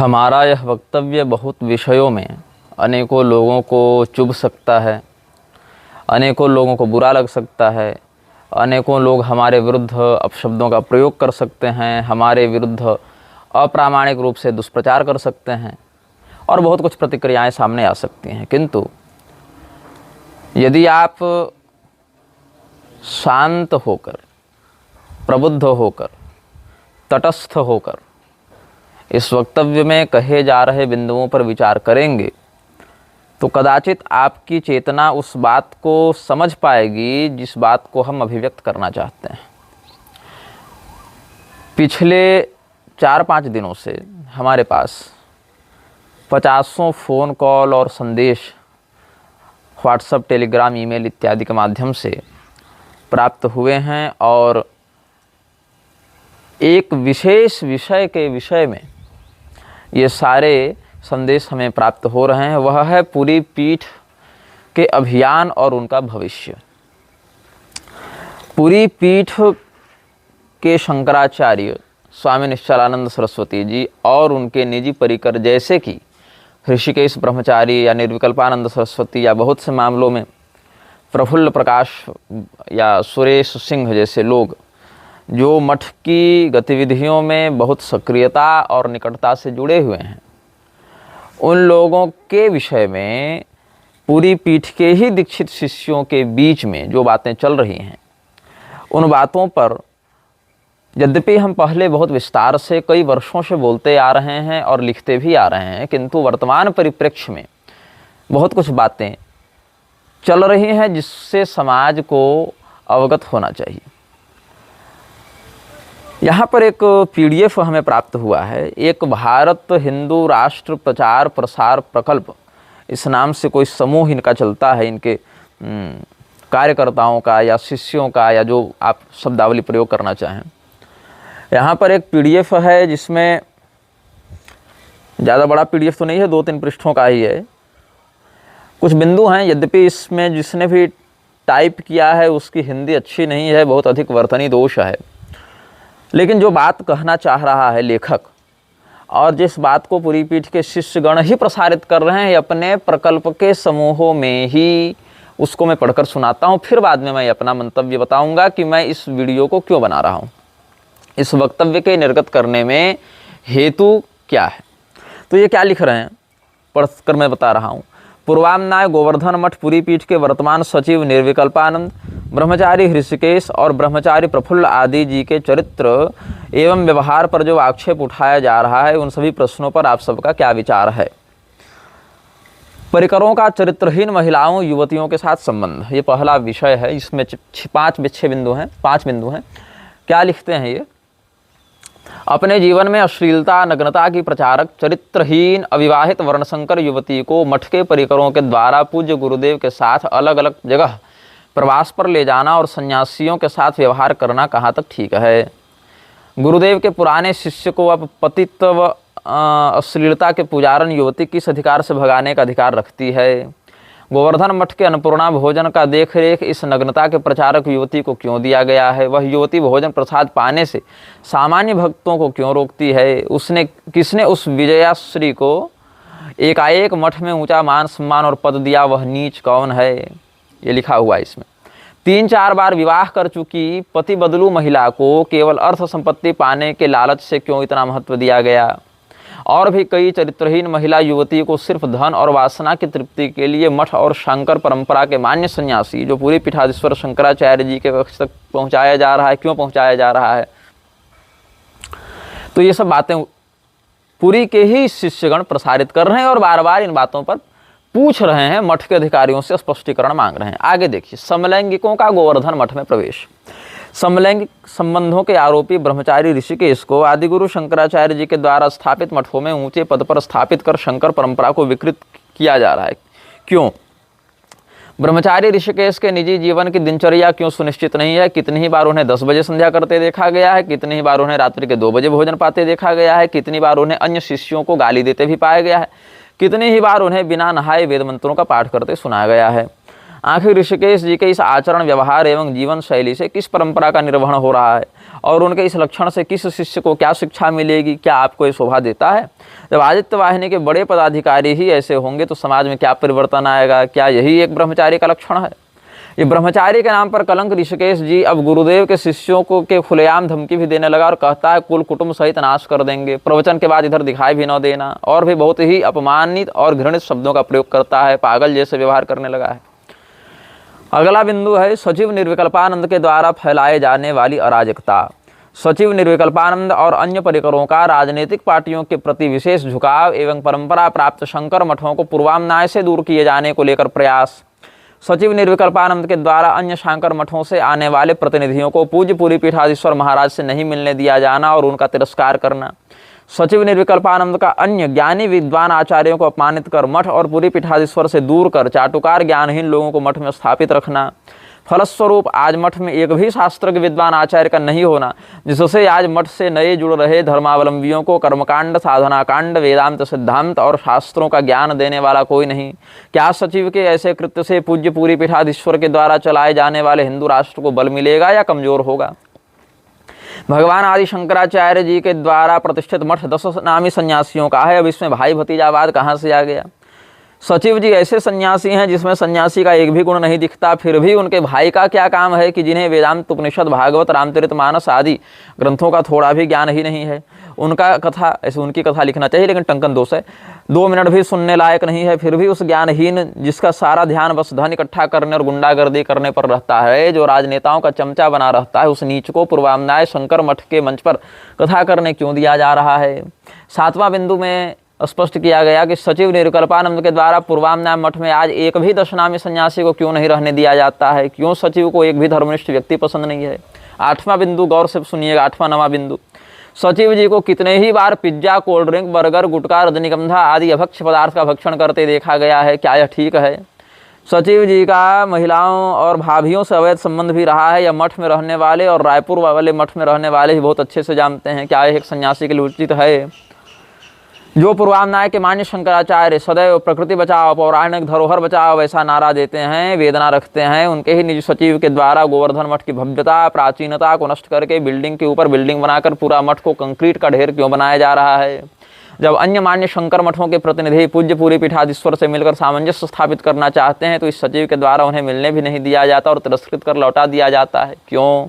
हमारा यह वक्तव्य बहुत विषयों में अनेकों लोगों को चुभ सकता है, अनेकों लोगों को बुरा लग सकता है, अनेकों लोग हमारे विरुद्ध अपशब्दों का प्रयोग कर सकते हैं, हमारे विरुद्ध अप्रामाणिक रूप से दुष्प्रचार कर सकते हैं और बहुत कुछ प्रतिक्रियाएं सामने आ सकती हैं। किंतु यदि आप शांत होकर, प्रबुद्ध होकर, तटस्थ होकर इस वक्तव्य में कहे जा रहे बिंदुओं पर विचार करेंगे तो कदाचित आपकी चेतना उस बात को समझ पाएगी जिस बात को हम अभिव्यक्त करना चाहते हैं। पिछले 4-5 दिनों से हमारे पास 50 फ़ोन कॉल और संदेश व्हाट्सएप, टेलीग्राम, ईमेल इत्यादि के माध्यम से प्राप्त हुए हैं और एक विशेष विषय के विषय में ये सारे संदेश हमें प्राप्त हो रहे हैं। वह है पूरी पीठ के अभियान और उनका भविष्य। पूरी पीठ के शंकराचार्य स्वामी निश्चलानंद सरस्वती जी और उनके निजी परिकर जैसे कि ऋषिकेश ब्रह्मचारी या निर्विकल्पानंद सरस्वती या बहुत से मामलों में प्रफुल्ल प्रकाश या सुरेश सिंह जैसे लोग जो मठ की गतिविधियों में बहुत सक्रियता और निकटता से जुड़े हुए हैं, उन लोगों के विषय में पूरी पीठ के ही दीक्षित शिष्यों के बीच में जो बातें चल रही हैं, उन बातों पर यद्यपि हम पहले बहुत विस्तार से कई वर्षों से बोलते आ रहे हैं और लिखते भी आ रहे हैं, किंतु वर्तमान परिप्रेक्ष्य में बहुत कुछ बातें चल रही हैं जिससे समाज को अवगत होना चाहिए। यहाँ पर एक PDF हमें प्राप्त हुआ है। एक भारत हिंदू राष्ट्र प्रचार प्रसार प्रकल्प, इस नाम से कोई समूह इनका चलता है, इनके कार्यकर्ताओं का या शिष्यों का या जो आप शब्दावली प्रयोग करना चाहें। यहाँ पर एक PDF है जिसमें ज़्यादा बड़ा PDF तो नहीं है, 2-3 पृष्ठों का ही है। कुछ बिंदु हैं, यद्यपि इसमें जिसने भी टाइप किया है उसकी हिंदी अच्छी नहीं है, बहुत अधिक वर्तनी दोष है, लेकिन जो बात कहना चाह रहा है लेखक और जिस बात को पूरी पीठ के शिष्यगण ही प्रसारित कर रहे हैं अपने प्रकल्प के समूहों में ही, उसको मैं पढ़कर सुनाता हूँ। फिर बाद में मैं अपना मंतव्य बताऊंगा कि मैं इस वीडियो को क्यों बना रहा हूँ, इस वक्तव्य के निर्गत करने में हेतु क्या है। तो ये क्या लिख रहे हैं पढ़कर मैं बता रहा हूँ। पूर्वामनाय गोवर्धन मठ पूरी पीठ के वर्तमान सचिव निर्विकल्पानंद, ब्रह्मचारी ऋषिकेश और ब्रह्मचारी प्रफुल्ल आदि जी के चरित्र एवं व्यवहार पर जो आक्षेप उठाया जा रहा है, उन सभी प्रश्नों पर आप सबका क्या विचार है। परिकरों का चरित्रहीन महिलाओं युवतियों के साथ संबंध, ये पहला विषय है। इसमें 5 बिंदु हैं, 5 बिंदु हैं। क्या लिखते हैं ये? अपने जीवन में अश्लीलता नग्नता की प्रचारक चरित्रहीन अविवाहित वर्णशंकर युवती को मठ के परिकरों के द्वारा पूज्य गुरुदेव के साथ अलग अलग जगह प्रवास पर ले जाना और सन्यासियों के साथ व्यवहार करना कहाँ तक ठीक है। गुरुदेव के पुराने शिष्य को अब पतित व अश्लीलता के पुजारन युवती किस अधिकार से भगाने का अधिकार रखती है। गोवर्धन मठ के अन्नपूर्णा भोजन का देखरेख इस नग्नता के प्रचारक युवती को क्यों दिया गया है। वह युवती भोजन प्रसाद पाने से सामान्य भक्तों को क्यों रोकती है। किसने उस विजयाश्री को एकाएक मठ में ऊंचा मान सम्मान और पद दिया, वह नीच कौन है। ये लिखा हुआ है इसमें। 3-4 बार विवाह कर चुकी पति बदलू महिला को केवल अर्थ संपत्ति पाने के लालच से क्यों इतना महत्व दिया गया। और भी कई चरित्रहीन महिला युवती को सिर्फ धन और वासना की तृप्ति के लिए मठ और शंकर परंपरा के मान्य सन्यासी जो पूरी पीठाधीश्वर शंकराचार्य जी के कक्ष तक पहुंचाया जा रहा है, क्यों पहुंचाया जा रहा है। तो ये सब बातें पूरी के ही शिष्यगण प्रसारित कर रहे हैं और बार बार इन बातों पर पूछ रहे हैं, मठ के अधिकारियों से स्पष्टीकरण मांग रहे हैं। आगे देखिए, समलैंगिकों का गोवर्धन मठ में प्रवेश। समलैंगिक संबंधों के आरोपी ब्रह्मचारी ऋषिकेश को आदिगुरु शंकराचार्य जी के द्वारा स्थापित मठों में ऊंचे पद पर स्थापित कर शंकर परंपरा को विकृत किया जा रहा है। क्यों? ब्रह्मचारी ऋषिकेश के निजी जीवन की दिनचर्या क्यों सुनिश्चित नहीं है। कितनी ही बार उन्हें 10 बजे संध्या करते देखा गया है, कितनी ही बार उन्हें रात्रि के 2 बजे भोजन पाते देखा गया है, कितनी बार उन्हें अन्य शिष्यों को गाली देते भी पाया गया है, कितनी ही बार उन्हें बिना नहाए वेद मंत्रों का पाठ करते सुना गया है। आखिर ऋषिकेश जी के इस आचरण, व्यवहार एवं जीवन शैली से किस परंपरा का निर्वहन हो रहा है और उनके इस लक्षण से किस शिष्य को क्या शिक्षा मिलेगी? क्या आपको ये शोभा देता है? जब आदित्य वाहिनी के बड़े पदाधिकारी ही ऐसे होंगे तो समाज में क्या परिवर्तन आएगा? क्या यही एक ब्रह्मचारी का लक्षण है? ये ब्रह्मचारी के नाम पर कलंक ऋषिकेश जी अब गुरुदेव के शिष्यों को के खुलेआम धमकी भी देने लगा और कहता है कुल कुटुंब सहित नाश कर देंगे, प्रवचन के बाद इधर दिखाई भी न देना, और भी बहुत ही अपमानित और घृणित शब्दों का प्रयोग करता है, पागल जैसे व्यवहार करने लगा है। अगला बिंदु है सचिव निर्विकल्पानंद के द्वारा फैलाए जाने वाली अराजकता। सचिव निर्विकल्पानंद और अन्य परिकरों का राजनीतिक पार्टियों के प्रति विशेष झुकाव एवं परंपरा प्राप्त शंकर मठों को पूर्वान्याय से दूर किए जाने को लेकर प्रयास। सचिव निर्विकल्पानंद के द्वारा अन्य शांकर मठों से आने वाले प्रतिनिधियों को पूज्य पूरी पीठाधीश्वर महाराज से नहीं मिलने दिया जाना और उनका तिरस्कार करना। सचिव निर्विकल्पानंद का अन्य ज्ञानी विद्वान आचार्यों को अपमानित कर मठ और पूरी पीठाधीश्वर से दूर कर चाटुकार ज्ञानहीन लोगों को मठ में स्थापित रखना। फलस्वरूप आज मठ में एक भी शास्त्र के विद्वान आचार्य का नहीं होना, जिससे आज मठ से नए जुड़ रहे धर्मावलंबियों को कर्मकांड, साधना कांड, वेदांत सिद्धांत और शास्त्रों का ज्ञान देने वाला कोई नहीं। क्या सचिव के ऐसे कृत्य से पूज्य पूरी पीठाधीश्वर के द्वारा चलाए जाने वाले हिंदू राष्ट्र को बल मिलेगा या कमजोर होगा? भगवान आदि शंकराचार्य जी के द्वारा प्रतिष्ठित मठ 10 नामी सन्यासियों का है, अब इसमें भाई भतीजावाद कहाँ से आ गया? सचिव जी ऐसे सन्यासी हैं जिसमें सन्यासी का एक भी गुण नहीं दिखता, फिर भी उनके भाई का क्या काम है कि जिन्हें वेदांत, उपनिषद, भागवत, रामचरितमानस आदि ग्रंथों का थोड़ा भी ज्ञान ही नहीं है। उनका कथा ऐसे उनकी कथा लिखना चाहिए, लेकिन टंकन दोष है, 2 मिनट भी सुनने लायक नहीं है। फिर भी उस ज्ञानहीन जिसका सारा ध्यान बस धन इकट्ठा करने और गुंडागर्दी करने पर रहता है, जो राजनेताओं का चमचा बना रहता है, उस नीच को पूर्वान्याय शंकर मठ के मंच पर कथा करने क्यों दिया जा रहा है? 7वां बिंदु में स्पष्ट किया गया कि सचिव निर्विकल्पानंद के द्वारा पूर्वान्याय मठ में आज एक भी 10 नामी सन्यासी को क्यों नहीं रहने दिया जाता है? क्यों सचिव को एक भी धर्मनिष्ठ व्यक्ति पसंद नहीं है? 8वां बिंदु गौर से सुनिएगा, 8वां 9वां बिंदु। सचिव जी को कितने ही बार पिज्जा, कोल्ड ड्रिंक, बर्गर, गुटखा, रजनीगंधा आदि अभक्ष्य पदार्थ का भक्षण करते देखा गया है। क्या यह ठीक है? सचिव जी का महिलाओं और भाभियों से अवैध संबंध भी रहा है, यह मठ में रहने वाले और रायपुर वाले मठ में रहने वाले ही बहुत अच्छे से जानते हैं। क्या यह एक सन्यासी के लिए उचित है? जो पूर्वान्याय के मान्य शंकराचार्य सदैव प्रकृति बचाओ, पौराणिक धरोहर बचाओ ऐसा नारा देते हैं, वेदना रखते हैं, उनके ही निज सचिव के द्वारा गोवर्धन मठ की भव्यता, प्राचीनता को नष्ट करके बिल्डिंग के ऊपर बिल्डिंग बनाकर पूरा मठ को कंक्रीट का ढेर क्यों बनाया जा रहा है? जब अन्य मान्य शंकर मठों के प्रतिनिधि पूज्य पूरी पीठाधीश्वर से मिलकर सामंजस्य स्थापित करना चाहते हैं तो इस सचिव के द्वारा उन्हें मिलने भी नहीं दिया जाता और तिरस्कृत कर लौटा दिया जाता है। क्यों?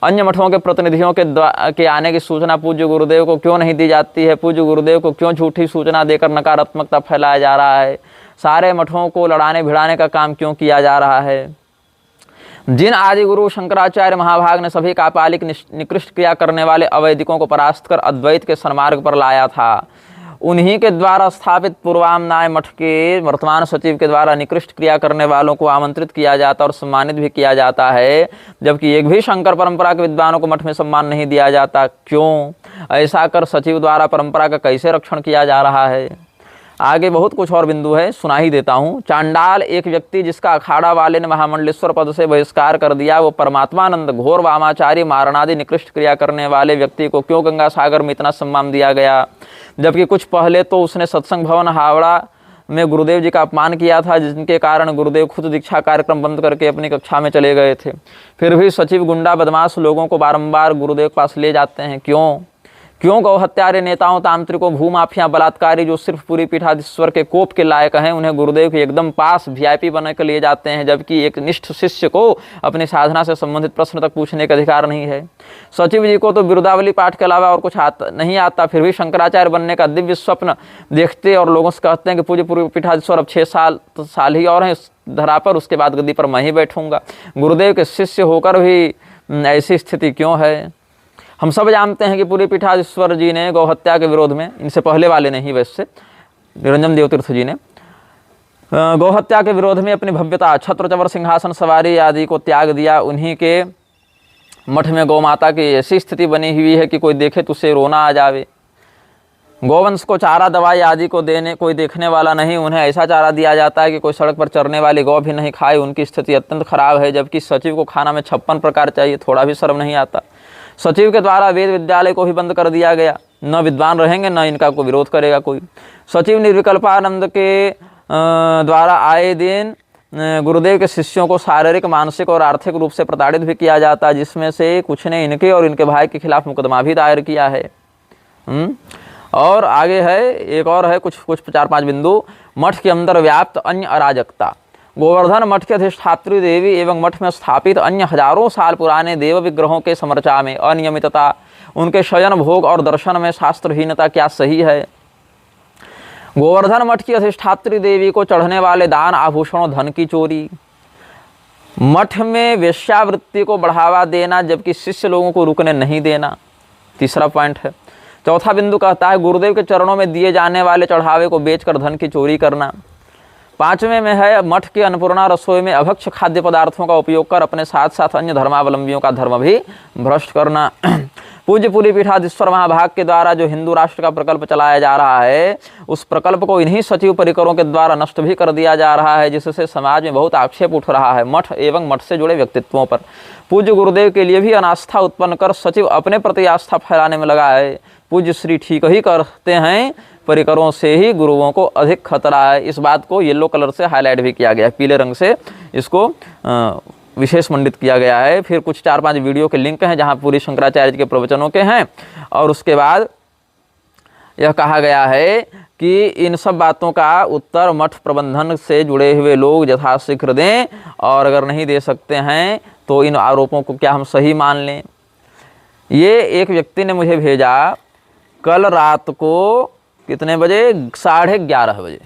अन्य मठों के प्रतिनिधियों के आने की सूचना पूज्य गुरुदेव को क्यों नहीं दी जाती है? पूज्य गुरुदेव को क्यों झूठी सूचना देकर नकारात्मकता फैलाया जा रहा है? सारे मठों को लड़ाने भिड़ाने का काम क्यों किया जा रहा है? जिन आदि गुरु शंकराचार्य महाभाग ने सभी कापालिक निकृष्ट क्रिया करने वाले अवैदिकों को परास्त कर अद्वैत के सन्मार्ग पर लाया था, उन्हीं के द्वारा स्थापित पूर्वान्याय मठ के वर्तमान सचिव के द्वारा निकृष्ट क्रिया करने वालों को आमंत्रित किया जाता और सम्मानित भी किया जाता है, जबकि एक भी शंकर परंपरा के विद्वानों को मठ में सम्मान नहीं दिया जाता। क्यों? ऐसा कर सचिव द्वारा परंपरा का कैसे रक्षण किया जा रहा है? आगे बहुत कुछ और बिंदु है, सुना ही देता हूँ। चांडाल एक व्यक्ति जिसका अखाड़ा वाले ने महामंडलेश्वर पद से बहिष्कार कर दिया, वो परमात्मानंद घोर वामाचारी मारणादि निकृष्ट क्रिया करने वाले व्यक्ति को क्यों गंगा सागर में इतना सम्मान दिया गया? जबकि कुछ पहले तो उसने सत्संग भवन हावड़ा में गुरुदेव जी का अपमान किया था, जिनके कारण गुरुदेव खुद दीक्षा कार्यक्रम बंद करके अपनी कक्षा में चले गए थे। फिर भी सचिव गुंडा बदमाश लोगों को बारंबार गुरुदेव के पास ले जाते हैं। क्यों? क्यों गौ हत्यारे नेताओं, तांत्रिकों, भूमाफिया, बलात्कारी जो सिर्फ पूरी पीठाधीश्वर के कोप के लायक हैं, उन्हें गुरुदेव के एकदम पास वीआईपी बना कर लिए जाते हैं, जबकि एक निष्ठ शिष्य को अपनी साधना से संबंधित प्रश्न तक पूछने का अधिकार नहीं है। सचिव जी को तो बिरुदावली पाठ के अलावा और कुछ नहीं आता, फिर भी शंकराचार्य बनने का दिव्य स्वप्न देखते और लोगों से कहते हैं कि पूज्य पूरी पीठाधीश्वर अब 6 साल ही और हैं इस धरा पर, उसके बाद गद्दी पर मैं ही बैठूंगा। गुरुदेव के शिष्य होकर भी ऐसी स्थिति क्यों है? हम सब जानते हैं कि पूरी पीठाधीश्वर जी ने गौ हत्या के विरोध में, इनसे पहले वाले ने ही वैसे निरंजन देव तीर्थ जी ने गौ हत्या के विरोध में अपनी भव्यता, छत्र चवर, सिंहासन सवारी आदि को त्याग दिया। उन्हीं के मठ में गौ माता की ऐसी स्थिति बनी हुई है कि कोई देखे तो उसे रोना आ जावे। गौवंश को चारा, दवाई आदि को देने कोई देखने वाला नहीं, उन्हें ऐसा चारा दिया जाता है कि कोई सड़क पर चरने वाली गौ भी नहीं खाए। उनकी स्थिति अत्यंत खराब है, जबकि सचिव को खाना में 56 प्रकार चाहिए, थोड़ा भी शर्म नहीं आता। सचिव के द्वारा वेद विद्यालय को भी बंद कर दिया गया, न विद्वान रहेंगे न इनका कोई विरोध करेगा कोई। सचिव निर्विकल्पानंद के द्वारा आए दिन गुरुदेव के शिष्यों को शारीरिक, मानसिक और आर्थिक रूप से प्रताड़ित भी किया जाता है, जिसमें से कुछ ने इनके और इनके भाई के खिलाफ मुकदमा भी दायर किया है। और आगे है, एक और है कुछ 4-5 बिंदु। मठ के अंदर व्याप्त अन्य अराजकता। गोवर्धन मठ के अधिष्ठात्री देवी एवं मठ में स्थापित अन्य हजारों साल पुराने देव विग्रहों के समर्चा में अनियमितता, उनके शयन, भोग और दर्शन में शास्त्रहीनता क्या सही है? गोवर्धन मठ की अधिष्ठात्री देवी को चढ़ने वाले दान, आभूषणों, धन की चोरी। मठ में वेश्यावृत्ति को बढ़ावा देना जबकि शिष्य लोगों को रुकने नहीं देना, तीसरा पॉइंट है। चौथा बिंदु कहता है गुरुदेव के चरणों में दिए जाने वाले चढ़ावे को बेचकर धन की चोरी करना। पांचवें में है मठ की अन्नपूर्णा रसोई में अभक्ष्य खाद्य पदार्थों का उपयोग कर अपने साथ साथ अन्य धर्मावलंबियों का धर्म भी भ्रष्ट करना। पूज्य पुरी पीठाधीश्वर महाभाग के द्वारा जो हिंदू राष्ट्र का प्रकल्प चलाया जा रहा है, उस प्रकल्प को इन्हीं सचिव परिकरों के द्वारा नष्ट भी कर दिया जा रहा है, जिससे समाज में बहुत आक्षेप उठ रहा है मठ एवं मठ से जुड़े व्यक्तित्वों पर। पूज्य गुरुदेव के लिए भी अनास्था उत्पन्न कर सचिव अपने प्रति आस्था फैलाने में लगा है। पूज्य श्री ठीक ही करते हैं, परिकरों से ही गुरुओं को अधिक खतरा है। इस बात को येलो कलर से हाईलाइट भी किया गया है, पीले रंग से इसको विशेष मंडित किया गया है। फिर कुछ 4-5 वीडियो के लिंक हैं जहां पूरी शंकराचार्य जी के प्रवचनों के हैं। और उसके बाद यह कहा गया है कि इन सब बातों का उत्तर मठ प्रबंधन से जुड़े हुए लोग यथाशीघ्र दें, और अगर नहीं दे सकते हैं तो इन आरोपों को क्या हम सही मान लें? ये एक व्यक्ति ने मुझे भेजा कल रात को कितने बजे, 11:30 बजे।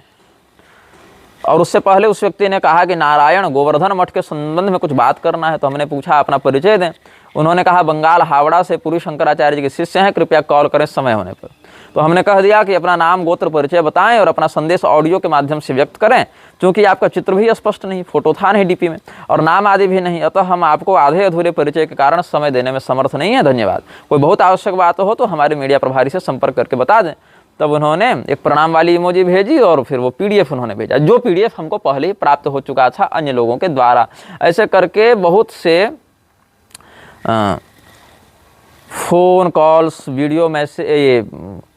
और उससे पहले उस व्यक्ति ने कहा कि नारायण गोवर्धन मठ के संबंध में कुछ बात करना है। तो हमने पूछा अपना परिचय दें। उन्होंने कहा बंगाल हावड़ा से पूरी शंकराचार्य जी के शिष्य हैं, कृपया कॉल करें समय होने पर। तो हमने कह दिया कि अपना नाम, गोत्र, परिचय बताएं और अपना संदेश ऑडियो के माध्यम से व्यक्त करें, क्योंकि आपका चित्र भी स्पष्ट नहीं, फोटो था नहीं डीपी में, और नाम आदि भी नहीं, अतः हम आपको आधे अधूरे परिचय के कारण समय देने में समर्थ नहीं है। धन्यवाद। कोई बहुत आवश्यक बात हो तो हमारे मीडिया प्रभारी से संपर्क करके बता दें। तब उन्होंने एक प्रणाम वाली इमोजी भेजी और फिर वो पीडीएफ उन्होंने भेजा, जो पीडीएफ हमको पहले ही प्राप्त हो चुका था अन्य लोगों के द्वारा। ऐसे करके बहुत से phone calls, video message,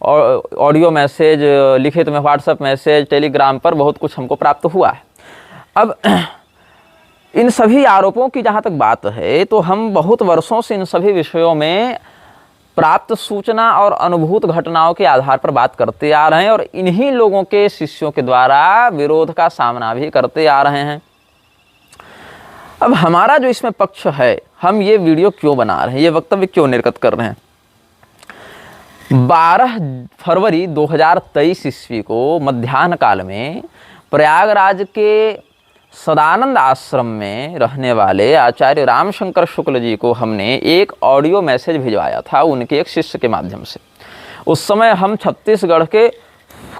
audio message, लिखित में व्हाट्सएप मैसेज, टेलीग्राम पर बहुत कुछ हमको प्राप्त हुआ है। अब इन सभी आरोपों की जहाँ तक बात है तो हम बहुत वर्षों से इन सभी विषयों में प्राप्त सूचना और अनुभूत घटनाओं के आधार पर बात करते आ रहे हैं, और इन्हीं लोगों के शिष्यों के द्वारा विरोध का सामना भी करते आ रहे हैं। अब हमारा जो इसमें पक्ष है, हम ये वीडियो क्यों बना रहे हैं, ये वक्तव्य क्यों निर्गत कर रहे हैं? 12 फरवरी 2023 ईस्वी को मध्याह्न काल में प्रयागराज के सदानंद आश्रम में रहने वाले आचार्य रामशंकर शुक्ल जी को हमने एक ऑडियो मैसेज भिजवाया था उनके एक शिष्य के माध्यम से। उस समय हम छत्तीसगढ़ के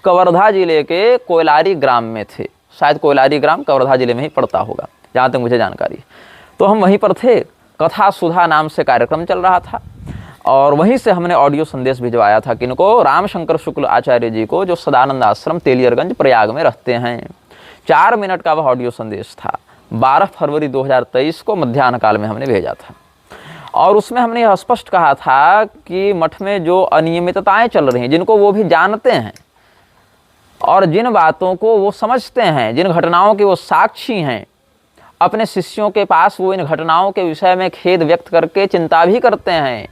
कवर्धा जिले के कोयलारी ग्राम में थे, शायद कोयलारी ग्राम कवर्धा जिले में ही पड़ता होगा जहाँ तक मुझे जानकारी। तो हम वहीं पर थे, कथा सुधा नाम से कार्यक्रम चल रहा था, और वहीं से हमने ऑडियो संदेश भिजवाया था किनको, रामशंकर शुक्ल आचार्य जी को, जो सदानंद आश्रम तेलियरगंज प्रयाग में रहते हैं। 4 मिनट का वह ऑडियो संदेश था। 12 फरवरी 2023 को मध्याह्न काल में हमने भेजा था, और उसमें हमने यह स्पष्ट कहा था कि मठ में जो अनियमितताएं चल रही हैं, जिनको वो भी जानते हैं और जिन बातों को वो समझते हैं, जिन घटनाओं के वो साक्षी हैं, अपने शिष्यों के पास वो इन घटनाओं के विषय में खेद व्यक्त करके चिंता भी करते हैं।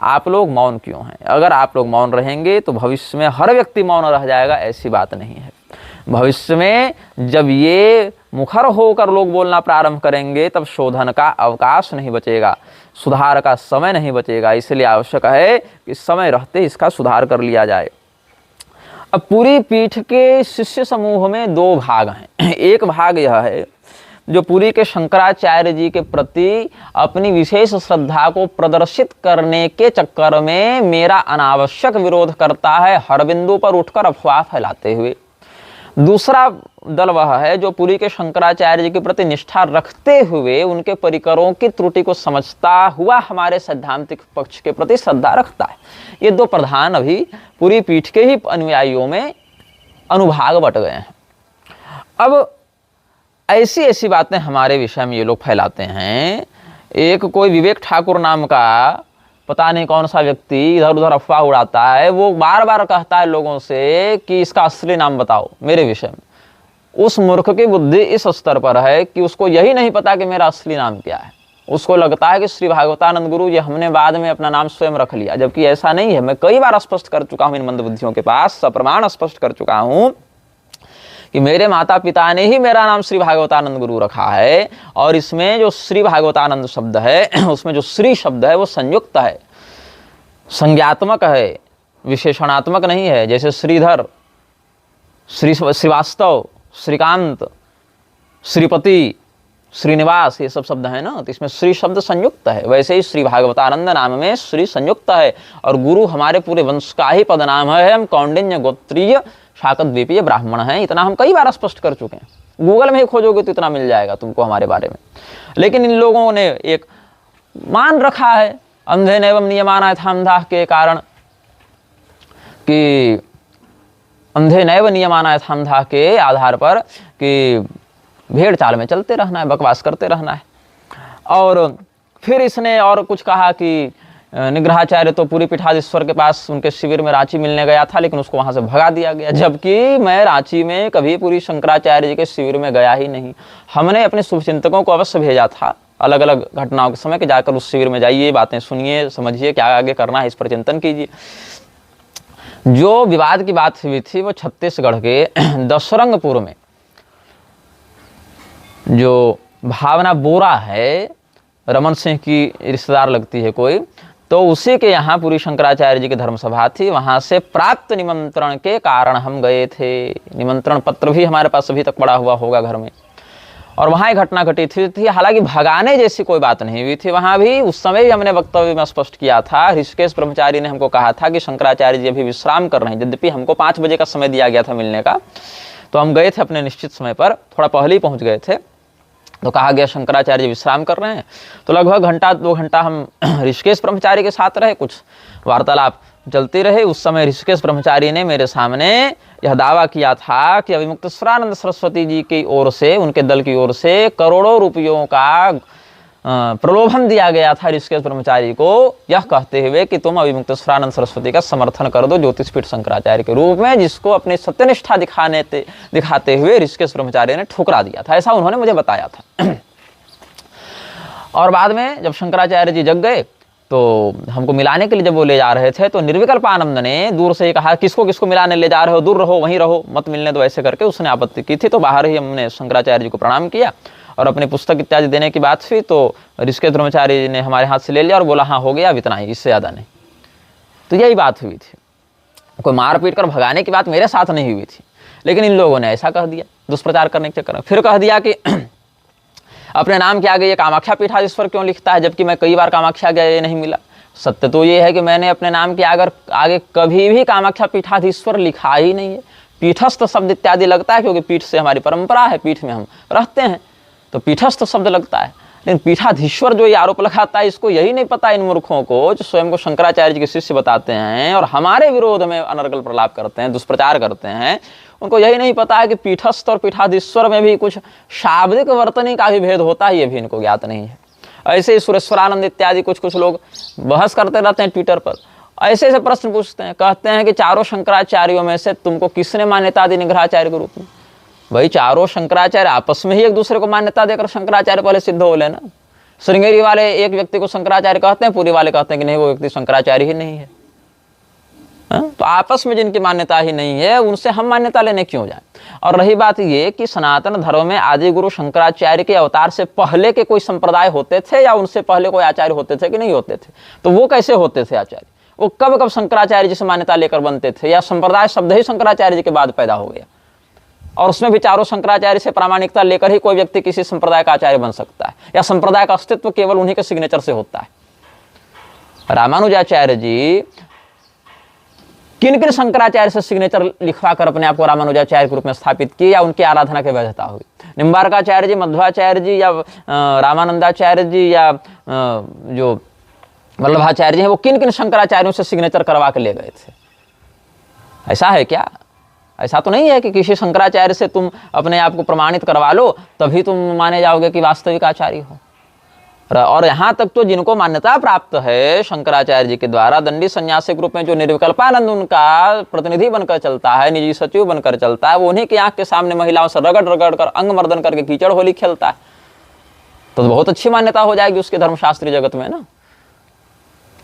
आप लोग मौन क्यों हैं? अगर आप लोग मौन रहेंगे तो भविष्य में हर व्यक्ति मौन रह जाएगा, ऐसी बात नहीं है। भविष्य में जब ये मुखर होकर लोग बोलना प्रारंभ करेंगे, तब शोधन का अवकाश नहीं बचेगा, सुधार का समय नहीं बचेगा। इसलिए आवश्यक है कि समय रहते इसका सुधार कर लिया जाए। अब पूरी पीठ के शिष्य समूह में 2 भाग हैं। एक भाग यह है जो पुरी के शंकराचार्य जी के प्रति अपनी विशेष श्रद्धा को प्रदर्शित करने के चक्कर में मेरा अनावश्यक विरोध करता है, हर बिंदु पर उठकर अफवाह फैलाते हुए। दूसरा दल वह है जो पुरी के शंकराचार्य जी के प्रति निष्ठा रखते हुए उनके परिकरों की त्रुटि को समझता हुआ हमारे सैद्धांतिक पक्ष के प्रति श्रद्धा रखता है। ये 2 प्रधान अभी पूरी पीठ के ही अनुयायियों में अनुभाग बट गए हैं। अब ऐसी ऐसी बातें हमारे विषय में ये लोग फैलाते हैं। एक कोई विवेक ठाकुर नाम का पता नहीं कौन सा व्यक्ति इधर उधर अफवाह उड़ाता है, वो बार बार कहता है लोगों से कि इसका असली नाम बताओ मेरे विषय में। उस मूर्ख की बुद्धि इस स्तर पर है कि उसको यही नहीं पता कि मेरा असली नाम क्या है। उसको लगता है कि श्री भागवतानंद गुरु ये हमने बाद में अपना नाम स्वयं रख लिया, जबकि ऐसा नहीं है। मैं कई बार स्पष्ट कर चुका हूं इन मंदबुद्धियों के पास, सप्रमाण स्पष्ट कर चुका हूं कि मेरे माता पिता ने ही मेरा नाम श्री भागवतानंद गुरु रखा है। और इसमें जो श्री भागवतानंद शब्द है, उसमें जो श्री शब्द है वो संयुक्त है, संज्ञात्मक है, विशेषणात्मक नहीं है। जैसे श्रीधर, श्रीवास्तव, श्रीकांत, श्रीपति, श्रीनिवास, ये सब शब्द है ना, तो इसमें श्री शब्द संयुक्त है। वैसे ही श्री भागवतानंद नाम में श्री संयुक्त है। और गुरु हमारे पूरे वंश का ही पद नाम है। हम कौंडिन्य गोत्रीय शाकद्वीपीय ब्राह्मण हैं, इतना हम कई बार स्पष्ट कर चुके हैं। गूगल में ही खोजोगे तो इतना मिल जाएगा तुमको हमारे बारे में। लेकिन इन लोगों ने एक मान रखा है अंधे नैवम नियमाना यथामधाः के कारण, कि अंधे नैव नियमाना यथामधाः के आधार पर कि भेड़ चाल में चलते रहना है, बकवास करते रहना है। और फिर इसने और कुछ कहा कि निग्रहाचार्य तो पूरी पीठाधीश्वर के पास उनके शिविर में रांची मिलने गया था, लेकिन उसको वहां से भगा दिया गया। जबकि मैं रांची में कभी पूरी शंकराचार्य जी के शिविर में गया ही नहीं। हमने अपने शुभचिंतकों को अवश्य भेजा था अलग अलग घटनाओं के समय कि जाकर उस शिविर में जाइए, बातें सुनिए, समझिए क्या आगे करना है, इस पर चिंतन कीजिए। जो विवाद की बात हुई थी वो छत्तीसगढ़ के दशरंगपुर में जो भावना बोरा है, रमन सिंह की रिश्तेदार लगती है कोई, तो उसी के यहाँ पूरी शंकराचार्य जी की धर्मसभा थी। वहाँ से प्राप्त निमंत्रण के कारण हम गए थे। निमंत्रण पत्र भी हमारे पास अभी तक पड़ा हुआ होगा घर में। और वहाँ एक घटना घटी थी। हालांकि भगाने जैसी कोई बात नहीं हुई थी। वहाँ भी उस समय भी हमने वक्तव्य में स्पष्ट किया था। ऋषिकेश ब्रह्मचारी ने हमको कहा था कि शंकराचार्य जी अभी विश्राम कर रहे हैं। यद्यपि हमको 5 बजे का समय दिया गया था मिलने का, तो हम गए थे अपने निश्चित समय पर, थोड़ा पहले ही पहुँच गए थे। तो कहा गया शंकराचार्य विश्राम कर रहे हैं। तो लगभग घंटा 2 घंटा हम ऋषिकेश ब्रह्मचारी के साथ रहे, कुछ वार्तालाप चलती रहे। उस समय ऋषिकेश ब्रह्मचारी ने मेरे सामने यह दावा किया था कि अभिमुक्तेश्वरानंद सरस्वती जी की ओर से, उनके दल की ओर से करोड़ों रुपयों का प्रलोभन दिया गया था ऋषिकेश ब्रह्मचारी को, यह कहते हुए कि तुम अभिमुक्तेश्वरानंद सरस्वती का समर्थन कर दो ज्योतिषपीठ शंकराचार्य के रूप में, जिसको अपनी सत्यनिष्ठा दिखाते हुए ऋषिकेश ब्रह्मचारी ने ठुकरा दिया था। ऐसा उन्होंने मुझे बताया था। और बाद में जब शंकराचार्य जी जग गए तो हमको मिलाने के लिए जब वो ले जा रहे थे, तो निर्विकल्पानंद ने दूर से कहा, किसको किसको मिलाने ले जा रहे हो, दूर रहो, वहीं रहो, मत मिलने दो, ऐसे करके उसने आपत्ति की थी। तो बाहर ही हमने शंकराचार्य जी को प्रणाम किया और अपनी पुस्तक इत्यादि देने की बात हुई। तो ऋषिकेश ब्रह्मचारी ने हमारे हाथ से ले लिया और बोला, हाँ हो गया, अब इतना ही, इससे ज़्यादा नहीं। तो यही बात हुई थी। कोई मार पीट कर भगाने की बात मेरे साथ नहीं हुई थी, लेकिन इन लोगों ने ऐसा कह दिया दुष्प्रचार करने के चक्कर में। फिर कह दिया कि अपने नाम के आगे ये कामाख्या पीठाधीश्वर क्यों लिखता है, जबकि मैं कई बार कामाख्या गया, ये नहीं मिला। सत्य तो ये है कि मैंने अपने नाम के आगे कभी भी कामाख्या पीठाधीश्वर लिखा ही नहीं है। पीठस्थ शब्द इत्यादि लगता है, क्योंकि पीठ से हमारी परंपरा है, पीठ में हम रहते हैं, तो पीठस्थ शब्द लगता है। लेकिन पीठाधीश्वर जो ये आरोप लगाता है, इसको यही नहीं पता इन मूर्खों को, जो स्वयं को शंकराचार्य जी के शिष्य बताते हैं और हमारे विरोध में अनर्गल प्रलाप करते हैं, दुष्प्रचार करते हैं, उनको यही नहीं पता है कि पीठस्थ और पीठाधीश्वर में भी कुछ शाब्दिक वर्तनी का भी भेद होता है, ये भी इनको ज्ञात नहीं है। ऐसे ही सुरेश्वरानंद इत्यादि कुछ लोग बहस करते रहते हैं ट्विटर पर, ऐसे ऐसे प्रश्न पूछते हैं, कहते हैं कि चारों शंकराचार्यों में से तुमको किसने मान्यता दी निग्रहाचार्य के रूप में। भाई चारों शंकराचार्य आपस में ही एक दूसरे को मान्यता देकर शंकराचार्य पहले सिद्ध हो लेना। श्रृंगेरी वाले एक व्यक्ति को शंकराचार्य कहते हैं, पुरी वाले कहते हैं कि नहीं वो व्यक्ति शंकराचार्य ही नहीं है। तो आपस में जिनकी मान्यता ही नहीं है उनसे हम मान्यता लेने क्यों जाएं। और रही बात ये कि सनातन धर्म में आदि गुरु शंकराचार्य के अवतार से पहले के कोई संप्रदाय होते थे या उनसे पहले कोई आचार्य होते थे कि नहीं होते थे, तो वो कैसे होते थे आचार्य, वो कब कब शंकराचार्य जी से मान्यता लेकर बनते थे, या संप्रदाय शब्द ही शंकराचार्य जी के बाद पैदा हो गया और उसमें भी चारों शंकराचार्य से प्रामाणिकता लेकर ही कोई व्यक्ति किसी संप्रदाय का आचार्य बन सकता है, या संप्रदाय का अस्तित्व केवल उन्हीं के सिग्नेचर से होता है। रामानुजाचार्य जी किन किन शंकराचार्य से सिग्नेचर लिखवा कर अपने आप को रामानुजाचार्य के रूप में स्थापित किए या उनकी आराधना की वैधता हुई। निम्बार्काचार्य जी, मध्वाचार्य जी या रामानंदाचार्य जी या जो वल्लभाचार्य जी हैं, वो किन किन शंकराचार्यों से सिग्नेचर करवा के ले गए थे। ऐसा है क्या? ऐसा तो नहीं है कि किसी शंकराचार्य से तुम अपने आप को प्रमाणित करवा लो तभी तुम माने जाओगे कि वास्तविक आचार्य हो। और यहाँ तक तो जिनको मान्यता प्राप्त है शंकराचार्य जी के द्वारा दंडी सन्यासी के रूप में जो निर्विकल्पानंद उनका प्रतिनिधि बनकर चलता है, निजी सचिव बनकर चलता है, वो उन्हीं की आंख के सामने महिलाओं से रगड़ रगड़ कर अंग मर्दन करके कीचड़ होली खेलता है, तो बहुत अच्छी मान्यता हो जाएगी उसके धर्मशास्त्री जगत में ना।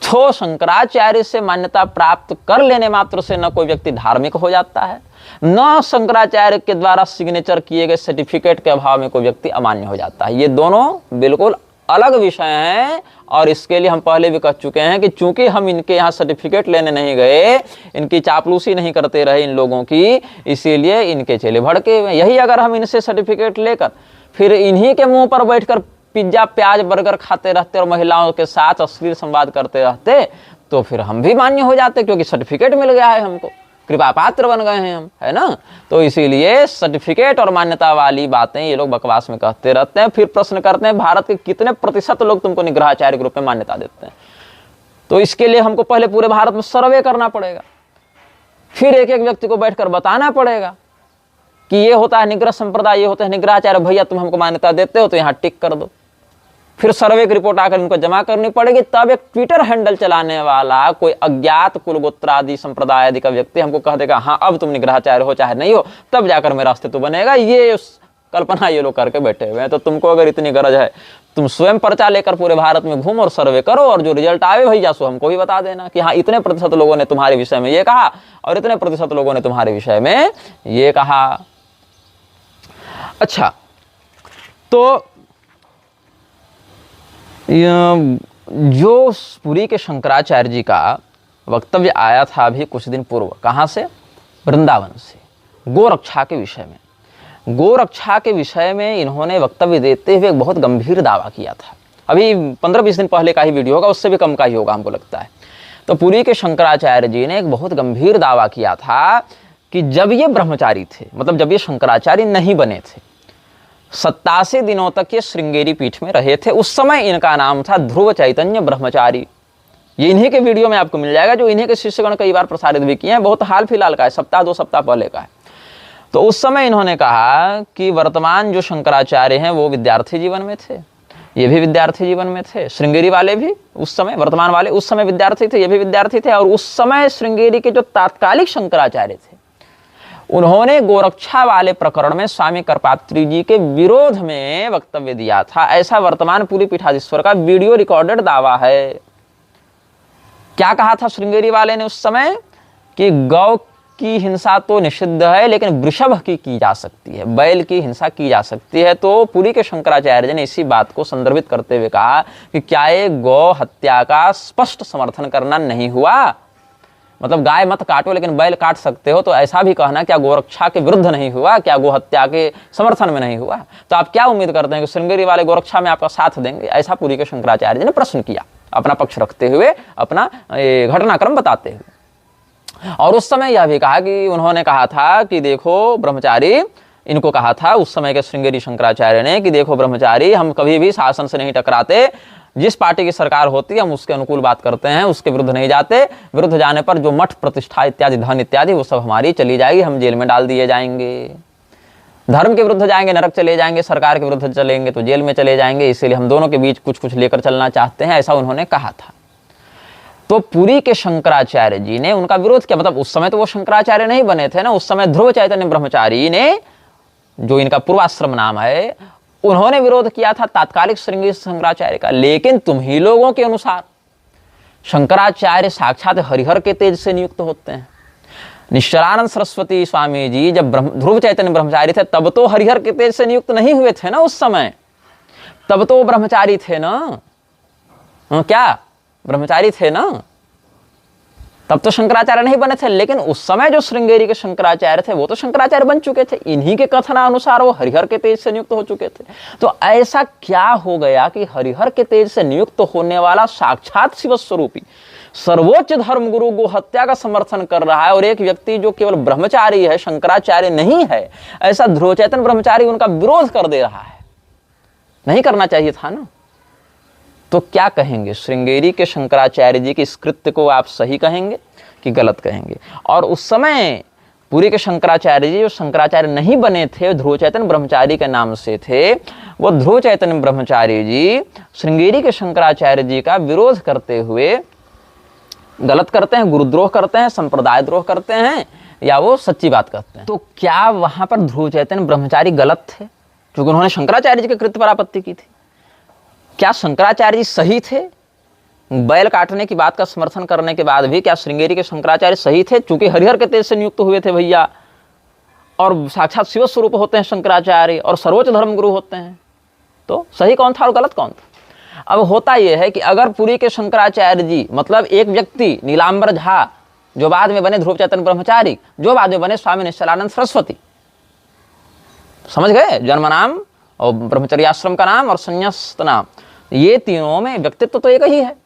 तो शंकराचार्य से मान्यता प्राप्त कर लेने मात्र से न कोई व्यक्ति धार्मिक हो जाता है, न शंकराचार्य के द्वारा सिग्नेचर किए गए सर्टिफिकेट के अभाव में कोई व्यक्ति अमान्य हो जाता है। ये दोनों बिल्कुल अलग विषय हैं और इसके लिए हम पहले भी कह चुके हैं कि चूंकि हम इनके यहाँ सर्टिफिकेट लेने नहीं गए, इनकी चापलूसी नहीं करते रहे इन लोगों की, इसीलिए इनके चेले भड़के हुए। यही अगर हम इनसे सर्टिफिकेट लेकर फिर इन्हीं के मुंह पर बैठकर पिज्जा प्याज बर्गर खाते रहते और महिलाओं के साथ अश्लील संवाद करते रहते, तो फिर हम भी मान्य हो जाते, क्योंकि सर्टिफिकेट मिल गया है हमको, कृपा पात्र बन गए हैं हम, है ना। तो इसीलिए सर्टिफिकेट और मान्यता वाली बातें ये लोग बकवास में कहते रहते हैं। फिर प्रश्न करते हैं भारत के कितने प्रतिशत लोग तुमको निग्रहाचार्य के रूप में मान्यता देते हैं। तो इसके लिए हमको पहले पूरे भारत में सर्वे करना पड़ेगा, फिर एक एक व्यक्ति को बैठकर बताना पड़ेगा कि ये होता है निग्रह संप्रदाय, ये होता है निग्रहाचार्य, भैया तुम हमको मान्यता देते हो तो यहाँ टिक कर दो। फिर सर्वे की रिपोर्ट आकर इनको जमा करनी पड़ेगी, तब एक ट्विटर हैंडल चलाने वाला कोई अज्ञात कुलगोत्र आदि संप्रदाय आदि का व्यक्ति हमको कह देगा हाँ अब तुम निग्रहाचार्य हो चाहे नहीं हो, तब जाकर मेरा अस्तित्व बनेगा। ये कल्पना ये लोग करके बैठे हुए हैं। तो तुमको अगर इतनी गरज है, तुम स्वयं पर्चा लेकर पूरे भारत में घूम और सर्वे करो, और जो रिजल्ट आवे भैया सो हमको भी बता देना कि हाँ इतने प्रतिशत लोगों ने तुम्हारे विषय में ये कहा और इतने प्रतिशत लोगों ने तुम्हारे विषय में ये कहा। अच्छा, तो जो पुरी के शंकराचार्य जी का वक्तव्य आया था अभी कुछ दिन पूर्व, कहाँ से? वृंदावन से, गोरक्षा के विषय में। गोरक्षा के विषय में इन्होंने वक्तव्य देते हुए एक बहुत गंभीर दावा किया था। अभी 15-20 दिन पहले का ही वीडियो होगा, उससे भी कम का ही होगा हमको लगता है। तो पुरी के शंकराचार्य जी ने एक बहुत गंभीर दावा किया था कि जब ये ब्रह्मचारी थे, मतलब जब ये शंकराचार्य नहीं बने थे, 87 दिनों तक ये श्रृंगेरी पीठ में रहे थे, उस समय इनका नाम था ध्रुव चैतन्य ब्रह्मचारी। ये इन्हीं के वीडियो में आपको मिल जाएगा, जो इन्हीं के शिष्यगण कई बार प्रसारित भी किए हैं, बहुत हाल फिलहाल का है, सप्ताह 2 सप्ताह पहले का है। तो उस समय इन्होंने कहा कि वर्तमान जो शंकराचार्य हैं वो विद्यार्थी जीवन में थे, ये भी विद्यार्थी जीवन में थे, श्रृंगेरी वाले भी उस समय, वर्तमान वाले उस समय विद्यार्थी थे, ये भी विद्यार्थी थे। और उस समय श्रृंगेरी के जो तात्कालिक शंकराचार्य थे, उन्होंने गोरक्षा वाले प्रकरण में स्वामी करपात्री जी के विरोध में वक्तव्य दिया था। ऐसा वर्तमान पुरी पीठाधीश्वर का वीडियो रिकॉर्डेड दावा है। क्या कहा था श्रृंगेरी वाले ने उस समय? कि गौ की हिंसा तो निषिद्ध है, लेकिन वृषभ की जा सकती है, बैल की हिंसा की जा सकती है। तो पुरी के शंकराचार्य जी ने इसी बात को संदर्भित करते हुए कहा कि क्या ये गौ हत्या का स्पष्ट समर्थन करना नहीं हुआ? मतलब गाय मत काटो लेकिन बैल काट सकते हो, तो ऐसा भी कहना क्या गोरक्षा के विरुद्ध नहीं हुआ, क्या गो हत्या के समर्थन में नहीं हुआ? तो आप क्या उम्मीद करते हैं कि श्रृंगेरी वाले गोरक्षा में आपका साथ देंगे? ऐसा पुरी के शंकराचार्य जी ने प्रश्न किया, अपना पक्ष रखते हुए, अपना घटनाक्रम बताते हुए। और उस समय यह भी कहा कि उन्होंने कहा था कि देखो ब्रह्मचारी, इनको कहा था उस समय के श्रृंगेरी शंकराचार्य ने कि देखो ब्रह्मचारी, हम कभी भी शासन से नहीं टकराते, जिस पार्टी की सरकार होती है हम उसके अनुकूल बात करते हैं, उसके विरुद्ध नहीं जाते। विरुद्ध जाने पर जो मठ प्रतिष्ठा इत्यादि धन इत्यादि वो सब हमारी चली जाएगी, हम जेल में डाल दिए जाएंगे। धर्म के विरुद्ध जाएंगे नरक चले जाएंगे, सरकार के विरुद्ध चलेंगे तो जेल में चले जाएंगे, इसीलिए हम दोनों के बीच कुछ कुछ लेकर चलना चाहते हैं, ऐसा उन्होंने कहा था। तो पुरी के शंकराचार्य जी ने उनका विरोध किया। मतलब उस समय तो वो शंकराचार्य नहीं बने थे ना, उस समय ध्रुव चैतन्य ब्रह्मचारी ने, जो इनका पूर्वाश्रम नाम है, उन्होंने विरोध किया था तात्कालिक श्रृंगेरी शंकराचार्य का। लेकिन तुम ही लोगों के अनुसार शंकराचार्य साक्षात हरिहर के तेज से नियुक्त होते हैं। निश्चलानंद सरस्वती स्वामी जी जब ध्रुव चैतन्य ब्रह्मचारी थे तब तो हरिहर के तेज से नियुक्त नहीं हुए थे ना, उस समय तब तो ब्रह्मचारी थे ना। क्या ब्रह्मचारी थे ना, तब तो शंकराचार्य नहीं बने थे। लेकिन उस समय जो श्रृंगेरी के शंकराचार्य थे वो तो शंकराचार्य बन चुके थे, इन्हीं के कथनानुसार वो हरिहर के तेज से नियुक्त हो चुके थे। तो ऐसा क्या हो गया कि हरिहर के तेज से नियुक्त होने वाला साक्षात शिव स्वरूपी सर्वोच्च धर्मगुरु गो हत्या का समर्थन कर रहा है, और एक व्यक्ति जो केवल ब्रह्मचारी है, शंकराचार्य नहीं है, ऐसा ध्रुव चैतन्य ब्रह्मचारी उनका विरोध कर दे रहा है? नहीं करना चाहिए था ना। तो क्या कहेंगे? श्रृंगेरी के शंकराचार्य जी की इस कृत्य को आप सही कहेंगे कि गलत कहेंगे? और उस समय पुरी के शंकराचार्य जी जो शंकराचार्य नहीं बने थे, ध्रुव चैतन्य ब्रह्मचारी के नाम से थे, वो ध्रुव चैतन्य ब्रह्मचारी जी श्रृंगेरी के शंकराचार्य जी का विरोध करते हुए गलत करते हैं, गुरुद्रोह करते हैं, संप्रदाय द्रोह करते हैं, या वो सच्ची बात करते हैं। तो क्या वहां पर ध्रुव चैतन्य ब्रह्मचारी गलत थे क्योंकि उन्होंने शंकराचार्य जी के कृत्य पर आपत्ति की थी? क्या शंकराचार्य जी सही थे? बैल काटने की बात का समर्थन करने के बाद भी क्या श्रृंगेरी के शंकराचार्य सही थे? चूंकि हरिहर के तेज से नियुक्त हुए थे भैया, और साक्षात शिव स्वरूप होते हैं शंकराचार्य, और सर्वोच्च धर्मगुरु होते हैं, तो सही कौन था और गलत कौन था? अब होता यह है कि अगर पुरी के शंकराचार्य जी, मतलब एक व्यक्ति नीलांबर झा जो बाद में बने ध्रुव चैतन्य ब्रह्मचारी, जो बाद में बने स्वामी निश्चलानंद सरस्वती, समझ गए, जन्म नाम और ब्रह्मचर्याश्रम का नाम और संन्यास्त नाम, ये तीनों में व्यक्तित्व तो एक ही है।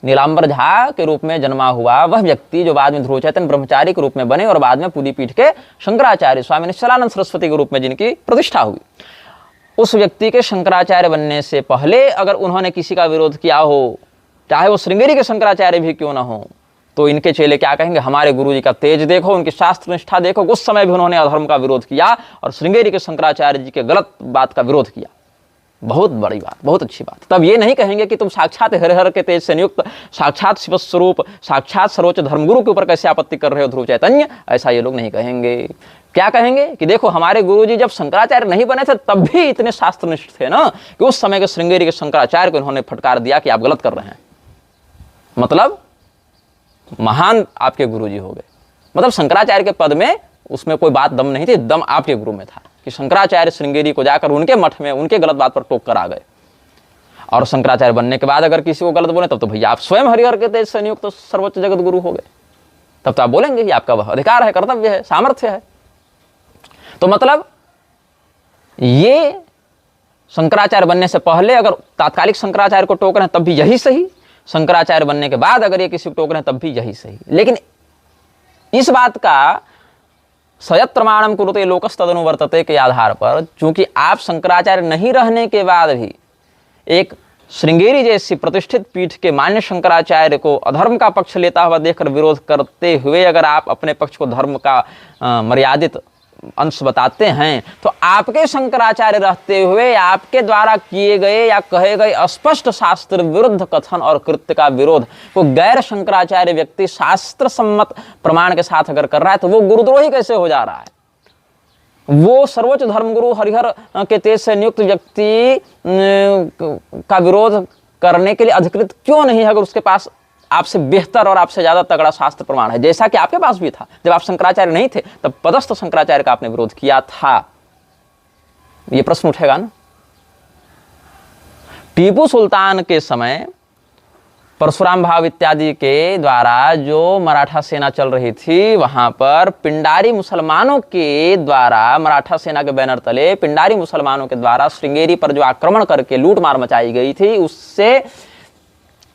नीलांबर झा के रूप में जन्मा हुआ वह व्यक्ति जो बाद में ध्रुव चैतन्य ब्रह्मचारी के रूप में बने और बाद में पूरी पीठ के शंकराचार्य स्वामी निश्चलानंद सरस्वती के रूप में जिनकी प्रतिष्ठा हुई, उस व्यक्ति के शंकराचार्य बनने से पहले अगर उन्होंने किसी का विरोध किया हो, चाहे वो श्रृंगेरी के शंकराचार्य भी क्यों ना हो, तो इनके चेले क्या कहेंगे? हमारे गुरुजी का तेज देखो, उनकी शास्त्र निष्ठा देखो, उस समय भी उन्होंने अधर्म का विरोध किया और श्रृंगेरी के शंकराचार्य जी के गलत बात का विरोध किया। बहुत बड़ी बात, बहुत अच्छी बात। तब ये नहीं कहेंगे कि तुम साक्षात हरिहर के तेज से नियुक्त, साक्षात शिव स्वरूप, साक्षात सर्वोच्च धर्मगुरु के ऊपर कैसे आपत्ति कर रहे हो ध्रुव चैतन्य, ऐसा ये लोग नहीं कहेंगे। क्या कहेंगे कि देखो हमारे गुरुजी जब शंकराचार्य नहीं बने थे तब भी इतने शास्त्रनिष्ठ थे ना, कि उस समय के श्रृंगेरी के शंकराचार्य को उन्होंने फटकार दिया कि आप गलत कर रहे हैं, मतलब महान आपके गुरुजी हो गए। मतलब शंकराचार्य के पद में उसमें कोई बात दम नहीं थी, दम आपके गुरु में था कि शंकराचार्य श्रृंगेरी को जाकर उनके मठ में उनके गलत बात पर टोक कर आ गए। और शंकराचार्य बनने के बाद अगर किसी को गलत बोले तब तो भैया आप स्वयं हरिहर के तेज से नियुक्त तो सर्वोच्च जगत गुरु हो गए, तब तो आप बोलेंगे कि आपका वह अधिकार है, कर्तव्य है, सामर्थ्य है। तो मतलब ये शंकराचार्य बनने से पहले अगर तात्कालिक शंकराचार्य को टोक रहे हैं तब भी यही सही, शंकराचार्य बनने के बाद अगर ये किसी को टोक रहे हैं तब भी यही सही। लेकिन इस बात का सयत् प्रमाणम कुरुते लोकस्तदनुवर्तते के आधार पर, चूंकि आप शंकराचार्य नहीं रहने के बाद भी एक श्रृंगेरी जैसी प्रतिष्ठित पीठ के मान्य शंकराचार्य को अधर्म का पक्ष लेता हुआ देखकर विरोध करते हुए अगर आप अपने पक्ष को धर्म का मर्यादित अंश बताते हैं, तो आपके शंकराचार्य रहते हुए आपके द्वारा किए गए या कहे गए अस्पष्ट शास्त्र विरुद्ध कथन और कृत्य का विरोध को गैर शंकराचार्य व्यक्ति शास्त्र सम्मत प्रमाण के साथ अगर कर रहा है तो वो गुरुद्रोही कैसे हो जा रहा है? वो सर्वोच्च धर्मगुरु हरिहर के तेज से नियुक्त व्यक्ति का विरोध करने के लिए अधिकृत क्यों नहीं है, अगर उसके पास आपसे बेहतर और आपसे ज्यादा तगड़ा शास्त्र प्रमाण है, जैसा कि आपके पास भी था। जब आप शंकराचार्य नहीं थे तब पदस्थ शंकराचार्य का आपने विरोध किया था। यह प्रश्न उठेगा ना। टीपू सुल्तान के समय परशुराम भाव इत्यादि के द्वारा जो मराठा सेना चल रही थी, वहां पर पिंडारी मुसलमानों के द्वारा, मराठा सेना के बैनर तले पिंडारी मुसलमानों के द्वारा श्रृंगेरी पर जो आक्रमण करके लूटमार मचाई गई थी, उससे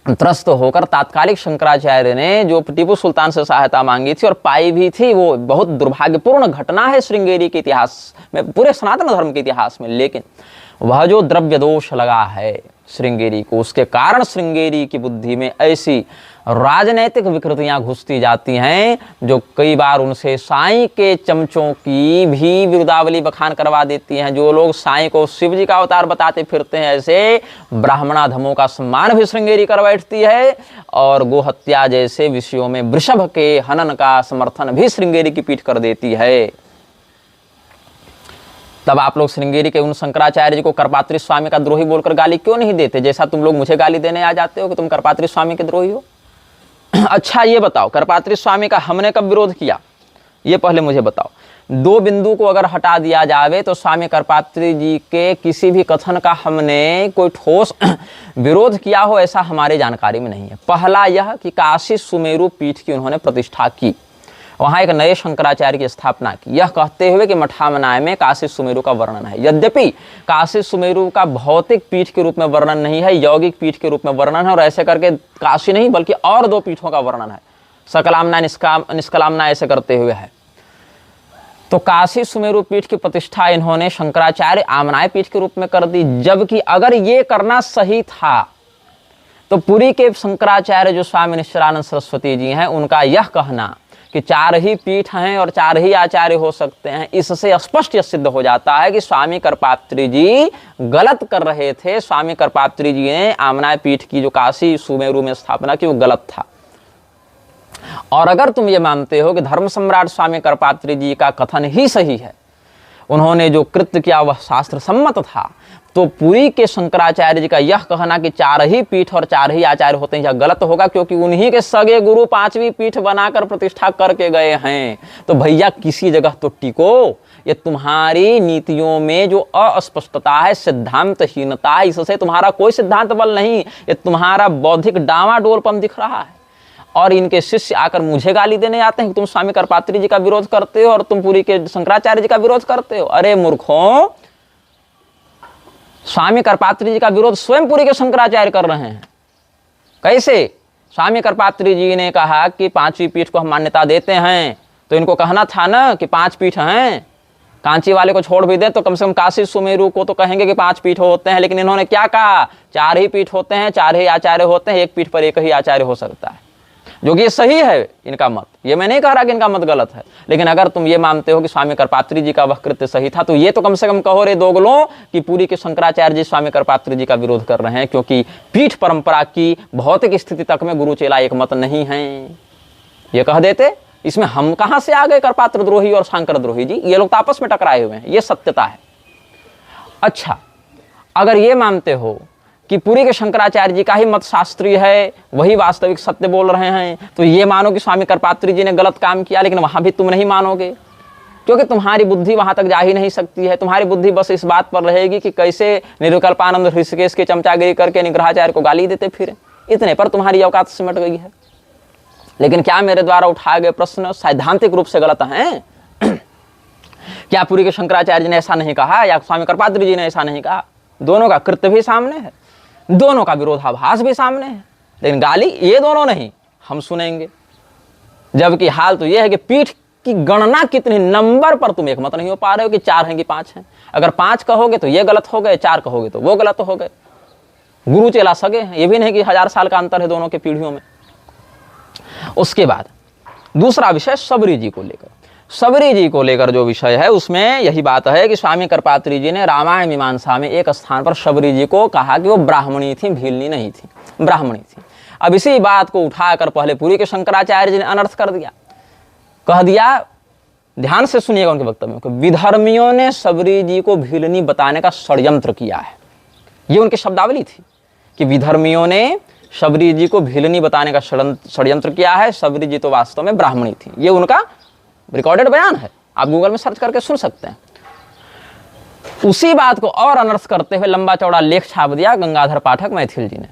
त्रस्त होकर तात्कालिक शंकराचार्य ने जो टीपू सुल्तान से सहायता मांगी थी और पाई भी थी, वो बहुत दुर्भाग्यपूर्ण घटना है श्रृंगेरी के इतिहास में, पूरे सनातन धर्म के इतिहास में। लेकिन वह जो द्रव्य दोष लगा है श्रृंगेरी को, उसके कारण श्रृंगेरी की बुद्धि में ऐसी राजनैतिक विकृतियां घुसती जाती हैं जो कई बार उनसे साईं के चमचों की भी विरुदावली बखान करवा देती हैं। जो लोग साईं को शिव जी का अवतार बताते फिरते हैं, ऐसे ब्राह्मणाधमों का सम्मान भी श्रृंगेरी कर बैठती है, और गोहत्या जैसे विषयों में वृषभ के हनन का समर्थन भी श्रृंगेरी की पीठ कर देती है। तब आप लोग श्रृंगेरी के उन शंकराचार्य जी को करपात्री स्वामी का द्रोही बोलकर गाली क्यों नहीं देते, जैसा तुम लोग मुझे गाली देने आ जाते हो कि तुम करपात्री स्वामी के द्रोही हो? अच्छा ये बताओ, करपात्री स्वामी का हमने कब विरोध किया, ये पहले मुझे बताओ। दो बिंदु को अगर हटा दिया जावे तो स्वामी करपात्री जी के किसी भी कथन का हमने कोई ठोस विरोध किया हो ऐसा हमारे जानकारी में नहीं है। पहला यह कि काशी सुमेरु पीठ की उन्होंने प्रतिष्ठा की, वहां एक नए शंकराचार्य की स्थापना की, यह कहते हुए कि मठामनाय में काशी सुमेरु का वर्णन है। यद्यपि काशी सुमेरु का भौतिक पीठ के रूप में वर्णन नहीं है, यौगिक पीठ के रूप में वर्णन है, और ऐसे करके काशी नहीं बल्कि और दो पीठों का वर्णन है, सकलामना निष्कलामना ऐसे करते हुए है। तो काशी सुमेरु पीठ की प्रतिष्ठा इन्होंने शंकराचार्य आमनाय पीठ के रूप में कर दी। जबकि अगर ये करना सही था तो पुरी के शंकराचार्य जो स्वामी निश्चलानंद सरस्वती जी हैं, उनका यह कहना कि 4 ही पीठ हैं और 4 ही आचार्य हो सकते हैं, इससे स्पष्ट यह सिद्ध हो जाता है कि स्वामी करपात्री जी गलत कर रहे थे। स्वामी करपात्री जी ने आमनाय पीठ की जो काशी सुमेरु में स्थापना की वो गलत था। और अगर तुम ये मानते हो कि धर्म सम्राट स्वामी करपात्री जी का कथन ही सही है, उन्होंने जो कृत्य किया वह शास्त्र सम्मत था, तो पुरी के शंकराचार्य जी का यह कहना कि 4 ही पीठ और 4 ही आचार्य होते हैं यह गलत होगा, क्योंकि उन्हीं के सगे गुरु 5वीं पीठ बनाकर प्रतिष्ठा करके गए हैं। तो भैया किसी जगह तो टिको। ये तुम्हारी नीतियों में जो अस्पष्टता है, सिद्धांतहीनता है, इससे तुम्हारा कोई सिद्धांत बल नहीं, ये तुम्हारा बौद्धिक डावाडोलपन दिख रहा है। और इनके शिष्य आकर मुझे गाली देने आते हैं कि तुम स्वामी करपात्री जी का विरोध करते हो और तुम पुरी के शंकराचार्य जी का विरोध करते हो। अरे मूर्खों, स्वामी करपात्री जी का विरोध स्वयं पुरी के शंकराचार्य कर रहे हैं। कैसे? स्वामी करपात्री जी ने कहा कि 5वीं पीठ को हम मान्यता देते हैं, तो इनको कहना था ना कि 5 पीठ हैं। कांची वाले को छोड़ भी दे तो कम से कम काशी सुमेरु को तो कहेंगे कि 5 पीठ होते हैं, लेकिन इन्होंने क्या कहा? 4 ही पीठ होते हैं, 4 ही आचार्य होते हैं, एक पीठ पर एक ही आचार्य हो सकता है, जो कि ये सही है इनका मत। ये मैं नहीं कह रहा कि इनका मत गलत है, लेकिन अगर तुम ये मानते हो कि स्वामी करपात्री जी का वह कृत्य सही था, तो ये तो कम से कम कहो रे दोगलों कि पुरी के शंकराचार्य जी स्वामी करपात्री जी का विरोध कर रहे हैं, क्योंकि पीठ परंपरा की भौतिक स्थिति तक में गुरु चेला एक मत नहीं है। ये कह देते, इसमें हम कहां से आ गए करपात्र द्रोही और शंकर द्रोही जी? ये लोग तो आपस में टकराए हुए हैं, ये सत्यता है। अच्छा, अगर ये मानते हो कि पुरी के शंकराचार्य जी का ही मत शास्त्रीय है, वही वास्तविक सत्य बोल रहे हैं, तो ये मानो कि स्वामी करपात्री जी ने गलत काम किया, लेकिन वहां भी तुम नहीं मानोगे, क्योंकि तुम्हारी बुद्धि वहां तक जा ही नहीं सकती है। तुम्हारी बुद्धि बस इस बात पर रहेगी कि कैसे निर्विकल्पानंद ऋषिकेश की चमचागिरी करके निग्रहाचार्य को गाली देते फिर, इतने पर तुम्हारी औकात सिमट गई है। लेकिन क्या मेरे द्वारा उठाए गए प्रश्न सैद्धांतिक रूप से गलत हैं? क्या पुरी के शंकराचार्य जी ने ऐसा नहीं कहा या स्वामी करपात्री जी ने ऐसा नहीं कहा? दोनों का कृत्य भी सामने है, दोनों का विरोधाभास भी सामने है, लेकिन गाली ये दोनों नहीं हम सुनेंगे। जबकि हाल तो यह है कि पीठ की गणना कितनी, नंबर पर तुम एक मत नहीं हो पा रहे हो कि 4 हैं कि 5 हैं। अगर 5 कहोगे तो ये गलत हो गए, 4 कहोगे तो वो गलत हो गए। गुरु चेला सगे हैं, ये भी नहीं कि 1000 साल का अंतर है दोनों के पीढ़ियों में। उसके बाद दूसरा विषय सबरी जी को लेकर। सबरी जी को लेकर जो विषय है उसमें यही बात है कि स्वामी करपात्री जी ने रामायण मीमांसा में एक स्थान पर सबरी जी को कहा कि वो ब्राह्मणी थी, भीलनी नहीं थी, ब्राह्मणी थी। अब इसी बात को उठाकर पहले पुरी के शंकराचार्य जी ने अनर्थ कर दिया, कह दिया, ध्यान से सुनिएगा उनके वक्तव्यों को, विधर्मियों ने सबरी जी को भीलनी बताने का षड्यंत्र किया है। ये उनकी शब्दावली थी कि विधर्मियों ने सबरी जी को भीलनी बताने का षड्यंत्र किया है, सबरी जी तो वास्तव में ब्राह्मणी थी। ये उनका रिकॉर्डेड बयान है, आप गूगल में सर्च करके सुन सकते हैं। उसी बात को और अनर्थ करते हुए लंबा चौड़ा लेख छाप दिया गंगाधर पाठक मैथिल जी ने।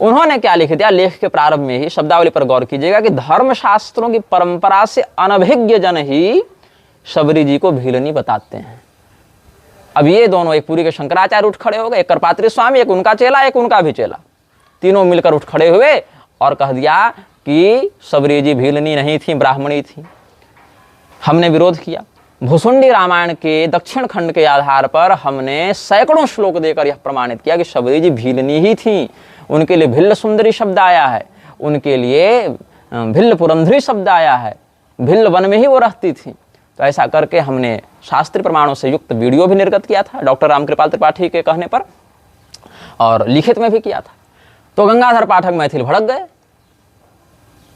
उन्होंने क्या लिख दिया? लेख के प्रारंभ में ही शब्दावली पर गौर कीजिएगा कि धर्मशास्त्रों की परंपरा से अनभिज्ञ जन ही सबरी जी को भीलनी बताते हैं। अब ये दोनों, एक पुरी के शंकराचार्य उठ खड़े हो गए, एक करपात्री स्वामी, एक उनका चेला, एक उनका भी चेला, तीनों मिलकर उठ खड़े हुए और कह दिया कि सबरी जी भीलनी नहीं थी, ब्राह्मणी थी। हमने विरोध किया। भुसुंडी रामायण के दक्षिण खंड के आधार पर हमने सैकड़ों श्लोक देकर यह प्रमाणित किया कि सबरी जी भीलनी ही थी। उनके लिए भिल्ल सुंदरी शब्द आया है, उनके लिए भिल्ल पुरंधरी शब्द आया है, भिल्ल वन में ही वो रहती थी। तो ऐसा करके हमने शास्त्रीय प्रमाणों से युक्त वीडियो भी निर्गत किया था डॉक्टर रामकृपाल त्रिपाठी के कहने पर, और लिखित में भी किया था। तो गंगाधर पाठक मैथिल भड़क गए,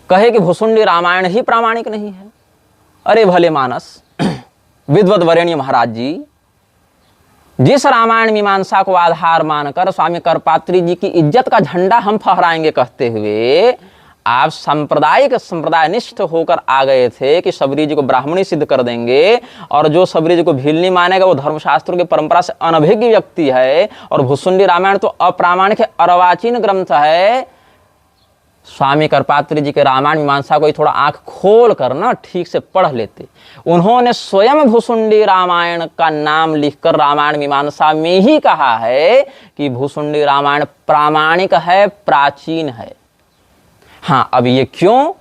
कहे कि भुसुंडी रामायण ही प्रामाणिक नहीं है। अरे भले मानस विद्वत वरेण्य महाराज जी, जिस रामायण मीमांसा को आधार मानकर स्वामी करपात्री जी की इज्जत का झंडा हम फहराएंगे कहते हुए आप संप्रदायनिष्ठ होकर आ गए थे कि सबरी जी को ब्राह्मणी सिद्ध कर देंगे, और जो सबरी जी को भीलनी मानेगा वो धर्मशास्त्रों की परंपरा से अनभिज्ञ व्यक्ति है, और भुसुंडी रामायण तो अप्रामाणिक है, अर्वाचीन ग्रंथ है। स्वामी करपात्री जी के रामायण मीमांसा को थोड़ा आंख खोल कर ना ठीक से पढ़ लेते। उन्होंने स्वयं भुसुंडी रामायण का नाम लिखकर रामायण मीमांसा में ही कहा है कि भुसुंडी रामायण प्रामाणिक है, प्राचीन है। हाँ, अब ये क्यों?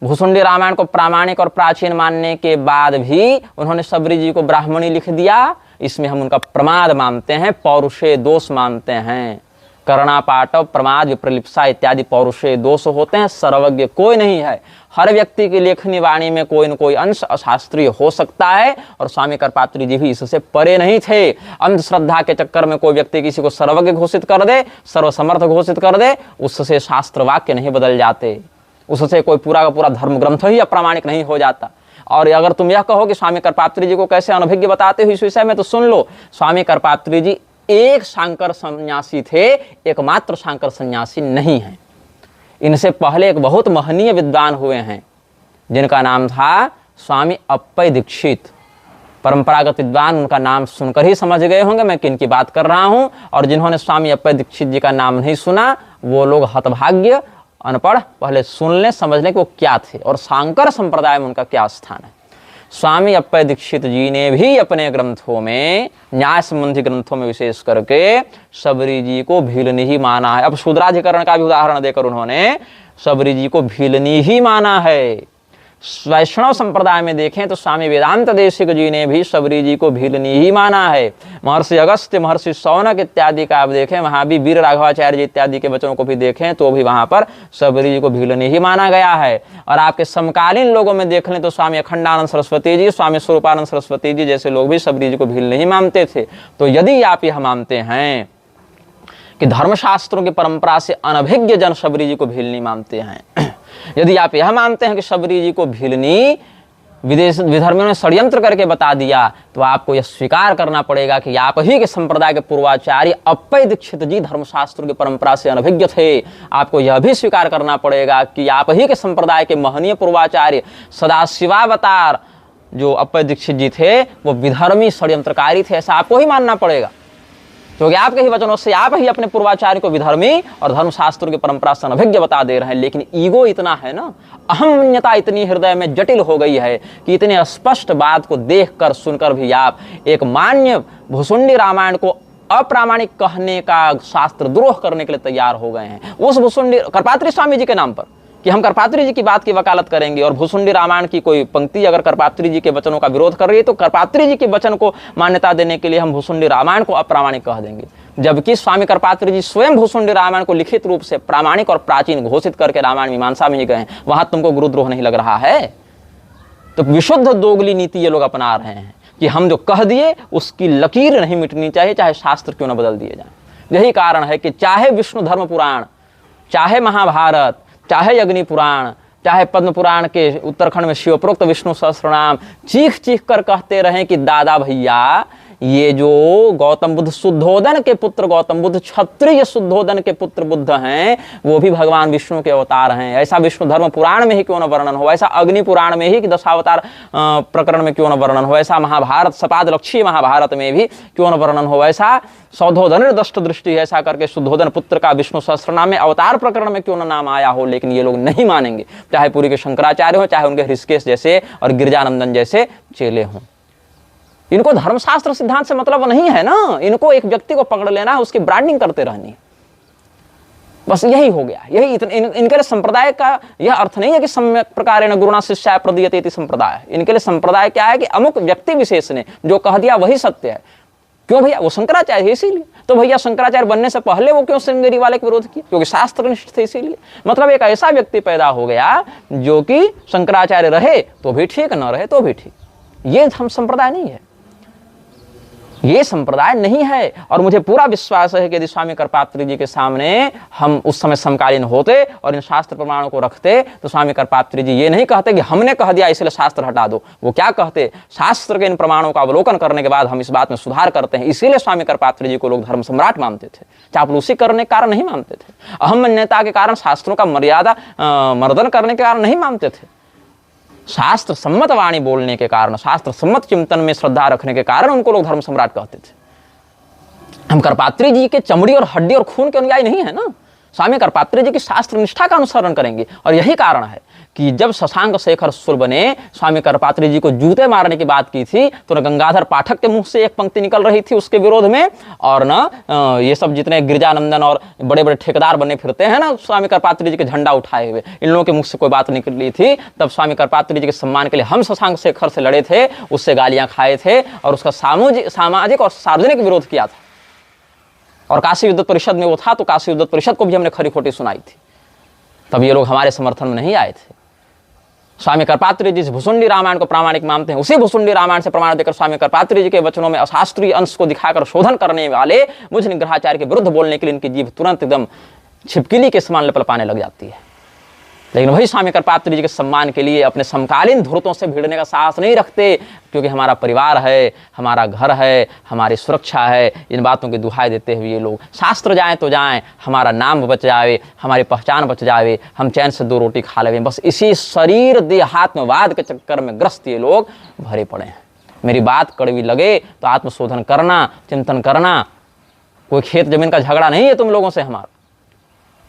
भुसुंडी रामायण को प्रामाणिक और प्राचीन मानने के बाद भी उन्होंने सबरी जी को ब्राह्मणी लिख दिया, इसमें हम उनका प्रमाद मानते हैं, पौरुषे दोष मानते हैं। करुणा, पाटव, प्रमाद, विप्रलिप्सा इत्यादि पौरुषे दोष होते हैं। सर्वज्ञ कोई नहीं है। हर व्यक्ति की लेखनी वाणी में कोई न कोई अंश अशास्त्रीय हो सकता है, और स्वामी करपात्री जी भी इससे परे नहीं थे। अंधश्रद्धा के चक्कर में कोई व्यक्ति किसी को सर्वज्ञ घोषित कर दे, सर्वसमर्थ घोषित कर दे, उससे शास्त्र वाक्य नहीं बदल जाते, उससे कोई पूरा का पूरा धर्म ग्रंथ ही अप्रामाणिक नहीं हो जाता। और अगर तुम यह कहो कि स्वामी करपात्री जी को कैसे अनभिज्ञ बताते हो इस विषय में, तो सुन लो, स्वामी करपात्री जी एक शांकर सन्यासी थे, एकमात्र शांकर सन्यासी नहीं है। इनसे पहले एक बहुत महनीय विद्वान हुए हैं जिनका नाम था स्वामी अप्पय दीक्षित। परंपरागत विद्वान उनका नाम सुनकर ही समझ गए होंगे मैं किन की बात कर रहा हूं। और जिन्होंने स्वामी अप्पय दीक्षित जी का नाम नहीं सुना वो लोग हतभाग्य, अनपढ़, पहले सुन लें, समझ लें कि वो क्या थे और शांकर संप्रदाय में उनका क्या स्थान है। स्वामी अप्पय दीक्षित जी ने भी अपने ग्रंथों में, न्याय संबंधी ग्रंथों में विशेष करके, शबरी जी को भीलनी ही माना है। अब शूद्राधिकरण का भी उदाहरण देकर उन्होंने शबरी जी को भीलनी ही माना है। वैष्णव संप्रदाय में देखें तो स्वामी वेदांत देशिक जी ने भी शबरी जी को भीलनी ही माना है। महर्षि अगस्त्य, महर्षि शौनक इत्यादि का आप देखें, वहां भी वीर राघवाचार्य जी इत्यादि के वचनों को भी देखें तो भी वहां पर शबरी जी को भीलनी ही माना गया है। और आपके समकालीन लोगों में देख लें तो स्वामी अखंडानंद सरस्वती जी, स्वामी स्वरूपानंद सरस्वती जी जैसे लोग भी शबरी जी को भीलनी ही मानते थे। तो यदि आप यह मानते हैं कि धर्मशास्त्रों की परंपरा से अनभिज्ञ जन शबरी जी को भीलनी मानते हैं, यदि आप यह मानते हैं कि शबरी जी को भीलनी विधर्मियों ने षड्यंत्र करके बता दिया, तो आपको यह स्वीकार करना पड़ेगा कि आप ही के संप्रदाय के पूर्वाचार्य अप्पय दीक्षित जी धर्मशास्त्रों की परंपरा से अनभिज्ञ थे। आपको यह भी स्वीकार करना पड़ेगा कि आप ही के संप्रदाय के महनीय पूर्वाचार्य सदाशिवावतार जो अप्पय दीक्षित जी थे वो विधर्मी षड्यंत्रकारी थे। ऐसा आपको ही मानना पड़ेगा, क्योंकि आपके ही वचनों से आप ही अपने पूर्वाचार्य को विधर्मी और धर्मशास्त्रों की परंपरा से अनभिज्ञ बता दे रहे हैं। लेकिन ईगो इतना है ना, अहम्यता इतनी हृदय में जटिल हो गई है कि इतने स्पष्ट बात को देखकर सुनकर भी आप एक मान्य भुसुंडी रामायण को अप्रामाणिक कहने का शास्त्र द्रोह करने के लिए तैयार हो गए हैं। उस भुसुंडी करपात्री स्वामी जी के नाम पर कि हम करपात्री जी की बात की वकालत करेंगे, और भुसुंडी रामायण की कोई पंक्ति अगर करपात्री जी के वचनों का विरोध कर रही है तो करपात्री जी के वचन को मान्यता देने के लिए हम भुसुंडी रामायण को अप्रामाणिक कह देंगे। जबकि स्वामी करपात्री जी स्वयं भुसुंडी रामायण को लिखित रूप से प्रामाणिक और प्राचीन घोषित करके रामायण मीमांसा में ही गए हैं। वहां तुमको गुरुद्रोह नहीं लग रहा है? तो विशुद्ध दोगली नीति ये लोग अपना रहे हैं कि हम जो कह दिए उसकी लकीर नहीं मिटनी चाहिए, चाहे शास्त्र क्यों न बदल दिए जाए। यही कारण है कि चाहे विष्णु धर्म पुराण, चाहे महाभारत, चाहे अग्नि पुराण, चाहे पद्म पुराण के उत्तरखंड में शिवप्रोक्त विष्णु सहस्त्रनाम चीख चीख कर कहते रहे कि दादा भैया ये जो गौतम बुद्ध शुद्धोदन के पुत्र गौतम बुद्ध क्षत्रिय शुद्धोदन के पुत्र बुद्ध हैं वो भी भगवान विष्णु के अवतार हैं। ऐसा विष्णु धर्म पुराण में ही क्यों न वर्णन हो, ऐसा अग्नि पुराण में ही कि दशावतार प्रकरण में क्यों न वर्णन हो, ऐसा महाभारत सपाद लक्ष्मी महाभारत में भी क्यों न वर्णन हो, ऐसा सौधोधन दष्ट दृष्टि ऐसा करके शुद्धोदन पुत्र का विष्णु सहस्त्रनाम में अवतार प्रकरण में क्यों न नाम आया हो। लेकिन ये लोग नहीं मानेंगे, चाहे पुरी के शंकराचार्य हो, चाहे उनके ऋषिकेश जैसे और गिरिजानंदन जैसे चेले हों। इनको धर्मशास्त्र सिद्धांत से मतलब नहीं है ना, इनको एक व्यक्ति को पकड़ लेना है, उसकी ब्रांडिंग करते रहनी, बस यही हो गया। यही इनके लिए संप्रदाय का यह अर्थ नहीं है कि सम्यक प्रकारेण गुरुणा शिष्याय प्रदीयते इति संप्रदाय। इनके लिए संप्रदाय क्या है कि अमुक व्यक्ति विशेष ने जो कह दिया वही सत्य है। क्यों भैया? वो शंकराचार्य है इसीलिए। तो भैया शंकराचार्य बनने से पहले वो क्यों श्रृंगेरी वाले के विरोध किए? क्योंकि शास्त्रनिष्ठ थे इसीलिए। मतलब एक ऐसा व्यक्ति पैदा हो गया जो कि शंकराचार्य रहे तो भी ठीक, न रहे तो भी ठीक। ये हम संप्रदाय नहीं है, ये संप्रदाय नहीं है। और मुझे पूरा विश्वास है कि यदि स्वामी करपात्री जी के सामने हम उस समय समकालीन होते और इन शास्त्र प्रमाणों को रखते तो स्वामी करपात्री जी ये नहीं कहते कि हमने कह दिया इसलिए शास्त्र हटा दो। वो क्या कहते? शास्त्र के इन प्रमाणों का अवलोकन करने के बाद हम इस बात में सुधार करते हैं, इसीलिए स्वामी करपात्री जी को लोग धर्म सम्राट मानते थे, चापलूसी करने के कारण नहीं मानते थे, अहमन्यता के कारण, शास्त्रों का मर्यादा मर्दन करने के कारण नहीं मानते थे, शास्त्र सम्मत वाणी बोलने के कारण, शास्त्र सम्मत चिंतन में श्रद्धा रखने के कारण उनको लोग धर्म सम्राट कहते थे। हम करपात्री जी के चमड़ी और हड्डी और खून के अनुयायी नहीं है ना, स्वामी करपात्री जी की शास्त्र निष्ठा का अनुसरण करेंगे। और यही कारण है कि जब शशांक शेखर सुरभ ने स्वामी करपात्री जी को जूते मारने की बात की थी तो न गंगाधर पाठक के मुंह से एक पंक्ति निकल रही थी उसके विरोध में, और न ये सब जितने गिरिजानंदन और बड़े बड़े ठेकेदार बने फिरते हैं ना स्वामी करपात्री जी के झंडा उठाए हुए, इन लोगों के मुख से कोई बात निकली थी। तब स्वामी करपात्री जी के सम्मान के लिए हम शशांक शेखर से लड़े थे, उससे गालियां खाए थे और उसका सामाजिक और सार्वजनिक विरोध किया था। और काशी विद्वत परिषद में वो था, तो काशी विद्वत परिषद को भी हमने खरी खोटी सुनाई थी, तब ये लोग हमारे समर्थन में नहीं आए थे। स्वामी करपात्री जी भुसुंडी रामायण को प्रामाणिक मानते हैं, उसी भुसुंडी रामायण से प्रमाण देकर स्वामी करपात्री जी के वचनों में अशास्त्रीय अंश को दिखाकर शोधन करने वाले मुझ निग्रहाचार्य के विरुद्ध बोलने के लिए इनकी जीभ तुरंत एकदम छिपकली के समान लपलपाने लग जाती है। लेकिन वही स्वामी करपात्री जी के सम्मान के लिए अपने समकालीन धुरतों से भिड़ने का साहस नहीं रखते, क्योंकि हमारा परिवार है, हमारा घर है, हमारी सुरक्षा है। इन बातों की दुहाई देते हुए ये लोग शास्त्र जाएं तो जाएं, हमारा नाम बच जावे, हमारी पहचान बच जावे, हम चैन से 2 रोटी खा लें, बस इसी शरीर देहात्मवाद के चक्कर में ग्रस्त ये लोग भरे पड़े हैं। मेरी बात कड़वी लगे तो आत्मशोधन करना, चिंतन करना। कोई खेत जमीन का झगड़ा नहीं है तुम लोगों से हमारा,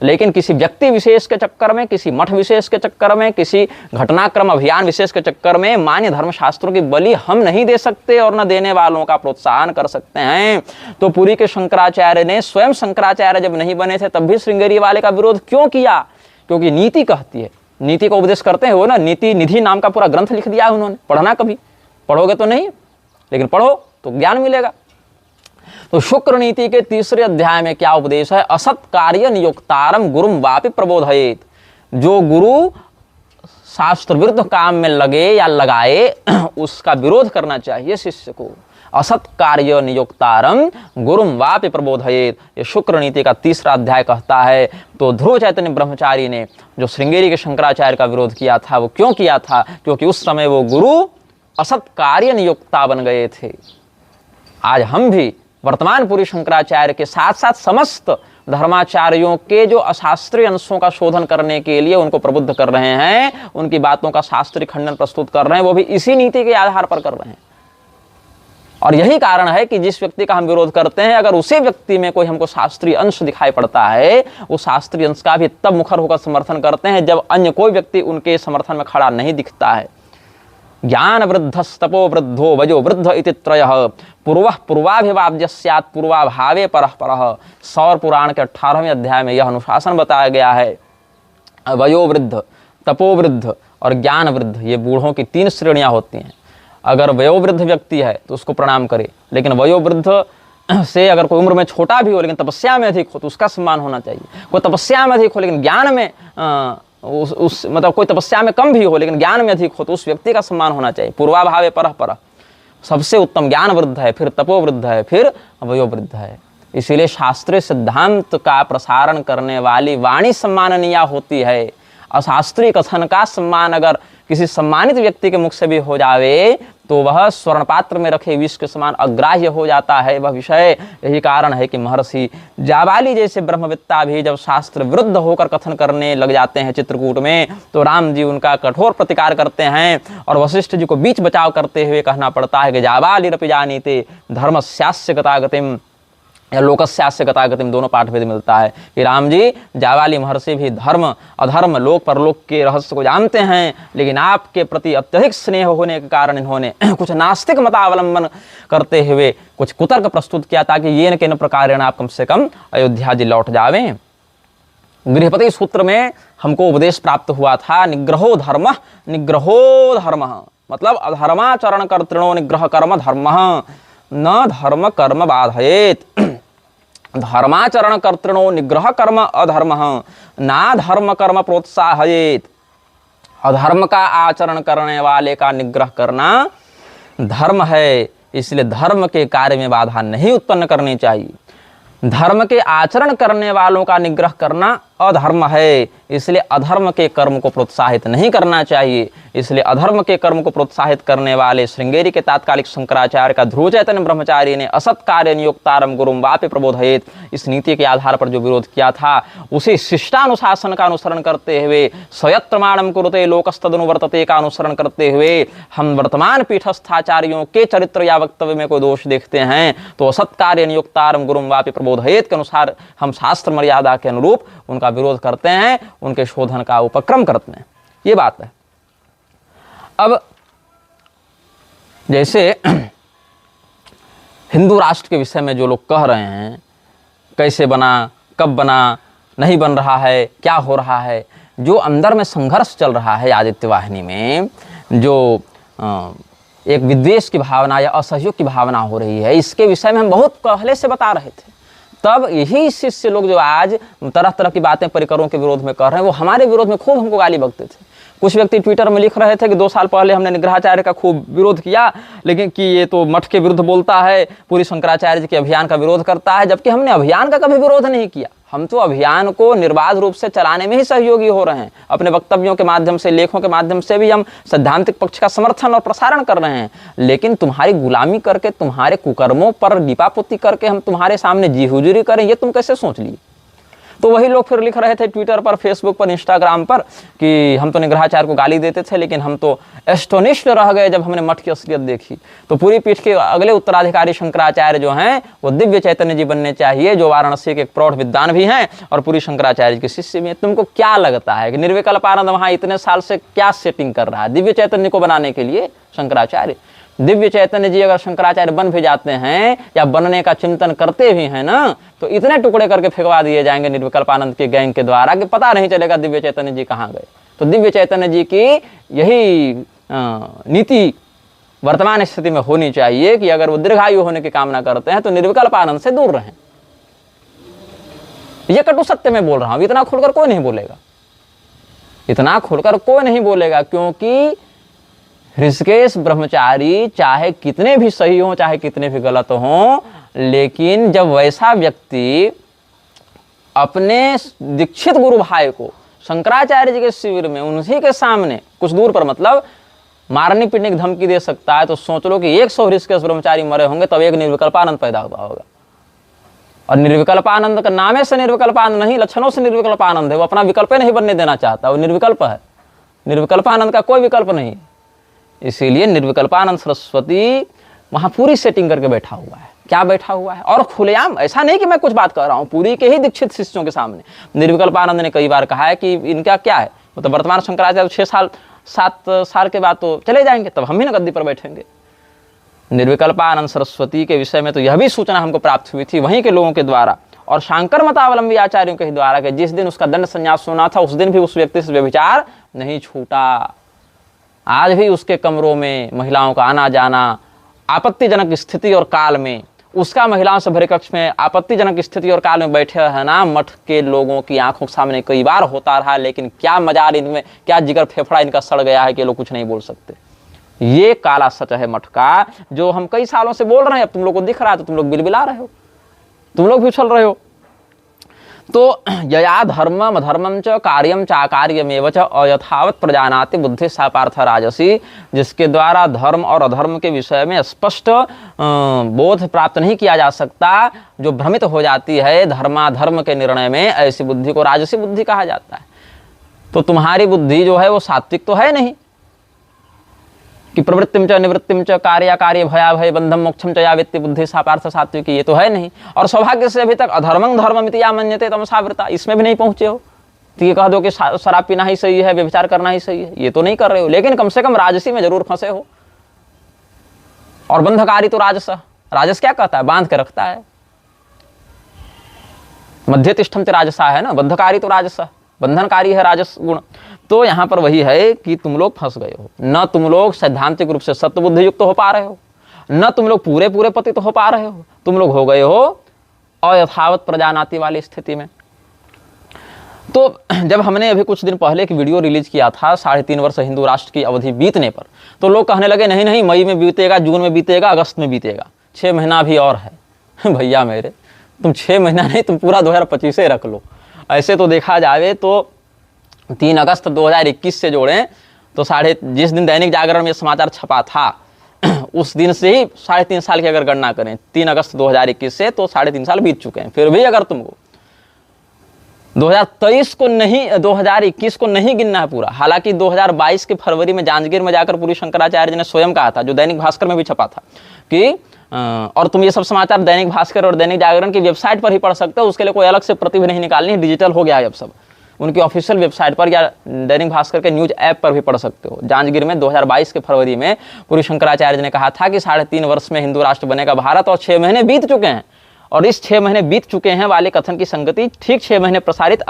लेकिन किसी व्यक्ति विशेष के चक्कर में, किसी मठ विशेष के चक्कर में, किसी घटनाक्रम अभियान विशेष के चक्कर में मान्य धर्मशास्त्रों की बलि हम नहीं दे सकते और न देने वालों का प्रोत्साहन कर सकते हैं। तो पुरी के शंकराचार्य ने, स्वयं शंकराचार्य जब नहीं बने थे तब भी श्रृंगेरी वाले का विरोध क्यों किया? क्योंकि नीति कहती है, नीति का उपदेश करते हैं वो ना, नीति निधि नाम का पूरा ग्रंथ लिख दिया है उन्होंने। पढ़ना कभी, पढ़ोगे तो नहीं, लेकिन पढ़ो तो ज्ञान मिलेगा। तो शुक्र नीति के 3रे अध्याय में क्या उपदेश है? असत कार्य नियुक्तारम गुरुम वापि प्रबोधयेत। जो गुरु शास्त्र विरुद्ध काम में लगे या लगाए उसका विरोध करना चाहिए शिष्य को। असत कार्य नियुक्तारम गुरुम वापि प्रबोधयेत, ये शुक्र नीति का 3रा अध्याय कहता है। तो ध्रुव चैतन्य ब्रह्मचारी ने जो श्रृंगेरी के शंकराचार्य का विरोध किया था, वो क्यों किया था? क्योंकि उस समय वो गुरु असत कार्य नियुक्ता बन गए थे। आज हम भी वर्तमान पुरी शंकराचार्य के साथ साथ समस्त धर्माचार्यों के जो अशास्त्रीय अंशों का शोधन करने के लिए उनको प्रबुद्ध कर रहे हैं, उनकी बातों का शास्त्रीय खंडन प्रस्तुत कर रहे हैं, वो भी इसी नीति के आधार पर कर रहे हैं। और यही कारण है कि जिस व्यक्ति का हम विरोध करते हैं, अगर उसी व्यक्ति में कोई हमको शास्त्रीय अंश दिखाई पड़ता है, उस शास्त्रीय अंश का भी तब मुखर होकर समर्थन करते हैं जब अन्य कोई व्यक्ति उनके समर्थन में खड़ा नहीं दिखता है। ज्ञान वृद्धस्तपो वृद्धो वजो वृद्ध इति त्रयः पूर्वः पूर्वाभिवाद्यस्यात् पूर्वाभावे परः परः। सौर पुराण के 18वें अध्याय में यह अनुशासन बताया गया है। वयो वृद्ध, तपो वृद्ध और ज्ञान वृद्ध, ये बूढ़ों की 3 श्रेणियां होती हैं। अगर वयोवृद्ध व्यक्ति है तो उसको प्रणाम करे, लेकिन वयोवृद्ध से अगर कोई उम्र में छोटा भी हो लेकिन तपस्या में अधिक हो तो उसका सम्मान होना चाहिए। कोई तपस्या में अधिक हो लेकिन ज्ञान में मतलब कोई तपस्या में कम भी हो लेकिन ज्ञान में अधिक हो तो उस व्यक्ति का सम्मान होना चाहिए। पूर्वाभावे परः परः, सबसे उत्तम ज्ञान वृद्ध है, फिर तपो वृद्ध है, फिर वयोवृद्ध है। इसीलिए शास्त्रीय सिद्धांत का प्रसारण करने वाली वाणी सम्माननीय होती है। अशास्त्रीय कथन का सम्मान अगर किसी सम्मानित व्यक्ति के मुख से भी हो जावे तो वह स्वर्ण पात्र में रखे विष के समान अग्राह्य हो जाता है वह विषय। यही कारण है कि महर्षि जाबाली जैसे ब्रह्मवेत्ता भी जब शास्त्र विरुद्ध होकर कथन करने लग जाते हैं चित्रकूट में, तो राम जी उनका कठोर प्रतिकार करते हैं और वशिष्ठ जी को बीच बचाव करते हुए कहना पड़ता है कि जाबालिरपि जानीते धर्मस्यास्य गतागतिम या लोकस्यास्य गतागतिम, दोनों पाठ भेद मिलता है कि राम जी जाबाली महर्षि भी धर्म अधर्म लोक परलोक के रहस्य को जानते हैं, लेकिन आपके प्रति अत्यधिक स्नेह होने के कारण इन्होंने कुछ नास्तिक मतावलंबन करते हुए कुछ कुतर्क प्रस्तुत किया ताकि ये न किन प्रकार आप कम से कम अयोध्या जी लौट जावें। गृहपति सूत्र में हमको उपदेश प्राप्त हुआ था निग्रहो धर्म, निग्रहो धर्म मतलब अधर्माचरण कर्तृणो निग्रह कर्म धर्म न धर्म कर्म बाधयेत। धर्माचरण कर्तृणो निग्रह कर्म अधर्म ना धर्म कर्म प्रोत्साहयेत। अधर्म का आचरण करने वाले का निग्रह करना धर्म है, इसलिए धर्म के कार्य में बाधा नहीं उत्पन्न करनी चाहिए। धर्म के आचरण करने वालों का निग्रह करना अधर्म है, इसलिए अधर्म के कर्म को प्रोत्साहित नहीं करना चाहिए। इसलिए अधर्म के कर्म को प्रोत्साहित करने वाले श्रृंगेरी के तात्कालिक शंकराचार्य का ध्रुव चैतन्य ब्रह्मचारी ने असत कार्य नियुक्तारम गुरुम वापि प्रबोधयेत इस नीति के आधार पर जो विरोध किया था उसी शिष्टानुशासन का अनुसरण करते हुए स्वयत्प्रमाणम कुरुते लोकस्तदनुवर्तते का अनुसरण करते हुए हम वर्तमान पीठस्थाचार्यों के चरित्र या वक्तव्य में कोई दोष देखते हैं तो असत कार्य नियुक्तारम गुरुम वापि प्रबोधयेत के अनुसार हम शास्त्र मर्यादा के अनुरूप उनका विरोध करते हैं, उनके शोधन का उपक्रम करते हैं। ये बात है। अब जैसे हिंदू राष्ट्र के विषय में जो लोग कह रहे हैं कैसे बना, कब बना, नहीं बन रहा है, क्या हो रहा है, जो अंदर में संघर्ष चल रहा है आदित्य वाहिनी में, जो एक विद्वेष की भावना या असहयोग की भावना हो रही है, इसके विषय में हम बहुत पहले से बता रहे थे। तब यही शिष्य लोग जो आज तरह तरह की बातें परिकरों के विरोध में कर रहे हैं, वो हमारे विरोध में खूब हमको गाली बकते थे। कुछ व्यक्ति ट्विटर में लिख रहे थे कि 2 साल पहले हमने निग्रहाचार्य का खूब विरोध किया, लेकिन कि ये तो मठ के विरुद्ध बोलता है, पूरी शंकराचार्य जी के अभियान का विरोध करता है, जबकि हमने अभियान का कभी विरोध नहीं किया। हम तो अभियान को निर्बाध रूप से चलाने में ही सहयोगी हो रहे हैं। अपने वक्तव्यों के माध्यम से, लेखों के माध्यम से भी हम सैद्धांतिक पक्ष का समर्थन और प्रसारण कर रहे हैं। लेकिन तुम्हारी गुलामी करके, तुम्हारे कुकर्मों पर दीपापोती करके हम तुम्हारे सामने जी हुजूरी करें, ये तुम कैसे सोच लिए? तो वही लोग फिर लिख रहे थे ट्विटर पर, फेसबुक पर, इंस्टाग्राम पर कि हम तो निग्रहाचार्य को गाली देते थे, लेकिन हम तो एस्टोनिश्ड रह गए जब हमने मठ की असलियत देखी। तो पूरी पीठ के अगले उत्तराधिकारी शंकराचार्य जो हैं वो दिव्य चैतन्य जी बनने चाहिए, जो वाराणसी के एक प्रौढ़ विद्वान भी हैं और पूरी शंकराचार्य के शिष्य भी हैं। तुमको क्या लगता है कि निर्विकल्पानंद वहाँ इतने साल से क्या सेटिंग कर रहा है दिव्य चैतन्य को बनाने के लिए? शंकराचार्य, दिव्य चैतन्य जी अगर शंकराचार्य बन भी जाते हैं या बनने का चिंतन करते भी हैं ना, तो इतने टुकड़े करके फेंकवा दिए जाएंगे निर्विकल्पानंद के गैंग के द्वारा कि पता नहीं चलेगा दिव्य चैतन्य जी कहाँ गए। तो दिव्य चैतन्य जी की यही नीति वर्तमान स्थिति में होनी चाहिए कि अगर वो दीर्घायु होने की कामना करते हैं तो निर्विकल्पानंद से दूर रहें। ये कटु सत्य में बोल रहा हूं, इतना खुलकर कोई नहीं बोलेगा, इतना खुलकर कोई नहीं बोलेगा, क्योंकि ऋषिकेश ब्रह्मचारी चाहे कितने भी सही हों, चाहे कितने भी गलत हों, लेकिन जब वैसा व्यक्ति अपने दीक्षित गुरु भाई को शंकराचार्य जी के शिविर में उन्हीं के सामने कुछ दूर पर मतलब मारने पीटने की धमकी दे सकता है, तो सोच लो कि 100 ऋषिकेश ब्रह्मचारी मरे होंगे तब एक निर्विकल्पानंद पैदा हुआ होगा। और निर्विकल्पानंद का नामे से निर्विकल्पानंद नहीं, लक्षणों से निर्विकल्पानंद है। वो अपना विकल्प नहीं बनने देना चाहता, वो निर्विकल्प है। निर्विकल्पानंद का कोई विकल्प नहीं, इसीलिए निर्विकल्पानंद सरस्वती वहां पूरी सेटिंग करके बैठा हुआ है। क्या बैठा हुआ है? और खुलेआम, ऐसा नहीं कि मैं कुछ बात कर रहा हूं, पूरी के ही दीक्षित शिष्यों के सामने निर्विकल्पानंद ने कई बार कहा है कि इनका क्या है, वो तो वर्तमान शंकराचार्य 6 साल 7 साल के बाद तो चले जाएंगे, तब हम ही ना गद्दी पर बैठेंगे। निर्विकल्पानंद सरस्वती के विषय में तो यह भी सूचना हमको प्राप्त हुई थी वहीं के लोगों के द्वारा और शांकर मतावलंबी आचार्यों के द्वारा कि जिस दिन उसका दंड संन्यास होना था उस दिन भी उस व्यक्ति से व्यभिचार नहीं छूटा। आज भी उसके कमरों में महिलाओं का आना जाना आपत्तिजनक स्थिति और काल में, उसका महिलाओं से भरे कक्ष में आपत्तिजनक स्थिति और काल में बैठे है ना, मठ के लोगों की आंखों के सामने कई बार होता रहा। लेकिन क्या मजार इनमें, क्या जिगर फेफड़ा इनका सड़ गया है कि लोग कुछ नहीं बोल सकते। ये काला सच है मठ का, जो हम कई सालों से बोल रहे हैं। अब तुम लोग को दिख रहा है तो तुम लोग बिलबिला रहे हो, तुम लोग भी उछल रहे हो। तो यया धर्मम अधर्मम च कार्यम चाकार्यमेव च अयथावत प्रजानाति बुद्धि सा पार्थ राजसी, जिसके द्वारा धर्म और अधर्म के विषय में स्पष्ट बोध प्राप्त नहीं किया जा सकता, जो भ्रमित हो जाती है धर्माधर्म के निर्णय में, ऐसी बुद्धि को राजसी बुद्धि कहा जाता है। तो तुम्हारी बुद्धि जो है वो सात्विक तो है नहीं कि प्रवृत्तिम च निवृत्तिम च कार्य कार्य भया भय बंधम मोक्षम च या व्यक्ति बुद्धि सा पार्थ सात्विक, ये तो है नहीं। और सौभाग्य से अभी तक अधर्मं धर्ममिति या मन्यते तमसावृता, इसमें भी नहीं पहुंचे हो। तो ये कह दो कि शराब पीना ही सही है, व्यभिचार करना ही सही है, ये तो नहीं कर रहे हो। लेकिन कम से कम राजसी में जरूर फंसे हो। और बंधकारी तो राजस, राजस क्या कहता है? बांध के रखता है। मध्य तिष्ठम राजसा है ना, बंधकारी तो राजस, बंधनकारी है राजस गुण। तो यहाँ पर वही है कि तुम लोग फंस गए हो। न तुम लोग सैद्धांतिक रूप से सत्य बुद्धि युक्त हो पा रहे हो, न तुम लोग पूरे पूरे पतित हो पा रहे हो। तुम लोग हो गए हो अयथावत प्रजानाति वाली स्थिति में। तो जब हमने अभी कुछ दिन पहले एक वीडियो रिलीज किया था 3.5 वर्ष हिंदू राष्ट्र की अवधि बीतने पर, तो लोग कहने लगे नहीं नहीं मई में बीतेगा, जून में बीतेगा, अगस्त में बीतेगा, 6 महीना भी और है। भैया मेरे, तुम 6 महीना नहीं, तुम पूरा 2025 ही रख लो। ऐसे तो देखा जाए तो 3 अगस्त 2021 से जोड़ें तो जिस दिन दैनिक जागरण में समाचार छपा था उस दिन से ही 3.5 साल की अगर गणना करें 3 अगस्त 2021 से, तो 3.5 साल बीत चुके हैं। फिर भी अगर तुमको 2023 को नहीं, 2021 को नहीं गिनना है पूरा। हालांकि 2022 के फरवरी में जांजगीर में जाकर पूरी शंकराचार्य जी ने स्वयं कहा था, जो दैनिक भास्कर में भी छपा था कि और तुम ये सब समाचार दैनिक भास्कर और दैनिक जागरण की वेबसाइट पर ही पढ़ सकते हो, उसके लिए कोई अलग से प्रति भी नहीं निकालनी, डिजिटल हो गया है अब सब। उनकी ऑफिशियल वेबसाइट पर या दैनिक भास्कर के न्यूज ऐप पर भी पढ़ सकते हो। जांजगीर में 2022 के फरवरी में पूरी शंकराचार्य जी ने कहा था कि 3.5 वर्ष में हिंदू राष्ट्र बनेगा भारत, और 6 महीने बीत चुके हैं और इस 6 महीने बीत चुके हैं वाले कथन की संगति ठीक 6 महीने प्रसारित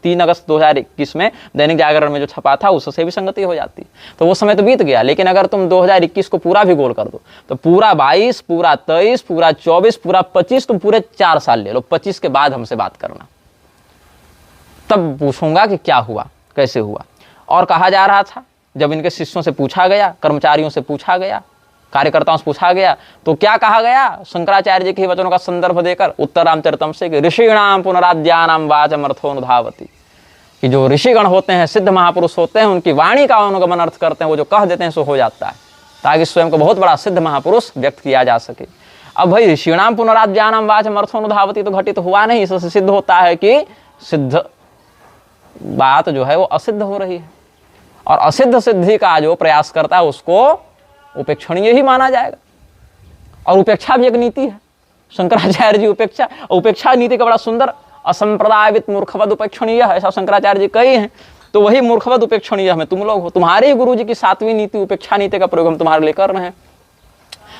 3 अगस्त 2021 में दैनिक जागरण में जो छपा था उससे भी संगति हो जाती। तो वो समय तो बीत गया, लेकिन अगर तुम 2021 को पूरा भी गोल कर दो तो पूरा 22, पूरा 23, पूरा 24, पूरा 25, तुम पूरे 4 साल ले लो। 25 के बाद हमसे बात करना, तब पूछूंगा कि क्या हुआ, कैसे हुआ। और कहा जा रहा था, जब इनके शिष्यों से पूछा गया, कर्मचारियों से पूछा गया, कार्यकर्ताओं से पूछा गया, तो क्या कहा गया शंकराचार्य जी के वचनों का संदर्भ देकर उत्तरामचरितम से, ऋषिगणाम पुनराद्यानाम वाचमर्थोनुधावति, कि जो ऋषिगण होते हैं, सिद्ध महापुरुष होते हैं, उनकी वाणी का अनुगमन अर्थ करते हैं, वो जो कह देते हैं सो हो जाता है, ताकि स्वयं को बहुत बड़ा सिद्ध महापुरुष व्यक्त किया जा सके। अब भाई ऋषिगणाम पुनराद्यानाम वाचमर्थोनुधावति तो घटित हुआ नहीं, इससे सिद्ध होता है कि सिद्ध बात जो है वो असिद्ध हो रही है, और असिद्ध सिद्धि का जो प्रयास करता है उसको उपेक्षणीय ही माना जाएगा। और उपेक्षा भी एक नीति है। शंकराचार्य जी उपेक्षा नीति का बड़ा सुंदर, असंप्रदायवित मूर्खवद उपेक्षणीय, ऐसा शंकराचार्य जी कही हैं। तो वही मूर्खवद उपेक्षणीय में तुम लोग हो। तुम्हारे ही गुरु जी की 7वीं नीति उपेक्षा नीति का प्रयोग हम तुम्हारे लिए कर रहे हैं।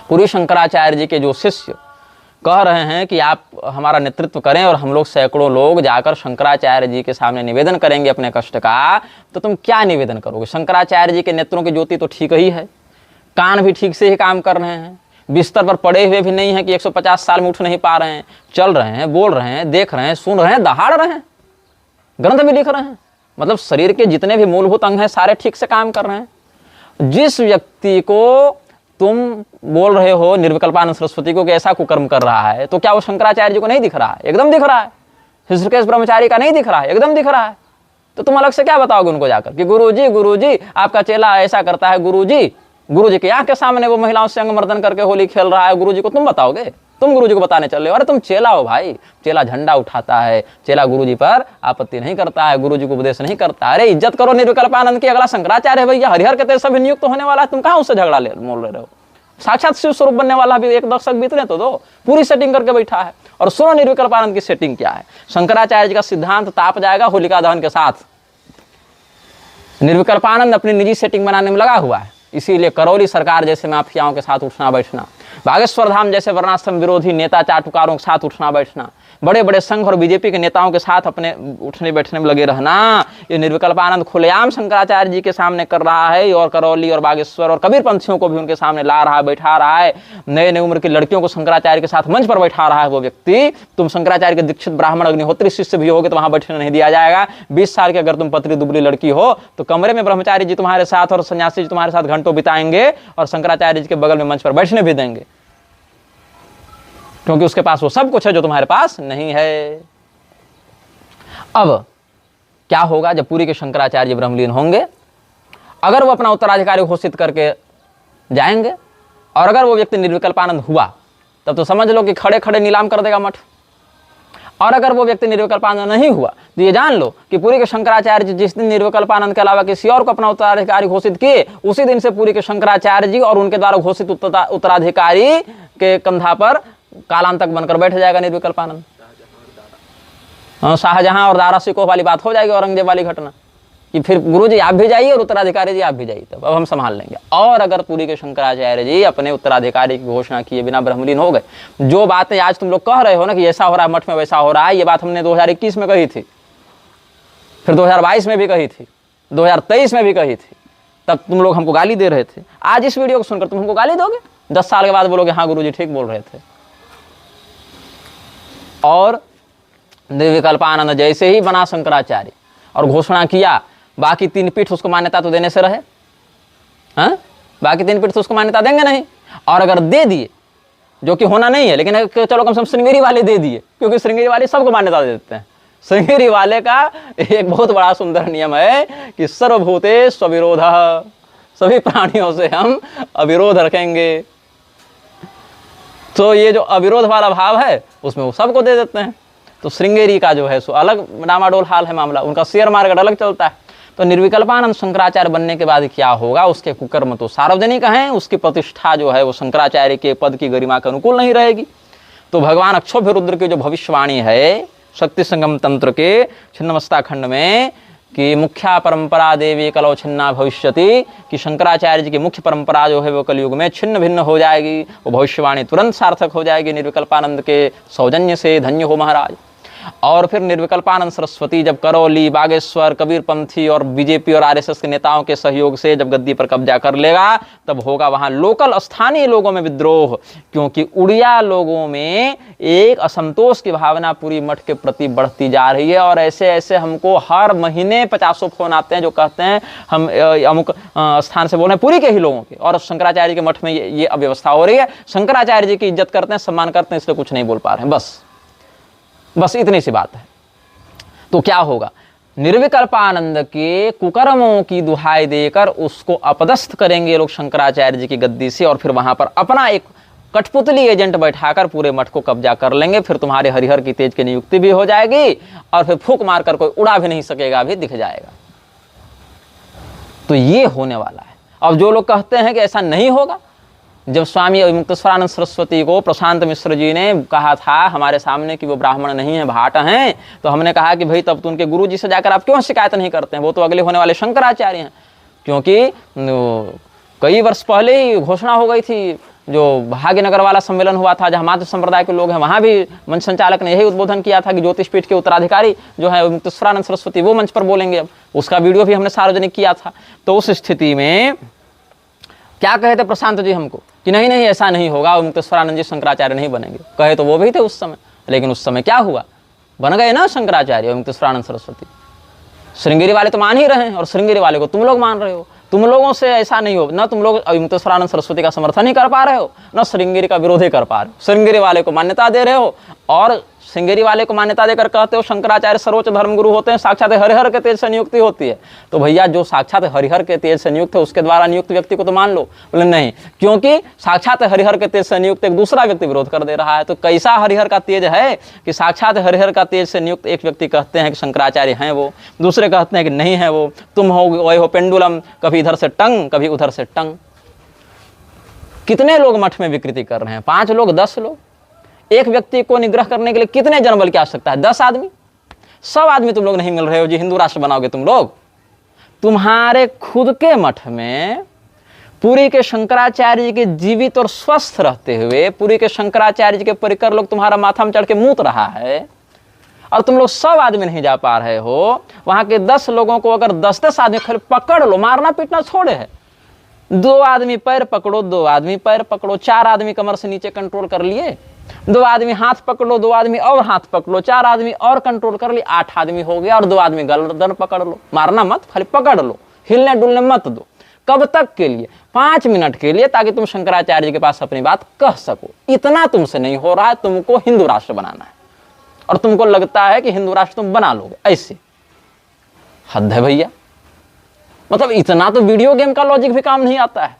पूरी शंकराचार्य जी के जो शिष्य कह रहे हैं कि आप हमारा नेतृत्व करें, और हम लोग सैकड़ों लोग जाकर शंकराचार्य जी के सामने निवेदन करेंगे अपने कष्ट का, तो तुम क्या निवेदन करोगे? शंकराचार्य जी के नेत्रों की ज्योति तो ठीक ही है, कान भी ठीक से ही काम कर रहे हैं, बिस्तर पर पड़े हुए भी नहीं है कि 150 साल में उठ नहीं पा रहे हैं, चल रहे हैं, बोल रहे हैं, देख रहे हैं, सुन रहे हैं, दहाड़ रहे हैं, ग्रंथ भी लिख रहे हैं। मतलब शरीर के जितने भी मूलभूत अंग हैं सारे ठीक से काम कर रहे हैं। जिस व्यक्ति को तुम बोल रहे हो निर्विकल्पानंद सरस्वती को कि ऐसा कुकर्म कर रहा है, तो क्या वो शंकराचार्य जी को नहीं दिख रहा है? एकदम दिख रहा है। ऋषिकेश ब्रह्मचारी का नहीं दिख रहा है? एकदम दिख रहा है। तो तुम अलग से क्या बताओगे उनको जाकर कि गुरुजी आपका चेला ऐसा करता है, गुरुजी की आंख के सामने वो महिलाओं से अंगमर्दन करके होली खेल रहा है, गुरुजी को तुम बताओगे? तुम गुरुजी को बताने चल रहे हो? अरे तुम चेला हो भाई, चेला झंडा उठाता है, चेला गुरुजी पर आपत्ति नहीं करता है, गुरुजी को उपदेश नहीं करता। अरे इज्जत करो निर्विकल्पानंद की, अगला शंकराचार्य है भैया, हरिहर के तेरे सभी नियुक्त होने वाला है, तुम कहाँ उससे झगड़ा मोल रहे हो? साक्षात शिव स्वरूप बनने वाला भी 1 दशक बीतने तो दो, पूरी सेटिंग करके बैठा है। और सुनो निर्विकल्पानंद की सेटिंग क्या है। शंकराचार्य जी का सिद्धांत ताप जाएगा होलिका दहन के साथ। निर्विकल्पानंद अपनी निजी सेटिंग बनाने में लगा हुआ है, इसीलिए करौली सरकार जैसे माफियाओं के साथ उठना बैठना, बागेश्वर धाम जैसे वर्णाश्रम विरोधी नेता चाटुकारों के साथ उठना बैठना, बड़े बड़े संघ और बीजेपी के नेताओं के साथ अपने उठने बैठने में लगे रहना, ये निर्विकल्पानंद खुलेआम शंकराचार्य जी के सामने कर रहा है। और करौली और बागेश्वर और कबीर पंथियों को भी उनके सामने ला रहा है, बैठा रहा है। नए नए उम्र की लड़कियों को शंकराचार्य के साथ मंच पर बैठा रहा है वो व्यक्ति। तुम शंकराचार्य के दीक्षित ब्राह्मण अग्निहोत्री शिष्य भी होगे तो वहां बैठने नहीं दिया जाएगा। 20 साल की अगर तुम पतली दुबली लड़की हो तो कमरे में ब्रह्मचारी जी तुम्हारे साथ और सन्यासी जी तुम्हारे साथ घंटों बिताएंगे, और शंकराचार्य जी के बगल में मंच पर बैठने भी देंगे, क्योंकि उसके पास वो सब कुछ है जो तुम्हारे पास नहीं है। अब क्या होगा जब पूरी के शंकराचार्य ब्रह्मलीन होंगे? अगर वो अपना उत्तराधिकारी घोषित करके जाएंगे, और अगर वो व्यक्ति निर्विकल्पानंद हुआ, तब तो समझ लो कि खड़े खड़े नीलाम कर देगा मठ। और अगर वो व्यक्ति निर्विकल्पानंद नहीं हुआ तो ये जान लो कि पूरी के शंकराचार्य जी जिस दिन निर्विकल्पानंद के अलावा किसी और को अपना उत्तराधिकारी घोषित किए, उसी दिन से पूरी के शंकराचार्य जी और उनके द्वारा घोषित उत्तराधिकारी के कंधा पर कालांतक बनकर बैठ जाएगा निर्विकल्पानंद। शाहजहां और दारा सिकोह वाली बात हो जाएगी, औरंगजेब वाली घटना, कि फिर गुरुजी आप भी जाइए और उत्तराधिकारी जी आप भी जाइए, तब अब हम संभाल लेंगे। और अगर पूरी के शंकराचार्य जी अपने उत्तराधिकारी की घोषणा किए बिना ब्रह्मलीन हो गए, जो बातें आज तुम लोग कह रहे हो ना कि ऐसा हो रहा है मठ में वैसा हो रहा है, ये बात हमने 2021 में कही थी, फिर 2022 में भी कही थी, 2023 में भी कही थी, तब तुम लोग हमको गाली दे रहे थे। आज इस वीडियो को सुनकर तुम हमको गाली दोगे? 10 साल के बाद बोलोगे हाँ गुरुजी ठीक बोल रहे थे। और निर्विकल्पानंद जैसे ही बना शंकराचार्य और घोषणा किया, बाकी 3 पीठ उसको मान्यता तो देने से रहे, हाँ? बाकी 3 पीठ तो उसको मान्यता देंगे नहीं। और अगर दे दिए, जो कि होना नहीं है, लेकिन चलो कम से कम श्रृंगेरी वाले दे दिए, क्योंकि श्रृंगेरी वाले सबको मान्यता दे देते हैं। श्रृंगेरी वाले का एक बहुत बड़ा सुंदर नियम है कि सर्वभूते स्वविरोध, सभी प्राणियों से हम अविरोध रखेंगे। तो ये जो अविरोध वाला भाव है उसमें वो सबको दे देते हैं। तो श्रृंगेरी का जो है सो अलग डामाडोल हाल है मामला, उनका शेयर मार्केट अलग चलता है। तो निर्विकल्पानंद शंकराचार्य बनने के बाद क्या होगा? उसके कुकर्म तो सार्वजनिक हैं, उसकी प्रतिष्ठा जो है वो शंकराचार्य के पद की गरिमा के अनुकूल नहीं रहेगी। तो भगवान अक्षोभ्य रुद्र की जो भविष्यवाणी है शक्ति संगम तंत्र के छिन्नमस्ता खंड में कि मुख्या परंपरा देवी कलौ छिन्ना भविष्यति, कि शंकराचार्य जी की मुख्य परंपरा जो है वो कलयुग में छिन्न भिन्न हो जाएगी, वो भविष्यवाणी तुरंत सार्थक हो जाएगी निर्विकल्पानंद के सौजन्य से, धन्य हो महाराज। और फिर निर्विकल्पानंद सरस्वती जब करौली, बागेश्वर, कबीर पंथी और बीजेपी और आरएसएस के नेताओं के सहयोग से जब गद्दी पर कब्जा कर लेगा, तब होगा वहां लोकल स्थानीय लोगों में विद्रोह, क्योंकि उड़िया लोगों में एक असंतोष की भावना पूरी मठ के प्रति बढ़ती जा रही है। और ऐसे ऐसे हमको हर महीने 50 फोन आते हैं जो कहते हैं हम अमुक स्थान से बोल रहे हैं, पूरी के ही लोगों के, और शंकराचार्य के मठ में ये अव्यवस्था हो रही है, शंकराचार्य जी की इज्जत करते हैं, सम्मान करते हैं, इसलिए कुछ नहीं बोल पा रहे हैं। बस इतनी सी बात है। तो क्या होगा, निर्विकल्पानंद के कुकर्मों की दुहाई देकर उसको अपदस्थ करेंगे लोग शंकराचार्य जी की गद्दी से, और फिर वहां पर अपना एक कठपुतली एजेंट बैठाकर पूरे मठ को कब्जा कर लेंगे। फिर तुम्हारे हरिहर की तेज की नियुक्ति भी हो जाएगी, और फिर फूंक मारकर कोई उड़ा भी नहीं सकेगा, भी दिख जाएगा। तो ये होने वाला है। अब जो लोग कहते हैं कि ऐसा नहीं होगा, जब स्वामी मुक्तेश्वरानंद सरस्वती को प्रशांत मिश्र जी ने कहा था हमारे सामने कि वो ब्राह्मण नहीं है, भाट हैं, तो हमने कहा कि भाई तब तो उनके गुरु जी से जाकर आप क्यों शिकायत नहीं करते हैं, वो तो अगले होने वाले शंकराचार्य हैं। क्योंकि कई वर्ष पहले ही घोषणा हो गई थी, जो भाग्यनगर वाला सम्मेलन हुआ था जहाँ माध्य संप्रदाय के लोग हैं, वहाँ भी मंच संचालक ने यही उद्बोधन किया था कि ज्योतिष पीठ के उत्तराधिकारी जो है मुक्तेश्वरानंद सरस्वती वो मंच पर बोलेंगे। अब उसका वीडियो भी हमने सार्वजनिक किया था। तो उस स्थिति में क्या कहे थे प्रशांत जी हमको कि नहीं नहीं ऐसा नहीं होगा, मुक्तेश्वरानंद जी शंकराचार्य नहीं बनेंगे। कहे तो वो भी थे उस समय, लेकिन उस समय क्या हुआ, बन गए ना शंकराचार्य मुक्तेश्वरानंद सरस्वती। श्रृंगेरी वाले तो मान ही रहे हैं, और श्रृंगेरी वाले को तुम लोग मान रहे हो। तुम लोगों से ऐसा नहीं हो, ना तुम लोग मुक्तेश्वरानंद सरस्वती का समर्थन ही कर पा रहे हो, ना श्रृंगेरी का विरोध ही कर पा रहे हो। श्रृंगेरी वाले को मान्यता दे रहे हो, और श्रृंगेरी वाले को मान्यता देकर कहते हो शंकराचार्य सर्वोच्च धर्मगुरु होते हैं, साक्षात हरिहर के तेज से नियुक्ति होती है। तो भैया जो साक्षात हरिहर के तेज से नियुक्त है उसके द्वारा नियुक्त व्यक्ति को तो मान लो। बोले नहीं, क्योंकि साक्षात हरिहर के तेज से नियुक्त एक दूसरा व्यक्ति विरोध कर दे रहा है। तो कैसा हरिहर का तेज है कि साक्षात हरिहर का तेज से नियुक्त एक व्यक्ति कहते हैं कि शंकराचार्य हैं वो, दूसरे कहते हैं कि नहीं है वो। तुम हो वही हो पेंडुलम, कभी इधर से टंग कभी उधर से टंग। कितने लोग मठ में विकृति कर रहे हैं, 5 लोग 10 लोग। एक व्यक्ति को निग्रह करने के लिए कितने जनबल की आवश्यकता है, 10 आदमी, 100 आदमी तुम लोग नहीं मिल रहे हो जी हिंदू राष्ट्र बनाओगे तुम लोग। तुम्हारे खुद के मठ में पुरी के शंकराचार्य जी के जीवित और स्वस्थ रहते हुए पुरी के शंकराचार्य जी के परिकर लोग तुम्हारा माथा में चढ़ के मूत रहा है, और तुम लोग 100 आदमी नहीं जा पा रहे हो। वहां के 10 लोगों को अगर 10-10 आदमी खाली पकड़ लो, मारना पीटना छोड़े है, 2 आदमी पैर पकड़ो, 2 आदमी पैर पकड़ो, 4 आदमी कमर से नीचे कंट्रोल कर लिए, 2 आदमी हाथ पकड़ लो, 2 आदमी और हाथ पकड़ लो, 4 आदमी और कंट्रोल कर ली, 8 आदमी हो गया, और 2 आदमी गर्दन पकड़ लो। मारना मत, खाली पकड़ लो, हिलने डुलने मत दो। कब तक के लिए? 5 मिनट के लिए, ताकि तुम शंकराचार्य जी के पास अपनी बात कह सको। इतना तुमसे नहीं हो रहा है, तुमको हिंदू राष्ट्र बनाना है, और तुमको लगता है कि हिंदू राष्ट्र तुम बना लोगे। ऐसे हद है भैया। मतलब इतना तो वीडियो गेम का लॉजिक भी काम नहीं आता है।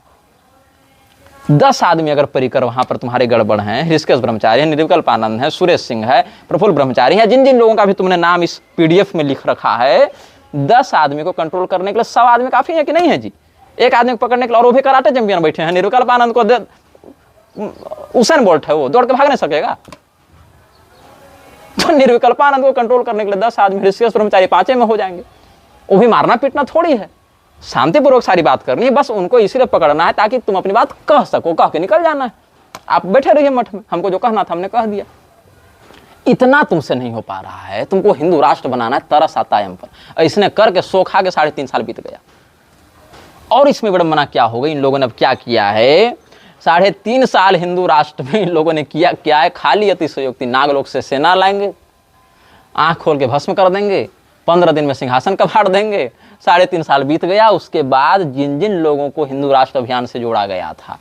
10 आदमी अगर परिकर वहां पर तुम्हारे गड़बड़ हैं, ऋषिकेश ब्रह्मचारी है, निर्विकल्पानंद है, सुरेश सिंह है, प्रफुल्ल ब्रह्मचारी है, जिन जिन लोगों का भी तुमने नाम इस पीडीएफ में लिख रखा है, 10 आदमी को कंट्रोल करने के लिए 100 आदमी काफी है कि नहीं है जी? एक आदमी को पकड़ने के लिए, और वो भी कराटे चैंपियन बैठे हैं। निर्विकल्पानंद को उसेन बोल्ट है, वो दौड़ के भाग नहीं सकेगा। तो निर्विकल्पानंद को कंट्रोल करने के लिए 10 आदमी, ऋषिकेश ब्रह्मचारी 5 में हो जाएंगे। वो भी मारना पीटना थोड़ी है, शांतिपूर्वक सारी बात करनी है। बस उनको इसीलिए पकड़ना है ताकि तुम अपनी बात कह सको, कह के निकल जाना है। आप बैठे रहिए मठ में, हमको जो कहना था हमने कह दिया। इतना तुमसे नहीं हो पा रहा है, तुमको हिंदू राष्ट्र बनाना है, तरस आता है हम पर। इसने करके सोखा के 3.5 साल बीत गया। और इसमें विडंबना क्या हो गई, इन लोगों ने अब क्या किया है, 3.5 साल हिंदू राष्ट्र में इन लोगों ने किया क्या है, खाली अतिशयोक्ति। नागलोक से सेना लाएंगे, आंख खोल के भस्म कर देंगे, 15 दिन में सिंहासन कबाड़ देंगे। 3.5 साल बीत गया। उसके बाद जिन जिन लोगों को हिंदू राष्ट्र अभियान से जोड़ा गया था,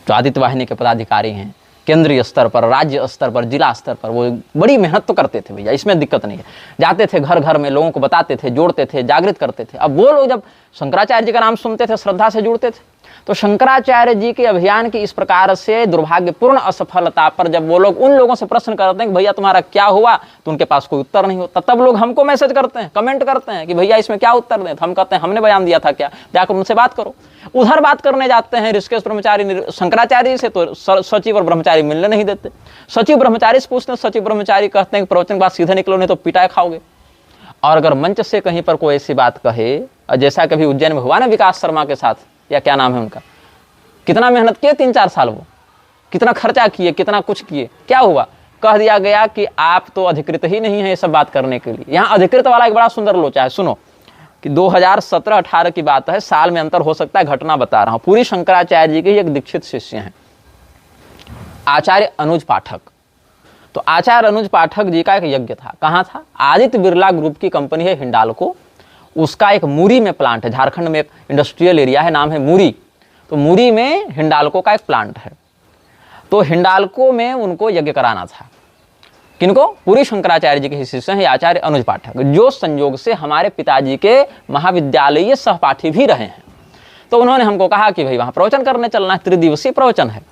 जो आदित्य वाहिनी के पदाधिकारी हैं, केंद्रीय स्तर पर, राज्य स्तर पर, जिला स्तर पर, वो बड़ी मेहनत तो करते थे भैया, इसमें दिक्कत नहीं है। जाते थे घर घर में, लोगों को बताते थे, जोड़ते थे, जागृत करते थे। अब वो लोग जब शंकराचार्य जी का नाम सुनते थे, श्रद्धा से जुड़ते थे, तो शंकराचार्य जी के अभियान की इस प्रकार से दुर्भाग्यपूर्ण असफलता पर जब वो लोग उन लोगों से प्रश्न करते हैं कि भैया तुम्हारा क्या हुआ, तो उनके पास कोई उत्तर नहीं होता। तब लोग हमको मैसेज करते हैं, कमेंट करते हैं कि भैया इसमें क्या उत्तर दें। तो हम कहते हैं हमने बयान दिया था क्या, जाकर उनसे बात करो। उधर बात करने जाते हैं ऋषिकेश ब्रह्मचारी शंकराचार्य से, तो सचिव और ब्रह्मचारी मिलने नहीं देते। सचिव ब्रह्मचारी से पूछते हैं, सचिव ब्रह्मचारी कहते हैं कि प्रवचन के बाद सीधे निकलो नहीं तो पिटाई खाओगे। और अगर मंच से कहीं पर कोई ऐसी बात कहे, और जैसा कभी उज्जैन में हुआ ना विकास शर्मा के साथ, या क्या नाम है उनका, कितना मेहनत किए 3-4 साल, वो कितना खर्चा किए, कितना कुछ किए, क्या हुआ, कह दिया गया कि आप तो अधिकृत ही नहीं है ये सब बात करने के लिए। यहाँ अधिकृत वाला एक बड़ा सुंदर लोचा है, सुनो कि 2017-18 की बात है, साल में अंतर हो सकता है, घटना बता रहा हूँ। पूरी शंकराचार्य जी के एक दीक्षित शिष्य हैं आचार्य अनुज पाठक। तो आचार्य अनुज पाठक जी का एक यज्ञ था, कहाँ था, आदित्य बिरला ग्रुप की कंपनी है हिंडाल्को, उसका एक मुरी में प्लांट है, झारखंड में एक इंडस्ट्रियल एरिया है, नाम है मुरी। तो मुरी में हिंडाल्को का एक प्लांट है। तो हिंडाल्को में उनको यज्ञ कराना था, किनको, पूरी शंकराचार्य जी के शिष्य हैं आचार्य अनुज पाठक, जो संयोग से हमारे पिताजी के महाविद्यालयीय सहपाठी भी रहे हैं। तो उन्होंने हमको कहा कि भाई वहाँ प्रवचन करने चलना है, त्रिदिवसीय प्रवचन है।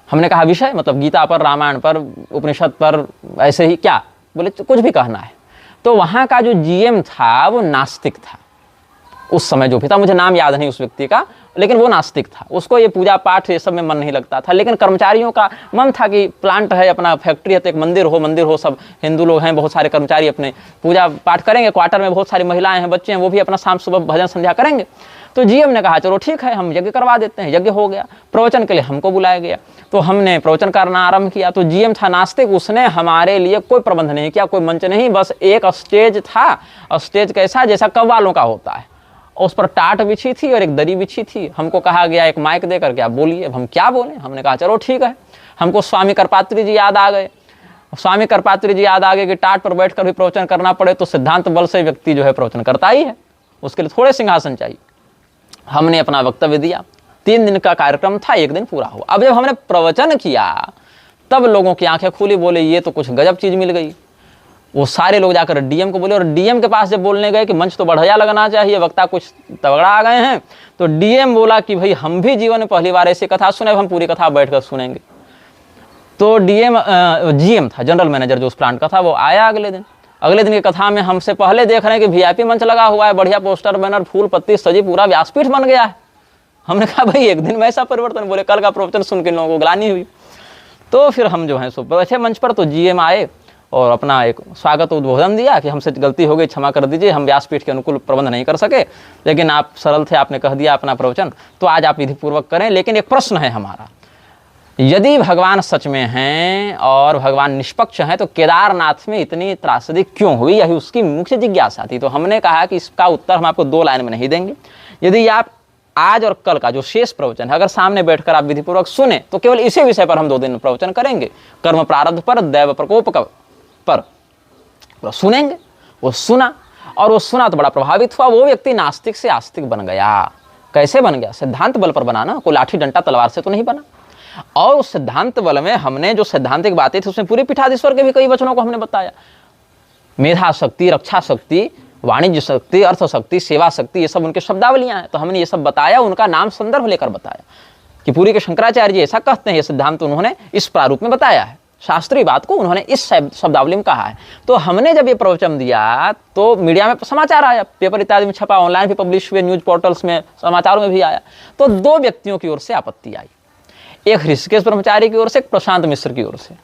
हमने कहा विषय मतलब गीता पर, रामायण पर, उपनिषद पर, ऐसे ही क्या, बोले कुछ भी कहना है। तो वहाँ का जो जीएम था वो नास्तिक था उस समय, जो भी था, मुझे नाम याद नहीं उस व्यक्ति का, लेकिन वो नास्तिक था। उसको ये पूजा पाठ ये सब में मन नहीं लगता था, लेकिन कर्मचारियों का मन था कि प्लांट है, अपना फैक्ट्री है, तो एक मंदिर हो, सब हिंदू लोग हैं, बहुत सारे कर्मचारी अपने पूजा पाठ करेंगे, क्वार्टर में बहुत सारी महिलाएं हैं, बच्चे हैं, वो भी अपना शाम सुबह भजन संध्या करेंगे। तो जीएम ने कहा चलो ठीक है, हम यज्ञ करवा देते हैं। यज्ञ हो गया, प्रवचन के लिए हमको बुलाया गया, तो हमने प्रवचन करना आरंभ किया। तो जीएम था नास्तिक, उसने हमारे लिए कोई प्रबंध नहीं किया, कोई मंच नहीं, बस एक स्टेज था। स्टेज कैसा, जैसा कव्वालों का होता है, उस पर टाट बिछी थी और एक दरी बिछी थी। हमको कहा गया एक माइक दे करके आप बोलिए। अब हम क्या बोलें, हमने कहा चलो ठीक है। हमको स्वामी करपात्री जी याद आ गए। स्वामी करपात्री जी याद आ गए कि टाट पर बैठकर भी प्रवचन करना पड़े तो सिद्धांत बल से व्यक्ति जो है प्रवचन करता ही है, उसके लिए थोड़े सिंहासन चाहिए। हमने अपना वक्तव्य दिया, 3 दिन का कार्यक्रम था, 1 दिन पूरा हुआ। अब जब हमने प्रवचन किया तब लोगों की आंखें खुली, बोले ये तो कुछ गजब चीज मिल गई। वो सारे लोग जाकर डीएम को बोले, और डीएम के पास जब बोलने गए कि मंच तो बढ़िया लगना चाहिए, वक्ता कुछ तगड़ा आ गए हैं, तो डीएम बोला कि भाई हम भी जीवन में पहली बार ऐसी कथा सुने, हम पूरी कथा बैठकर सुनेंगे। तो जीएम था, जनरल मैनेजर जो उस प्लांट का था, वो आया अगले दिन की कथा में हमसे पहले देख रहे हैं कि वीआईपी मंच लगा हुआ है, बढ़िया पोस्टर बैनर फूल पत्ती सजी, पूरा व्यासपीठ बन गया है। हमने कहा भाई 1 दिन में ऐसा परिवर्तन, बोले कल का प्रवचन सुन के लोगों को ग्लानि हुई। तो फिर हम जो है सो बैठे मंच पर, तो जीएम आए और अपना एक स्वागत उद्बोधन दिया कि हमसे गलती हो गई, क्षमा कर दीजिए, हम व्यासपीठ के अनुकूल प्रबंध नहीं कर सके, लेकिन आप सरल थे, आपने कह दिया अपना प्रवचन, तो आज आप विधिपूर्वक करें। लेकिन एक प्रश्न है हमारा, यदि भगवान सच में हैं और भगवान निष्पक्ष हैं तो केदारनाथ में इतनी त्रासदी क्यों हुई, यही उसकी मुख्य जिज्ञासा थी। तो हमने कहा कि इसका उत्तर हम आपको 2 लाइन में नहीं देंगे। यदि आप आज और कल का जो शेष प्रवचन है अगर सामने बैठकर आप विधिपूर्वक सुने तो केवल इसी विषय पर हम 2 दिन में प्रवचन करेंगे, कर्म प्रारब्ध पर, दैव प्रकोप पर सुनेंगे। वो सुना, और वो सुना तो बड़ा प्रभावित हुआ। वो व्यक्ति नास्तिक से आस्तिक बन गया। कैसे बन गया, सिद्धांत बल पर बना ना, कोई लाठी डंडा तलवार से तो नहीं बना। और उस सिद्धांत बल में हमने जो सैद्धांतिक बातें थी उसमें पूरी पीठाधीश्वर के भी कई वचनों को हमने बताया, मेधा शक्ति, रक्षा शक्ति, वाणिज्य शक्ति, अर्थ शक्ति, सेवा शक्ति, ये सब उनके शब्दावलियां हैं। तो हमने ये सब बताया, उनका नाम संदर्भ लेकर बताया कि पूरी के शंकराचार्य जी ऐसा कहते हैं, ये सिद्धांत उन्होंने इस प्रारूप में बताया है, शास्त्रीय बात को उन्होंने इस शब्दावली में कहा है। तो हमने जब ये प्रवचन दिया तो मीडिया में समाचार आया, पेपर इत्यादि में छपा, ऑनलाइन भी पब्लिश हुए, न्यूज पोर्टल्स में, समाचारों में भी आया। तो 2 व्यक्तियों की ओर से आपत्ति आई, एक ऋषिकेश ब्रह्मचारी की ओर से, एक प्रशांत मिश्र की ओर से।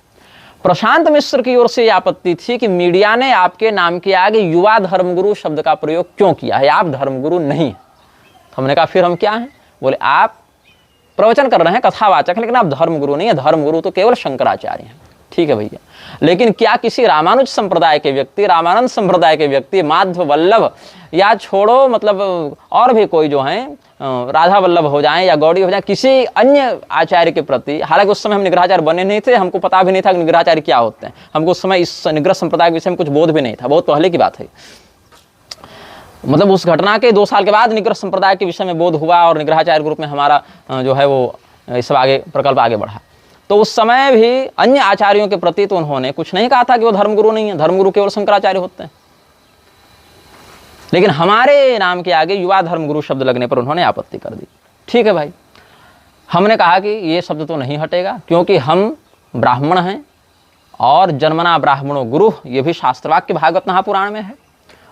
प्रशांत मिश्र की ओर से यह आपत्ति थी कि मीडिया ने आपके नाम के आगे युवा धर्मगुरु शब्द का प्रयोग क्यों किया है, आप धर्मगुरु नहीं है। तो हमने कहा फिर हम क्या हैं, बोले आप प्रवचन कर रहे हैं, कथावाचक हैं, लेकिन आप धर्मगुरु नहीं है, धर्मगुरु तो केवल शंकराचार्य हैं। ठीक है भैया, लेकिन क्या किसी रामानुज संप्रदाय के व्यक्ति, रामानंद संप्रदाय के व्यक्ति, माधव वल्लभ या छोड़ो मतलब और भी कोई जो हैं, राधा वल्लभ हो जाएं या गौड़ी हो जाएं, किसी अन्य आचार्य के प्रति, हालांकि उस समय हम निग्रहाचार्य बने नहीं थे, हमको पता भी नहीं था कि निग्रहाचार्य क्या होते हैं, हमको उस समय इस निग्रह संप्रदाय के विषय में कुछ बोध भी नहीं था, बहुत पहले की बात है। मतलब उस घटना के 2 साल के बाद निग्रह संप्रदाय के विषय में बोध हुआ और निग्रहाचार्य ग्रुप में हमारा जो है वो सब आगे प्रकल्प आगे बढ़ा। तो उस समय भी अन्य आचार्यों के प्रति तो उन्होंने कुछ नहीं कहा था कि वो धर्मगुरु नहीं है, धर्मगुरु केवल शंकराचार्य होते हैं। लेकिन हमारे नाम के आगे युवा धर्मगुरु शब्द लगने पर उन्होंने आपत्ति कर दी। ठीक है भाई, हमने कहा कि ये शब्द तो नहीं हटेगा, क्योंकि हम ब्राह्मण हैं और जन्मना ब्राह्मणो गुरु, ये भी शास्त्रवाक्य भागवत महापुराण में है।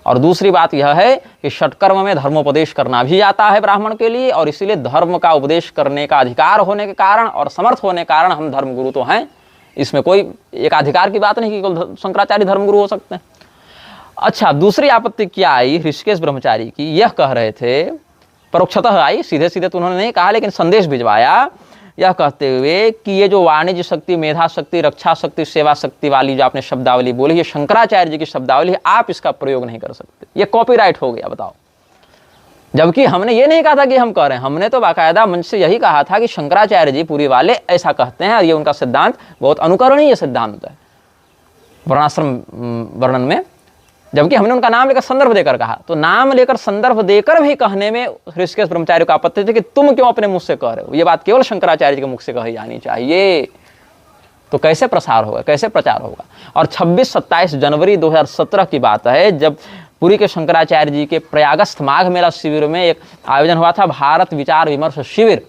और दूसरी बात यह है कि षटकर्म में धर्मोपदेश करना भी आता है ब्राह्मण के लिए, और इसीलिए धर्म का उपदेश करने का अधिकार होने के कारण और समर्थ होने के कारण हम धर्मगुरु तो हैं। इसमें कोई एक अधिकार की बात नहीं कि केवल शंकराचार्य धर्मगुरु हो सकते हैं। अच्छा, दूसरी आपत्ति क्या आई ऋषिकेश ब्रह्मचारी की, यह कह रहे थे, परोक्षतः आई, सीधे सीधे तो उन्होंने नहीं कहा, लेकिन संदेश भिजवाया यह कहते हुए कि ये जो वाणिज्य शक्ति, मेधा शक्ति, रक्षा शक्ति, सेवा शक्ति वाली जो आपने शब्दावली बोली, ये शंकराचार्य जी की शब्दावली है, आप इसका प्रयोग नहीं कर सकते, ये कॉपीराइट हो गया। बताओ, जबकि हमने ये नहीं कहा था कि हम कह रहे हैं, हमने तो बाकायदा मंच से यही कहा था कि शंकराचार्य जी पूरी वाले ऐसा कहते हैं और ये उनका सिद्धांत बहुत अनुकरणीय सिद्धांत है वर्णाश्रम वर्णन में। जबकि हमने उनका नाम लेकर संदर्भ देकर कहा, तो नाम लेकर संदर्भ देकर भी कहने में ऋषिकेश ब्रह्मचारी को आपत्ति थी कि तुम क्यों अपने मुख से कह रहे हो, ये बात केवल शंकराचार्य जी के मुख से कही जानी चाहिए। तो कैसे प्रसार होगा, कैसे प्रचार होगा। और 26-27 जनवरी 2017 की बात है, जब पुरी के शंकराचार्य जी के प्रयागस्थ माघ मेला शिविर में एक आयोजन हुआ था, भारत विचार विमर्श शिविर,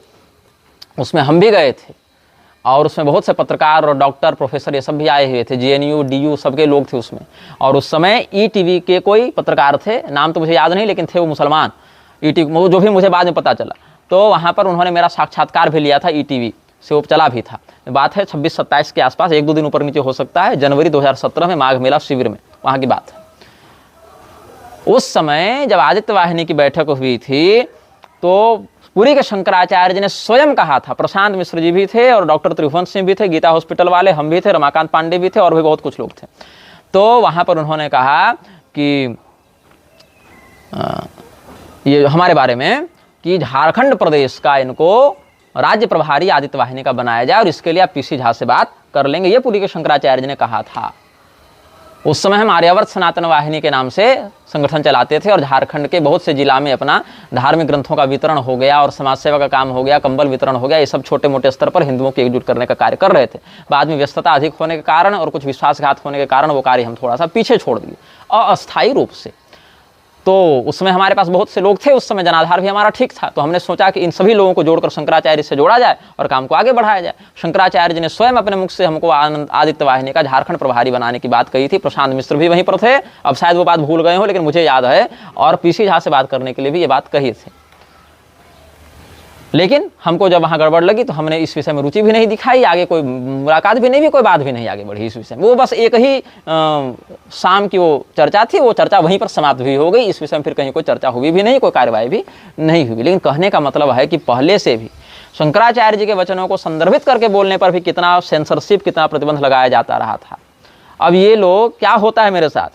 उसमें हम भी गए थे और उसमें बहुत से पत्रकार और डॉक्टर, प्रोफेसर ये सब भी आए हुए थे, JNU, DU सबके लोग थे उसमें। और उस समय ETV के कोई पत्रकार थे, नाम तो मुझे याद नहीं, लेकिन थे वो मुसलमान, ETV जो भी मुझे बाद में पता चला। तो वहाँ पर उन्होंने मेरा साक्षात्कार भी लिया था, ETV से वो चला भी था। बात है 26-27 के आसपास, 1-2 दिन ऊपर नीचे हो सकता है, जनवरी 2017 में माघ मेला शिविर में, वहाँ की बात है। उस समय जब आदित्य वाहिनी की बैठक हुई थी तो पुरी के शंकराचार्य जी ने स्वयं कहा था, प्रशांत मिश्र जी भी थे और डॉक्टर त्रिभुवन सिंह भी थे, गीता हॉस्पिटल वाले हम भी थे, रमाकांत पांडे भी थे और भी बहुत कुछ लोग थे। तो वहाँ पर उन्होंने कहा कि ये हमारे बारे में कि झारखंड प्रदेश का इनको राज्य प्रभारी आदित्य वाहिनी का बनाया जाए और इसके लिए आप PC झा से बात कर लेंगे, ये पुरी के शंकराचार्य जी ने कहा था। उस समय हम आर्यावर्त सनातन वाहिनी के नाम से संगठन चलाते थे और झारखंड के बहुत से जिला में अपना धार्मिक ग्रंथों का वितरण हो गया और समाज सेवा का काम हो गया, कंबल वितरण हो गया, ये सब छोटे मोटे स्तर पर हिंदुओं को एकजुट करने का कार्य कर रहे थे। बाद में व्यस्तता अधिक होने के कारण और कुछ विश्वासघात होने के कारण वो कार्य हम थोड़ा सा पीछे छोड़ दिए अस्थायी रूप से। तो उसमें हमारे पास बहुत से लोग थे, उस समय जनाधार भी हमारा ठीक था, तो हमने सोचा कि इन सभी लोगों को जोड़कर शंकराचार्य से जोड़ा जाए और काम को आगे बढ़ाया जाए। शंकराचार्य जी ने स्वयं अपने मुख से हमको आदित्य वाहिनी का झारखंड प्रभारी बनाने की बात कही थी। प्रशांत मिश्र भी वहीं पर थे, अब शायद वो बात भूल गए हो, लेकिन मुझे याद है, और PC झा से बात करने के लिए भी ये बात कही थी। लेकिन हमको जब वहाँ गड़बड़ लगी तो हमने इस विषय में रुचि भी नहीं दिखाई, आगे कोई मुलाकात भी नहीं हुई, कोई बात भी नहीं आगे बढ़ी इस विषय में। वो बस एक ही शाम की वो चर्चा थी, वो चर्चा वहीं पर समाप्त भी हो गई। इस विषय में फिर कहीं कोई चर्चा हुई भी नहीं, कोई कार्यवाही भी नहीं हुई। लेकिन कहने का मतलब है कि पहले से भी शंकराचार्य जी के वचनों को संदर्भित करके बोलने पर भी कितना सेंसरशिप, कितना प्रतिबंध लगाया जाता रहा था। अब ये लोग, क्या होता है मेरे साथ,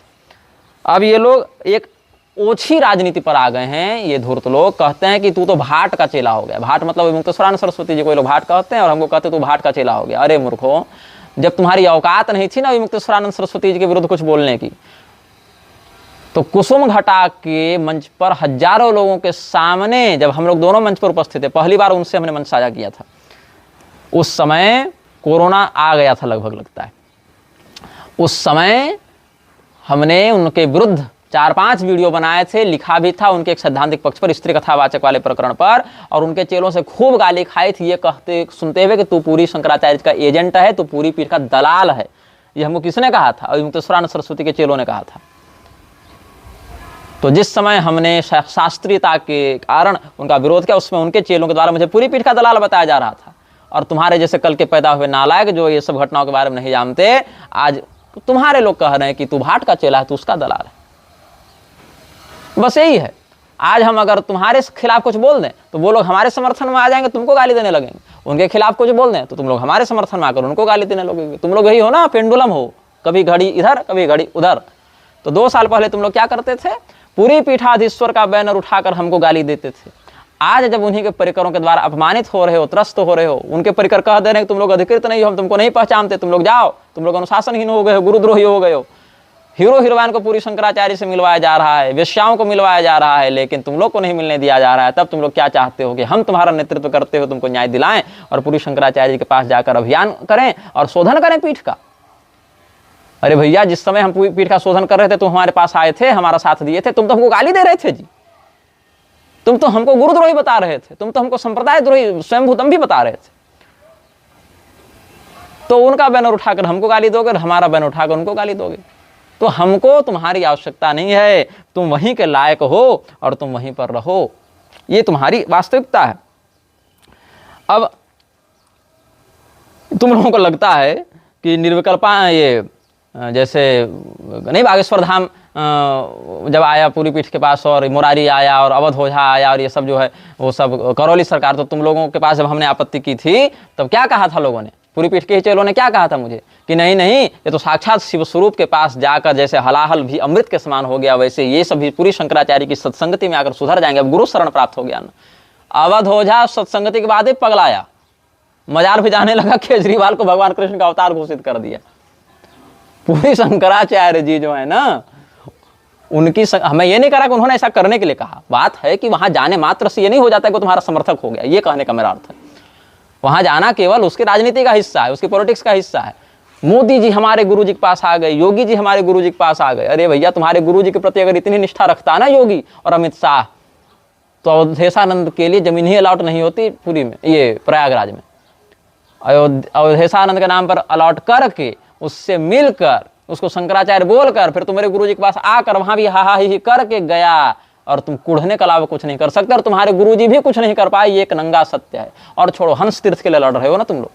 अब ये लोग एक ओछी राजनीति पर आ गए हैं। ये धूर्त लोग कहते हैं कि तू तो भाट का चेला हो गया। भाट मतलब मुक्तेश्वरानंद सरस्वती जी को लोग भाट कहते हैं और हमको कहते तू भाट का चेला हो गया। अरे मूर्खो, जब तुम्हारी औकात नहीं थी ना मुक्तेश्वरानंद सरस्वती जी के विरुद्ध कुछ बोलने की, तो कुसुम घटा के मंच पर हजारों लोगों के सामने, जब हम लोग दोनों मंच पर उपस्थित थे, पहली बार उनसे हमने मंच साझा किया था, उस समय कोरोना आ गया था लगभग, लगता है। उस समय हमने उनके विरुद्ध 4-5 वीडियो बनाए थे, लिखा भी था उनके एक सैद्धांतिक पक्ष पर, स्त्री कथावाचक वाले प्रकरण पर, और उनके चेलों से खूब गाली खाई थी, ये कहते सुनते हुए कि तू पूरी शंकराचार्य का एजेंट है, तू पूरी पीठ का दलाल है। ये हमको किसने कहा था? और मुक्तेश्वरानंद सरस्वती के चेलों ने कहा था। तो जिस समय हमने शास्त्रीयता के कारण उनका विरोध किया, उसमें उनके चेलों के द्वारा मुझे पूरी पीठ का दलाल बताया जा रहा था। और तुम्हारे जैसे कल के पैदा हुए नालायक जो ये सब घटनाओं के बारे में नहीं जानते, आज तुम्हारे लोग कह रहे हैं कि तू भाट का चेला है, तू उसका दलाल है। बस यही है। आज हम अगर तुम्हारे खिलाफ कुछ बोल दें तो वो लोग हमारे समर्थन में आ जाएंगे, तुमको गाली देने लगेंगे। उनके खिलाफ कुछ बोल दें तो तुम लोग हमारे समर्थन में आकर उनको गाली देने लगेंगे। तुम लोग यही हो ना, पेंडुलम हो, कभी घड़ी इधर कभी घड़ी उधर। तो 2 साल पहले तुम लोग क्या करते थे? पूरी पीठाधीश्वर का बैनर उठाकर हमको गाली देते थे। आज जब उन्हीं के परिकरों के द्वारा अपमानित हो रहे हो, त्रस्त हो रहे हो, उनके परिकर कह दे रहे हैं कि तुम लोग अधिकृत नहीं हो, हम तुमको नहीं पहचानते, तुम लोग जाओ, तुम लोग अनुशासनहीन हो गए हो, गुरुद्रोही हो गए हो। हीरो हीरोइन को पूरी शंकराचार्य से मिलवाया जा रहा है, वेश्याओं को मिलवाया जा रहा है, लेकिन तुम लोग को नहीं मिलने दिया जा रहा है। तब तुम लोग क्या चाहते हो कि हम तुम्हारा नेतृत्व करते हो, तुमको न्याय दिलाएं और पूरी शंकराचार्य जी के पास जाकर अभियान करें और शोधन करें पीठ का। अरे भैया, जिस समय हम पूरी पीठ का शोधन कर रहे थे तुम हमारे पास आए थे, हमारा साथ दिए थे, तुम तो हमको गाली दे रहे थे जी। तुम तो हमको गुरुद्रोही बता रहे थे, तुम तो हमको संप्रदाय द्रोही, स्वयंभूतम भी बता रहे थे। तो उनका बैनर उठाकर हमको गाली दोगे और हमारा बैनर उठाकर उनको गाली दोगे। तो हमको तुम्हारी आवश्यकता नहीं है, तुम वहीं के लायक हो और तुम वहीं पर रहो, ये तुम्हारी वास्तविकता है। अब तुम लोगों को लगता है कि निर्विकल्पा, ये जैसे नहीं बागेश्वर धाम जब आया पूरी पीठ के पास और मुरारी आया और अवध ओझा आया और ये सब जो है वो सब करौली सरकार, तो तुम लोगों के पास जब हमने आपत्ति की थी तब क्या कहा था लोगों ने, पूरी पीठ के चेलों ने क्या कहा था मुझे कि नहीं नहीं ये तो साक्षात शिव स्वरूप के पास जाकर जैसे हलाहल भी अमृत के समान हो गया, वैसे ये सब भी पूरी शंकराचार्य की सत्संगति में आकर सुधर जाएंगे, अब गुरु शरण प्राप्त हो गया ना। अवध ओझा सत्संगति के बाद ही पगलाया, मजार भी जाने लगा, केजरीवाल को भगवान कृष्ण का अवतार घोषित कर दिया। पूरी शंकराचार्य जी जो है ना उनकी हमें ये नहीं करा कि उन्होंने ऐसा करने के लिए कहा, बात है कि वहां जाने मात्र से ये नहीं हो जाता कि वो तुम्हारा समर्थक हो गया, ये कहने का मेरा अर्थ है। वहां जाना केवल उसकी राजनीति का हिस्सा है, उसकी पॉलिटिक्स का हिस्सा है। मोदी जी हमारे गुरुजी के पास आ गए, योगी जी हमारे गुरुजी के पास आ गए, अरे भैया तुम्हारे गुरुजी के प्रति अगर इतनी निष्ठा रखता ना योगी और अमित शाह, तो अवधेशानंद के लिए जमीन ही अलॉट नहीं होती पूरी में, ये प्रयागराज में। अवधेशानंद के नाम पर अलॉट करके उससे मिलकर उसको शंकराचार्य बोलकर फिर तुम्हारे गुरुजी के पास आकर वहां भी हा ही करके गया, और तुम कुढ़ने के अलावा कुछ नहीं कर सकते, और तुम्हारे गुरुजी भी कुछ नहीं कर पाए, ये एक नंगा सत्य है। और छोड़ो, हंस तीर्थ के लिए लड़ रहे हो ना तुम लोग,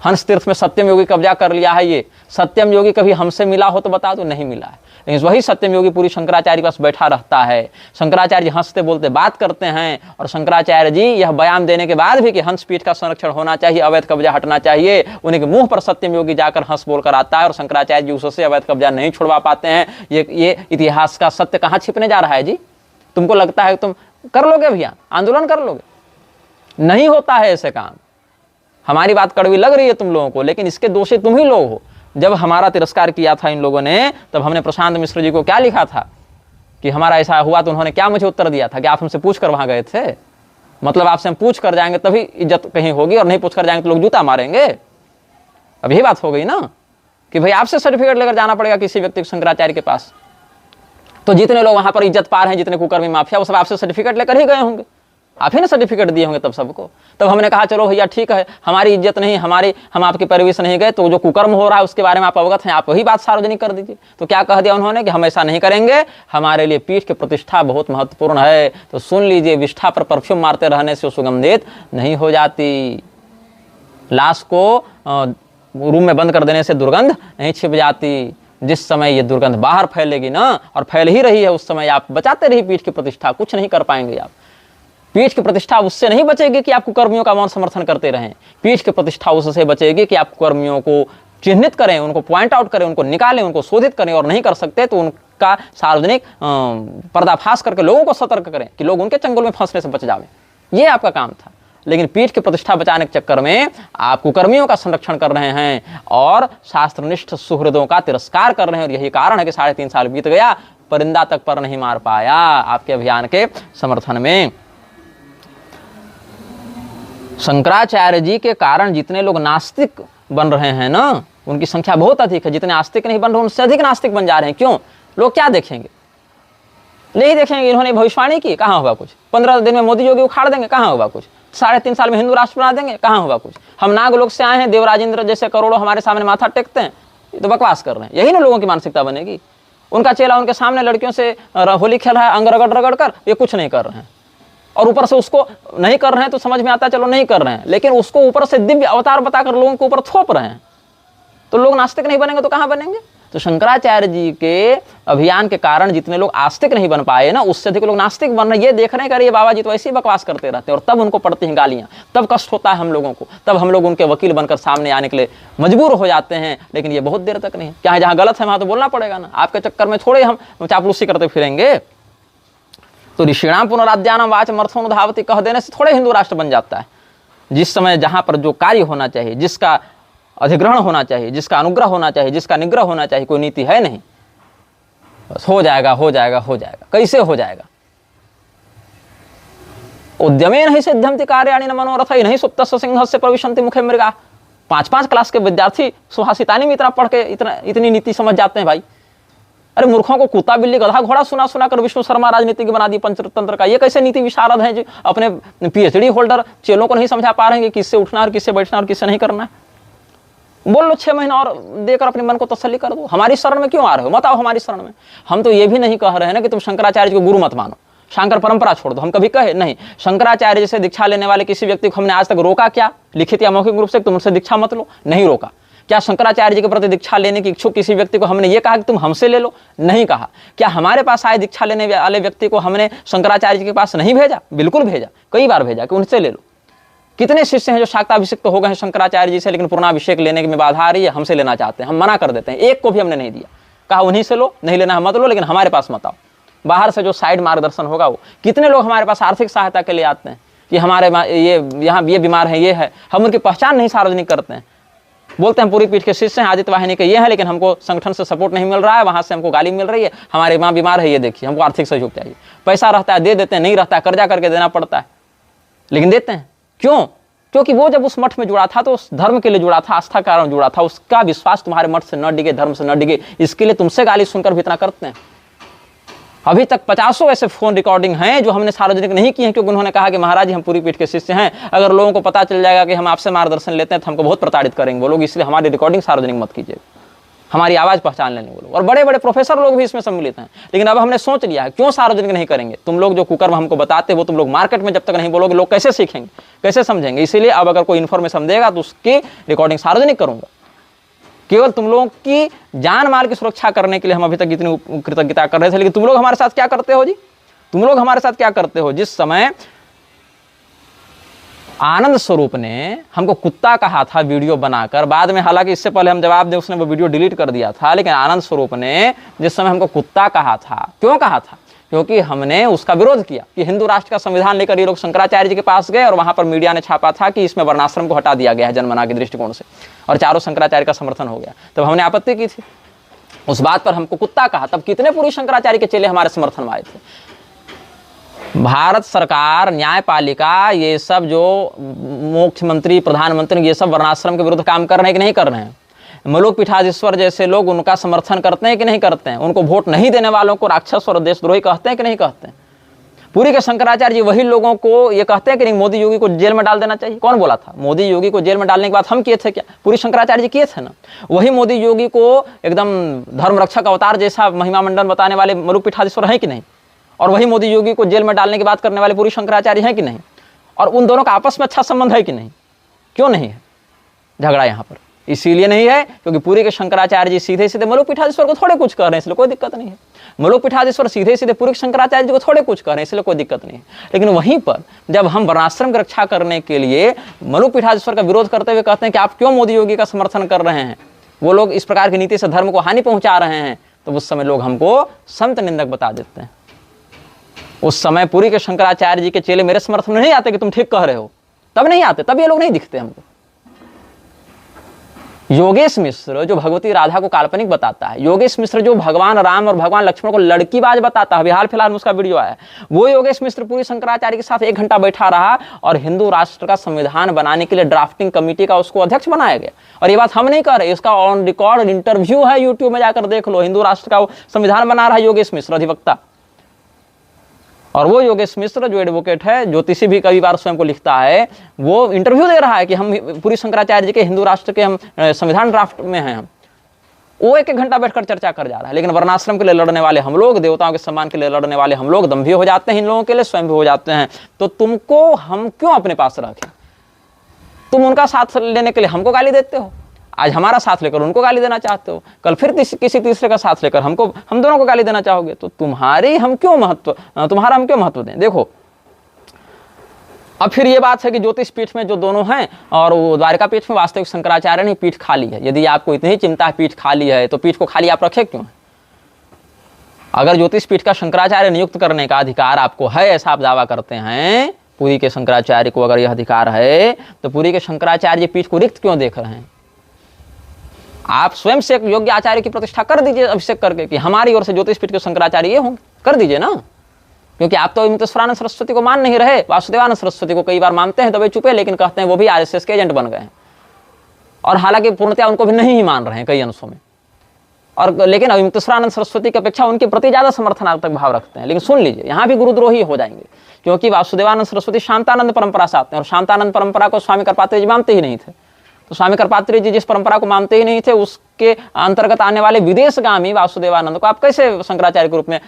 हंस तीर्थ में सत्यम योगी कब्जा कर लिया है। ये सत्यम योगी कभी हमसे मिला हो तो बता दो, नहीं मिला है, लेकिन वही सत्यम योगी पूरी शंकराचार्य के पास बैठा रहता है। शंकराचार्य हंसते बोलते बात करते हैं, और शंकराचार्य जी यह बयान देने के बाद भी कि हंस पीठ का संरक्षण होना चाहिए, अवैध कब्जा हटना चाहिए, उन्हीं के मुंह पर सत्यम योगी जाकर हंस बोलकर आता है, और शंकराचार्य जी उससे अवैध कब्जा नहीं छुड़वा पाते हैं। ये इतिहास का सत्य कहाँ छिपने जा रहा है जी? तुमको लगता है तुम कर लोगे अभियान, आंदोलन कर लोगे? नहीं होता है ऐसे काम। हमारी बात कड़वी लग रही है तुम लोगों को, लेकिन इसके दोषी तुम ही लोग हो। जब हमारा तिरस्कार किया था इन लोगों ने, तब हमने प्रशांत मिश्र जी को क्या लिखा था कि हमारा ऐसा हुआ, तो उन्होंने क्या मुझे उत्तर दिया था कि आप हमसे पूछ कर वहां गए थे, मतलब आपसे हम पूछ कर जाएंगे तभी इज्जत कहीं होगी, और नहीं पूछ कर जाएंगे तो लोग जूता मारेंगे। अब यही बात हो गई ना कि भाई आपसे सर्टिफिकेट लेकर जाना पड़ेगा किसी व्यक्ति को शंकराचार्य के पास। तो जितने लोग वहां पर इज्जत पा रहे हैं, जितने कुकर्मी माफिया, वो सब आपसे सर्टिफिकेट लेकर ही गए होंगे, आप ही ने सर्टिफिकेट दिए होंगे तब सबको। तब हमने कहा चलो भैया ठीक है, हमारी इज्जत नहीं, हम आपकी परवरिश नहीं गए, तो जो कुकर्म हो रहा है उसके बारे में आप अवगत हैं, आप वही बात सार्वजनिक कर दीजिए। तो क्या कह दिया उन्होंने कि हम ऐसा नहीं करेंगे, हमारे लिए पीठ की प्रतिष्ठा बहुत महत्वपूर्ण है। तो सुन लीजिए, विष्ठा पर परफ्यूम मारते रहने से सुगंधित नहीं हो जाती, लाश को रूम में बंद कर देने से दुर्गंध नहीं छिप जाती। जिस समय ये दुर्गंध बाहर फैलेगी ना, और फैल ही रही है, उस समय आप बचाते रहिए पीठ की प्रतिष्ठा, कुछ नहीं कर पाएंगे आप। पीठ की प्रतिष्ठा उससे नहीं बचेगी कि आप कुकर्मियों का मौन समर्थन करते रहें, पीठ की प्रतिष्ठा उससे बचेगी कि आप कुकर्मियों को चिन्हित करें, उनको पॉइंट आउट करें, उनको निकालें, उनको शोधित करें, और नहीं कर सकते तो उनका सार्वजनिक पर्दाफाश करके लोगों को सतर्क करें कि लोग उनके चंगुल में फंसने से बच जाएं। ये आपका काम था। लेकिन पीठ की प्रतिष्ठा बचाने के चक्कर में आप कुकर्मियों का संरक्षण कर रहे हैं और शास्त्रनिष्ठ सुहृदों का तिरस्कार कर रहे हैं, और यही कारण है कि 3.5 साल बीत गया, परिंदा तक पर नहीं मार पाया आपके अभियान के समर्थन में। शंकराचार्य जी के कारण जितने लोग नास्तिक बन रहे हैं ना, उनकी संख्या बहुत अधिक है। जितने आस्तिक नहीं बन रहे उनसे अधिक नास्तिक बन जा रहे हैं। क्यों? लोग क्या देखेंगे? नहीं देखेंगे। इन्होंने भविष्यवाणी की, कहाँ होगा कुछ? 15 दिन में मोदी योगी उखाड़ देंगे, कहाँ होगा कुछ? 3.5 साल में हिंदू राष्ट्र बना देंगे, कहाँ होगा कुछ? हम नागलोक से आए हैं, देवराजेंद्र जैसे करोड़ों हमारे सामने माथा टेकते हैं, ये तो बकवास कर रहे हैं। यही ना लोगों की मानसिकता बनेगी। उनका चेला उनके सामने लड़कियों से होली खेल रहा है, अंग रगड़ रगड़ कर, ये कुछ नहीं कर रहे हैं, और ऊपर से उसको नहीं कर रहे हैं तो समझ में आता है चलो नहीं कर रहे हैं, लेकिन उसको ऊपर से दिव्य अवतार बताकर लोगों के ऊपर थोप रहे हैं। तो लोग नास्तिक नहीं बनेंगे तो कहाँ बनेंगे? तो शंकराचार्य जी के अभियान के कारण जितने लोग आस्तिक नहीं बन पाए ना, उससे अधिक लोग नास्तिक बन रहे हैं। ये देख रहे हैं कि ये बाबा जी तो ऐसे ही बकवास करते रहते हैं, और तब उनको पड़ती हैं गालियां, तब कष्ट होता है हम लोगों को, तब हम लोग उनके वकील बनकर सामने आने के लिए मजबूर हो जाते हैं। लेकिन ये बहुत देर तक नहीं है। क्या जहाँ गलत है वहां तो बोलना पड़ेगा ना। आपके चक्कर में थोड़े हम चापलूसी करते फिरेंगे। तो ऋषिणाम पुनराद्यानम वाचमर्थों धावती कह देने से थोड़े हिंदू राष्ट्र बन जाता है। जिस समय जहां पर जो कार्य होना चाहिए, जिसका अधिग्रहण होना चाहिए, जिसका अनुग्रह होना चाहिए, जिसका निग्रह होना चाहिए, कोई नीति है नहीं। बस हो जाएगा हो जाएगा हो जाएगा। कैसे हो जाएगा? उद्यमे नहीं सिद्धंति कार्याणि न मनोरथ नहीं सुप्तस्य सिंहस्य प्रविशन्ति मुखे मृगा। 5-5 क्लास के विद्यार्थी सुहासितानी में इतना पढ़ के इतनी नीति समझ जाते हैं भाई। अरे मूर्खों को कुत्ता बिल्ली गधा घोड़ा सुना सुना कर विष्णु शर्मा राजनीति बना दी पंचतंत्र का। ये कैसे नीति विशारद हैं जो अपने PhD होल्डर चेलों को नहीं समझा पा रहे हैं कि किससे उठना और किससे बैठना और किससे नहीं करना। बोल लो 6 महीना और देकर अपने मन को तसल्ली कर दो। हमारी शरण में क्यों आ रहे हो? मत आओ हमारी शरण में। हम तो ये भी नहीं कह रहे हैं ना कि तुम शंकराचार्य को गुरु मत मानो, शंकर परंपरा छोड़ दो। हम कभी कहे नहीं। शंकराचार्य जैसे दीक्षा लेने वाले किसी व्यक्ति को हमने आज तक रोका क्या? लिखित या मौखिक रूप से तुम उनसे दीक्षा मत लो, नहीं रोका। क्या शंकराचार्य जी के प्रति दीक्षा लेने की इच्छुक किसी व्यक्ति को हमने ये कहा कि तुम हमसे ले लो? नहीं कहा। क्या हमारे पास आए दीक्षा लेने वाले व्यक्ति को हमने शंकराचार्य जी के पास नहीं भेजा? बिल्कुल भेजा, कई बार भेजा कि उनसे ले लो। कितने शिष्य हैं जो शाक्ताभिषिक्त हो गए हैं शंकराचार्य जी से, लेकिन पूर्णाभिषेक लेने में बाधा आ रही है, हमसे लेना चाहते हैं, हम मना कर देते हैं। एक को भी हमने नहीं दिया, कहा उन्हीं से लो, नहीं लेना है मत लो, लेकिन हमारे पास मत आओ। बाहर से जो साइड मार्गदर्शन होगा वो। कितने लोग हमारे पास आर्थिक सहायता के लिए आते हैं कि हमारे ये यहाँ ये बीमार है, ये है, हम उनकी पहचान नहीं सार्वजनिक करते हैं। बोलते हैं पूरी पीठ के शिष्य हैं, आदित्य वाहिनी के ये हैं, लेकिन हमको संगठन से सपोर्ट नहीं मिल रहा है, वहाँ से हमको गाली मिल रही है, हमारी माँ बीमार है, ये देखिए, हमको आर्थिक सहयोग चाहिए। पैसा रहता है दे देते हैं, नहीं रहता है कर्जा करके देना पड़ता है, लेकिन देते हैं। क्यों? क्योंकि वो जब उस मठ में जुड़ा था तो उस धर्म के लिए जुड़ा था, आस्था के कारण जुड़ा था, उसका विश्वास तुम्हारे मठ से न डिगे, धर्म से न डिगे, इसके लिए तुमसे गाली सुनकर भी इतना करते हैं। अभी तक 50 ऐसे फोन रिकॉर्डिंग हैं जो हमने सार्वजनिक नहीं किए हैं, क्योंकि उन्होंने कहा कि महाराज जी हम पूरी पीठ के शिष्य हैं, अगर लोगों को पता चल जाएगा कि हम आपसे मार्गदर्शन लेते हैं तो हमको बहुत प्रताड़ित करेंगे वो लोग, इसलिए हमारी रिकॉर्डिंग सार्वजनिक मत कीजिए, हमारी आवाज़ पहचान लेने वो लोग। और बड़े बड़े प्रोफेसर लोग भी इसमें सम्मिलित हैं। लेकिन अब हमने सोच लिया है, क्यों सार्वजनिक नहीं करेंगे? तुम लोग जो कुकर्म हमको बताते हो, वो तुम लोग मार्केट में जब तक नहीं बोलोगे, लोग कैसे सीखेंगे, कैसे समझेंगे? इसीलिए अब अगर कोई इन्फॉर्मेशन देगा तो उसकी रिकॉर्डिंग सार्वजनिक करूंगा। केवल तुम लोगों की जान माल की सुरक्षा करने के लिए हम अभी तक इतनी कृतज्ञता कर रहे थे, लेकिन तुम लोग हमारे साथ क्या करते हो जी? तुम लोग हमारे साथ क्या करते हो? जिस समय आनंद स्वरूप ने हमको कुत्ता कहा था वीडियो बनाकर, बाद में हालांकि इससे पहले हम जवाब दें उसने वो वीडियो डिलीट कर दिया था, लेकिन आनंद स्वरूप ने जिस समय हमको कुत्ता कहा था, क्यों कहा था? क्योंकि हमने उसका विरोध किया कि हिंदू राष्ट्र का संविधान लेकर ये लोग शंकराचार्य जी के पास गए और वहां पर मीडिया ने छापा था कि इसमें वर्णाश्रम को हटा दिया गया है जनमना के दृष्टिकोण से, और चारों शंकराचार्य का समर्थन हो गया। तब हमने आपत्ति की थी, उस बात पर हमको कुत्ता कहा। तब कितने पूरी शंकराचार्य के चेले हमारे समर्थन में आए थे। भारत सरकार, न्यायपालिका, ये सब जो मुख्यमंत्री, प्रधानमंत्री, ये सब वर्णाश्रम के विरुद्ध काम कर रहे हैं कि नहीं कर रहे हैं? मलुक पीठाधीश्वर जैसे लोग उनका समर्थन करते हैं कि नहीं करते हैं? उनको वोट नहीं देने वालों को राक्षस और देशद्रोही कहते हैं कि नहीं कहते हैं? पूरी के शंकराचार्य जी वही लोगों को ये कहते हैं कि नहीं मोदी योगी को जेल में डाल देना चाहिए। कौन बोला था? मोदी योगी को जेल में डालने की बात हम किए थे क्या? पूरी शंकराचार्य जी किए थे ना। वही मोदी योगी को एकदम धर्म रक्षक अवतार जैसा महिमा मंडन बताने वाले मलुक पीठाधीश्वर हैं कि नहीं? और वही मोदी योगी को जेल में डालने की बात करने वाले पूरी शंकराचार्य हैं कि नहीं? और उन दोनों का आपस में अच्छा संबंध है कि नहीं? क्यों नहीं है झगड़ा यहाँ पर? इसीलिए नहीं है क्योंकि पूरी के शंकराचार्य जी सीधे सीधे मलुक पीठाधीश्वर को थोड़े कुछ कर रहे हैं, इसलिए कोई दिक्कत नहीं है। मलुक पीठाधीश्वर सीधे सीधे पूरी शंकराचार्य जी को थोड़े कुछ कर रहे हैं, इसलिए कोई दिक्कत नहीं है। लेकिन वहीं पर जब हम वर्णाश्रम की रक्षा करने के लिए मलुक पीठाधीश्वर का विरोध करते हुए कहते हैं कि आप क्यों मोदी योगी का समर्थन कर रहे हैं, वो लोग इस प्रकार की नीति से धर्म को हानि पहुंचा रहे हैं, तो उस समय लोग हमको संत निंदक बता देते हैं। उस समय पूरी के शंकराचार्य जी के चेले मेरे समर्थन में नहीं आते कि तुम ठीक कह रहे हो, तब नहीं आते, तब ये लोग नहीं दिखते हमको। योगेश मिश्र जो भगवती राधा को काल्पनिक बताता है, योगेश मिश्र जो भगवान राम और भगवान लक्ष्मण को लड़कीबाज बताता है, अभी हाल फिलहाल में उसका वीडियो आया, वो योगेश मिश्र पूरी शंकराचार्य के साथ 1 घंटा बैठा रहा और हिंदू राष्ट्र का संविधान बनाने के लिए ड्राफ्टिंग कमेटी का उसको अध्यक्ष बनाया गया। और ये बात हम नहीं कर रहे, इसका ऑन रिकॉर्ड इंटरव्यू है, यूट्यूब में जाकर देख लो। हिंदू राष्ट्र का संविधान बना रहा है योगेश मिश्र, अधिवक्ता। और वो योगेश मिश्र जो एडवोकेट है, ज्योतिषी भी कई बार स्वयं को लिखता है, वो इंटरव्यू दे रहा है कि हम पूरी शंकराचार्य जी के हिंदू राष्ट्र के हम संविधान ड्राफ्ट में हैं। हम वो 1-1 घंटा बैठकर चर्चा कर जा रहा है। लेकिन वर्णाश्रम के लिए लड़ने वाले हम लोग, देवताओं के सम्मान के लिए लड़ने वाले हम लोग दम्भी हो जाते हैं, इन लोगों के लिए स्वयं भी हो जाते हैं। तो तुमको हम क्यों अपने पास रखें? तुम उनका साथ लेने के लिए हमको गाली देते हो, आज हमारा साथ लेकर उनको गाली देना चाहते हो, कल फिर किसी तीसरे का साथ लेकर हम दोनों को गाली देना चाहोगे। तो तुम्हारा हम क्यों महत्व दें? देखो अब फिर ये बात है कि ज्योतिष पीठ में जो दोनों हैं और वो द्वारिका पीठ में वास्तविक शंकराचार्य ने पीठ खाली है। यदि आपको इतनी चिंता है पीठ खाली है, तो पीठ को खाली आप रखे क्यों? अगर ज्योतिष पीठ का शंकराचार्य नियुक्त करने का अधिकार आपको है, ऐसा आप दावा करते हैं, पुरी के शंकराचार्य को अगर यह अधिकार है, तो पुरी के शंकराचार्य पीठ को रिक्त क्यों देख रहे हैं? आप स्वयं से एक योग्य आचार्य की प्रतिष्ठा कर दीजिए अभिषेक करके कि हमारी ओर से ज्योतिष पीठ के शंकराचार्य ये होंगे, कर दीजिए ना। क्योंकि आप तो इमतेश्वरानंद सरस्वती को मान नहीं रहे, वासुदेवानंद सरस्वती को कई बार मानते हैं दबे चुपे, लेकिन कहते हैं वो भी आरएसएस के एजेंट बन गए हैं। और हालांकि पूर्णतया उनको भी नहीं ही मान रहे हैं कई अंशों में, और लेकिन इमतेश्वरानंद सरस्वती की अपेक्षा उनके प्रति ज्यादा समर्थनात्मक भाव रखते हैं। लेकिन सुन लीजिए, यहाँ भी गुरुद्रोही हो जाएंगे, क्योंकि वासुदेवानंद सरस्वती शांतानंद परंपरा से आते हैं, और शांतानंद परंपरा को स्वामी करपात्री जी मानते ही नहीं थे। तो स्वामी करपात्री जी जिस परंपरा को मानते ही नहीं थे, उसके अंतर्गत आने वाले विदेशगामी वासुदेवानंद को आप कैसे शंकराचार्य के रूप में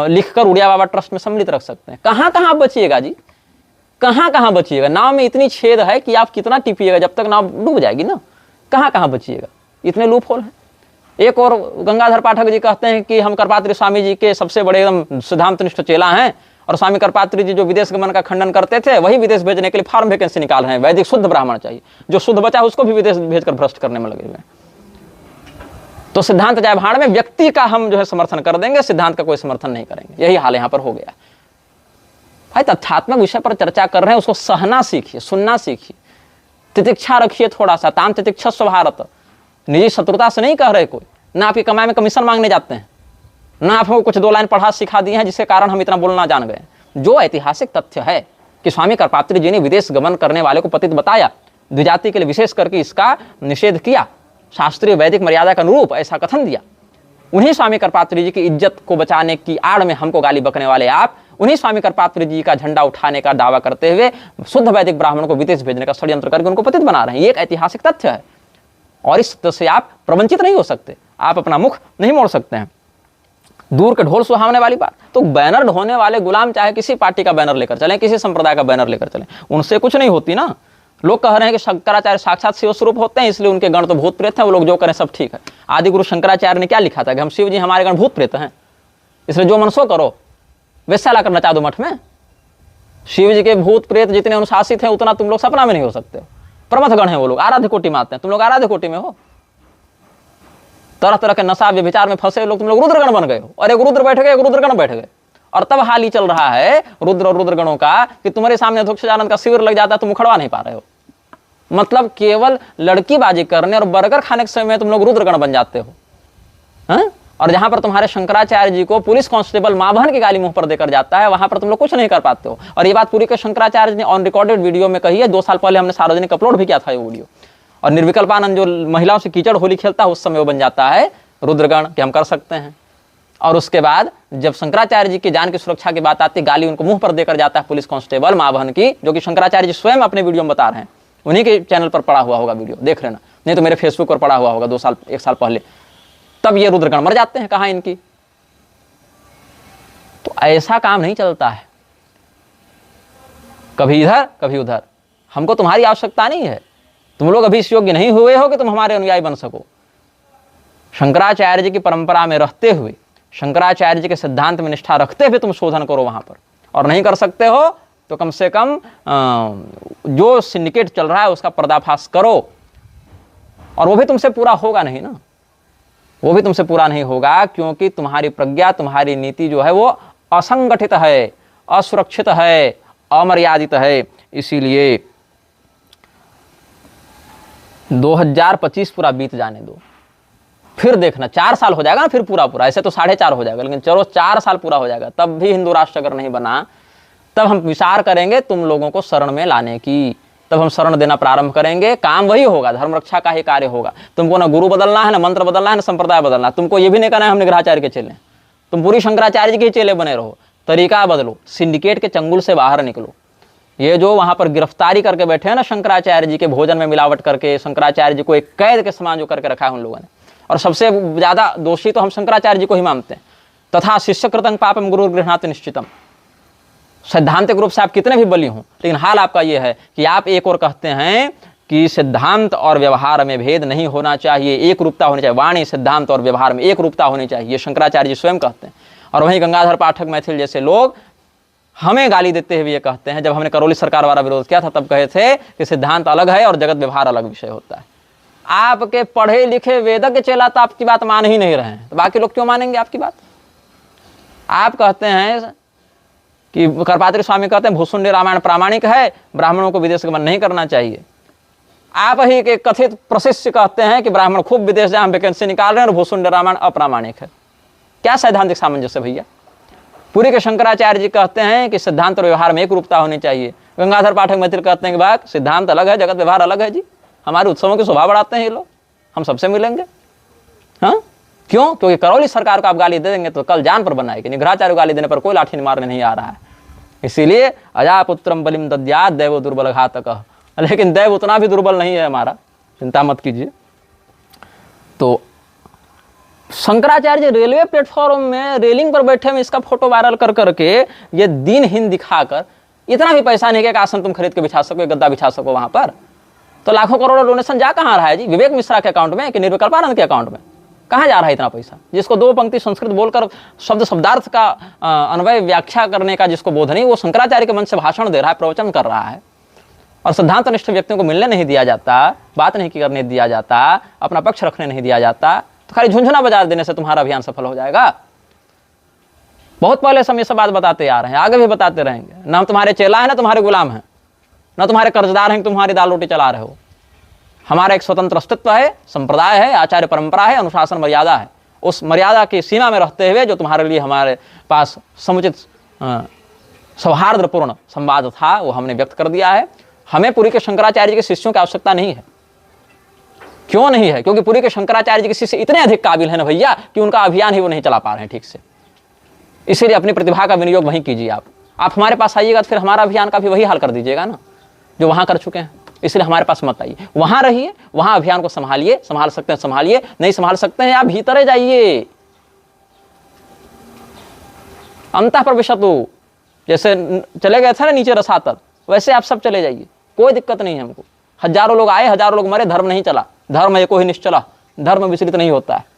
लिखकर उड़िया बाबा ट्रस्ट में सम्मिलित रख सकते हैं? कहाँ कहाँ बचिएगा जी, कहाँ बचिएगा? नाव में इतनी छेद है कि आप कितना टिपिएगा, जब तक नाव डूब जाएगी ना, कहाँ बचिएगा? इतने लूप होल हैं। एक और गंगाधर पाठक जी कहते हैं कि हम करपात्री स्वामी जी के सबसे बड़े एकदम सिद्धांतनिष्ठ चेला हैं, और स्वामी करपात्री जी जो विदेश गमन का खंडन करते थे वही विदेश भेजने के लिए फॉर्म वैकेंसी निकाल रहे हैं। वैदिक शुद्ध ब्राह्मण चाहिए, जो शुद्ध बचा उसको भी विदेश भेजकर भ्रष्ट करने में लगे हुए हैं। तो सिद्धांत जाए भाड़ में, व्यक्ति का हम जो है समर्थन कर देंगे, सिद्धांत का कोई समर्थन नहीं करेंगे। यही हाल यहाँ पर हो गया। भाई तथ्यात्मक विषय पर चर्चा कर रहे हैं, उसको सहना सीखिए, सुनना सीखिए, तितिक्षा रखिए थोड़ा सा, ताम तितिक्षस्व भारत। निजी शत्रुता से नहीं कह रहे कोई, ना आपकी कमाई में कमीशन मांगने जाते हैं, ना आपको कुछ 2 लाइन पढ़ा सिखा दिए हैं जिसके कारण हम इतना बोलना जान गए। जो ऐतिहासिक तथ्य है कि स्वामी करपात्री जी ने विदेश गमन करने वाले को पतित बताया, द्विजाति के लिए विशेष करके इसका निषेध किया, शास्त्रीय वैदिक मर्यादा के अनुरूप ऐसा कथन दिया, उन्हीं स्वामी करपात्री जी की इज्जत को बचाने की आड़ में हमको गाली बकने वाले आप, उन्हीं स्वामी करपात्री जी का झंडा उठाने का दावा करते हुए शुद्ध वैदिक ब्राह्मणों को विदेश भेजने का षड्यंत्र करके उनको पतित बना रहे हैं। ये एक ऐतिहासिक तथ्य है और इस तथ्य से आप प्रवंचित नहीं हो सकते, आप अपना मुख नहीं मोड़ सकते हैं। दूर के ढोल सुहावने वाली बात। तो बैनर ढोने वाले गुलाम चाहे किसी पार्टी का बैनर लेकर चलें, किसी संप्रदाय का बैनर लेकर चलें, उनसे कुछ नहीं होती ना। लोग कह रहे हैं कि शंकराचार्य साक्षात शिव स्वरूप होते हैं, इसलिए उनके गण तो भूत प्रेत हैं, वो लोग जो करें सब ठीक है। आदि गुरु शंकराचार्य ने क्या लिखा था कि हम शिव जी हमारे गण भूत प्रेत हैं, इसलिए जो मन सो करो, वैसा लाकर नचा दो मठ में। शिव जी के भूत प्रेत जितने अनुशासित हैं उतना तुम लोग सपना में नहीं हो सकते हो। प्रमथ गण है वो लोग, आराध्य कोटि में आते हैं, तुम लोग आराध्य कोटि में हो। तरह तरह के नशा व्यभिचार में फंसे लोग, तुम लोग रुद्रगण बन गए हो, और एक रुद्र बैठ गए, एक रुद्रगण बैठ गए। और तब हाल ही चल रहा है रुद्र और रुद्रगणों का कि तुम्हारे सामने अधोक्षजानंद का शिविर लग जाता है, तुम उखड़वा नहीं पा रहे हो। मतलब केवल लड़कीबाजी करने और बर्गर खाने के समय तुम लोग रुद्रगण बन जाते हो, हैं? और जहां पर तुम्हारे शंकराचार्य जी को पुलिस कांस्टेबल मां बहन की गाली मुंह पर देकर जाता है, वहां पर तुम लोग कुछ नहीं कर पाते हो। और ये बात पूरी के शंकराचार्य ने ऑन रिकॉर्डेड वीडियो में कही है। 2 साल पहले हमने सार्वजनिक अपलोड भी किया था ये वीडियो। और निर्विकल्पानंद जो महिलाओं से कीचड़ होली खेलता है, उस समय वो बन जाता है रुद्रगण कि हम कर सकते हैं। और उसके बाद जब शंकराचार्य जी की जान की सुरक्षा की बात आती है, गाली उनको मुंह पर देकर जाता है पुलिस कांस्टेबल मां बहन की, जो कि शंकराचार्य जी स्वयं अपने वीडियो में बता रहे हैं। उन्हीं के चैनल पर पड़ा हुआ होगा वीडियो, देख लेना, नहीं तो मेरे फेसबुक पर पड़ा हुआ होगा 1 साल पहले। तब ये रुद्रगण मर जाते हैं। कहाँ इनकी? तो ऐसा काम नहीं चलता है, कभी इधर कभी उधर। हमको तुम्हारी आवश्यकता नहीं है, तुम लोग अभी इस योग्य नहीं हुए हो कि तुम हमारे अनुयायी बन सको। शंकराचार्य जी की परंपरा में रहते हुए, शंकराचार्य जी के सिद्धांत में निष्ठा रखते हुए तुम शोधन करो वहां पर। और नहीं कर सकते हो तो कम से कम जो सिंडिकेट चल रहा है उसका पर्दाफाश करो। और वो भी तुमसे पूरा होगा नहीं ना, वो भी तुमसे पूरा नहीं होगा, क्योंकि तुम्हारी प्रज्ञा, तुम्हारी नीति जो है वो असंगठित है, असुरक्षित है, अमर्यादित है। इसीलिए 2025 पूरा बीत जाने दो, फिर देखना 4 साल हो जाएगा ना, फिर पूरा ऐसे तो 4.5 हो जाएगा, लेकिन चलो 4 साल पूरा हो जाएगा, तब भी हिंदू राष्ट्र अगर नहीं बना, तब हम विचार करेंगे तुम लोगों को शरण में लाने की। तब हम शरण देना प्रारंभ करेंगे। काम वही होगा, धर्म रक्षा का ही कार्य होगा। तुमको ना गुरु बदलना है, ना मंत्र बदलना है, ना संप्रदाय बदलना है। तुमको ये भी नहीं कहना है हम निग्रहाचार्य के चेले, तुम पूरी शंकराचार्य जी के चेले बने रहो। तरीका बदलो, सिंडिकेट के चंगुल से बाहर निकलो। ये जो वहां पर गिरफ्तारी करके बैठे हैं ना शंकराचार्य जी के, भोजन में मिलावट करके शंकराचार्य जी को एक कैद के समान जो करके रखा है उन लोगों ने, और सबसे ज्यादा दोषी तो हम शंकराचार्य जी को ही मानते हैं। तथा शिष्य कृतं पापम गुरु गृह्णाति निश्चितम। सैद्धांतिक रूप से आप कितने भी बली हों, लेकिन हाल आपका यह है कि आप एक और कहते हैं कि सिद्धांत और व्यवहार में भेद नहीं होना चाहिए, एक रूपता होनी चाहिए। वाणी, सिद्धांत और व्यवहार में एक रूपता होनी चाहिए, ये शंकराचार्य जी स्वयं कहते हैं। और वहीं गंगाधर पाठक मैथिल जैसे लोग हमें गाली देते हुए ये कहते हैं, जब हमने करौली सरकार वाला विरोध किया था तब कहे थे कि सिद्धांत अलग है और जगत व्यवहार अलग विषय होता है। आपके पढ़े लिखे वेदज्ञ चेला तो आपकी बात मान ही नहीं रहे हैं, तो बाकी लोग क्यों मानेंगे आपकी बात? आप कहते हैं कि करपात्री स्वामी कहते हैं भूसुंडी रामायण प्रामाणिक है, ब्राह्मणों को विदेश गमन नहीं करना चाहिए। आप ही के कथित प्रशिष्य कहते हैं कि ब्राह्मण खूब विदेश जाए, हम वैकेंसी निकाल रहे हैं और भूसुंडी रामायण अप्रामाणिक है। क्या सैद्धांतिक सामंजस्य भैया? पूरी के शंकराचार्य जी कहते हैं कि सिद्धांत और व्यवहार में एक रूपता होनी चाहिए। गंगाधर पाठक मैथिल कहते हैं कि बात सिद्धांत अलग है, जगत व्यवहार अलग है। जी हमारे उत्सवों की शोभा बढ़ाते हैं ये लोग, हम सबसे मिलेंगे। हाँ क्यों? क्योंकि करौली सरकार को आप गाली दे देंगे तो कल जान पर बनाएगी। निग्रहाचार्य गाली देने पर कोई लाठी मारने नहीं आ रहा है। इसीलिए अजापुत्रम बलिम दद्यात् दैवो दुर्बल घातकः, लेकिन दैव उतना भी दुर्बल नहीं है हमारा, चिंता मत कीजिए। तो शंकराचार्य जी रेलवे प्लेटफॉर्म में रेलिंग पर बैठे में इसका फोटो वायरल कर करके ये दीनहीन दिखाकर, इतना भी पैसा नहीं कि आसन तुम खरीद के बिछा सको, गद्दा बिछा सको वहां पर। तो लाखों करोड़ों डोनेशन जा कहाँ रहा है जी? विवेक मिश्रा के अकाउंट में कि निर्विकल्पानंद के अकाउंट में? कहाँ जा रहा है इतना पैसा? जिसको 2 पंक्ति संस्कृत बोलकर शब्द शब्दार्थ का अन्वय व्याख्या करने का जिसको बोध नहीं, वो शंकराचार्य के मन से भाषण दे रहा है, प्रवचन कर रहा है, और सिद्धांत निष्ठ व्यक्तियों को मिलने नहीं दिया जाता, बात नहीं करने दिया जाता, अपना पक्ष रखने नहीं दिया जाता, तो खाली झुंझुना बजा देने से तुम्हारा अभियान सफल हो जाएगा? बहुत पहले से हम ये सब बात बताते आ रहे हैं, आगे भी बताते रहेंगे। ना हम तुम्हारे चेला है, ना तुम्हारे गुलाम हैं, ना तुम्हारे कर्जदार हैं, तुम्हारी दाल रोटी चला रहे हो। हमारा एक स्वतंत्र अस्तित्व है, संप्रदाय है, आचार्य परंपरा है, अनुशासन मर्यादा है। उस मर्यादा की सीमा में रहते हुए जो तुम्हारे लिए हमारे पास समुचित सौहार्दपूर्ण संवाद था वो हमने व्यक्त कर दिया है। हमें पुरी के शंकराचार्य के शिष्यों की आवश्यकता नहीं है। क्यों नहीं है? क्योंकि पुरी के शंकराचार्य जी के शिष्य इतने अधिक काबिल हैं ना भैया कि उनका अभियान ही वो नहीं चला पा रहे हैं ठीक से। इसीलिए अपनी प्रतिभा का विनियोग वहीं कीजिए। आप हमारे पास आइएगा तो फिर हमारा अभियान का भी वही हाल कर दीजिएगा ना जो वहां कर चुके हैं। इसलिए हमारे पास मत आइए, वहां रहिए, वहां अभियान को संभालिए, संभाल सकते हैं संभालिए, नहीं संभाल सकते हैं आप भीतर जाइए। अंतः प्रविशतु, जैसे चले गए थे ना नीचे रसातल, वैसे आप सब चले जाइए, कोई दिक्कत नहीं है हमको। हजारों लोग आए, हजारों लोग मरे, धर्म नहीं चला, धर्म एको ही निश्चला, धर्म विचलित नहीं होता है।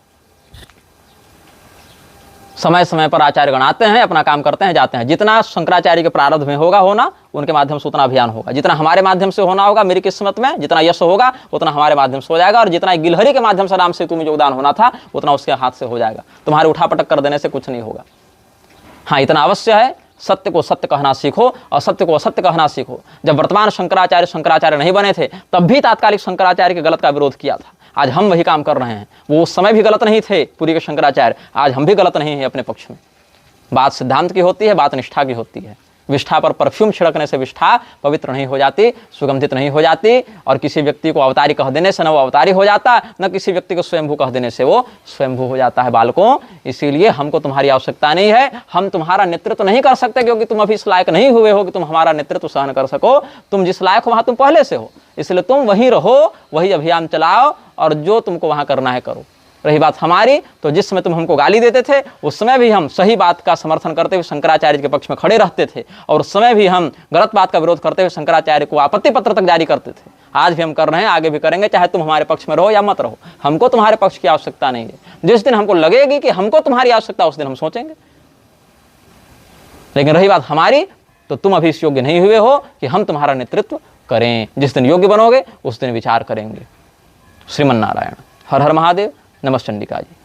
समय समय पर आचार्य गण आते हैं, अपना काम करते हैं, जाते हैं। जितना शंकराचार्य के प्रारब्ध में होगा होना, उनके माध्यम से उतना अभियान होगा। जितना हमारे माध्यम से होना होगा, मेरी किस्मत में जितना यश होगा उतना हमारे माध्यम से हो जाएगा, और जितना गिलहरी के माध्यम से राम सेतु में योगदान होना था उतना उसके हाथ से हो जाएगा। तुम्हारे उठापटक कर देने से कुछ नहीं होगा। हाँ, इतना अवश्य है, सत्य को सत्य कहना सीखो और सत्य को असत्य कहना सीखो। जब वर्तमान शंकराचार्य नहीं बने थे तब भी तात्कालिक शंकराचार्य के गलत का विरोध किया था। आज हम वही काम कर रहे हैं। वो उस समय भी गलत नहीं थे पुरी के शंकराचार्य, आज हम भी गलत नहीं हैं अपने पक्ष में। बात सिद्धांत की होती है, बात निष्ठा की होती है। विष्ठा पर परफ्यूम छिड़कने से विष्ठा पवित्र नहीं हो जाती, सुगंधित नहीं हो जाती, और किसी व्यक्ति को अवतारी कह देने से न वो अवतारी हो जाता, न किसी व्यक्ति को स्वयंभू कह देने से वो स्वयंभू हो जाता है। बालकों, इसीलिए हमको तुम्हारी आवश्यकता नहीं है। हम तुम्हारा नेतृत्व नहीं कर सकते क्योंकि तुम अभी इस लायक नहीं हुए हो कि तुम हमारा नेतृत्व सहन कर सको। तुम जिस लायक हो वहां तुम पहले से हो, इसलिए तुम वहीं रहो, वही अभियान चलाओ और जो तुमको वहां करना है करो। रही बात हमारी, तो जिस समय तुम हमको गाली देते थे उस समय भी हम सही बात का समर्थन करते हुए शंकराचार्य के पक्ष में खड़े रहते थे, और उस समय भी हम गलत बात का विरोध करते हुए शंकराचार्य को आपत्ति पत्र तक जारी करते थे। आज भी हम कर रहे हैं, आगे भी करेंगे, चाहे तुम हमारे पक्ष में रहो या मत रहो। हमको तुम्हारे पक्ष की आवश्यकता नहीं है। जिस दिन हमको लगेगी कि हमको तुम्हारी आवश्यकता, उस दिन हम सोचेंगे। लेकिन रही बात हमारी, तो तुम अभी इस योग्य नहीं हुए हो कि हम तुम्हारा नेतृत्व करें। जिस दिन योग्य बनोगे उस दिन विचार करेंगे। श्रीमन नारायण। हर हर महादेव। नमस्ते चंडिका जी।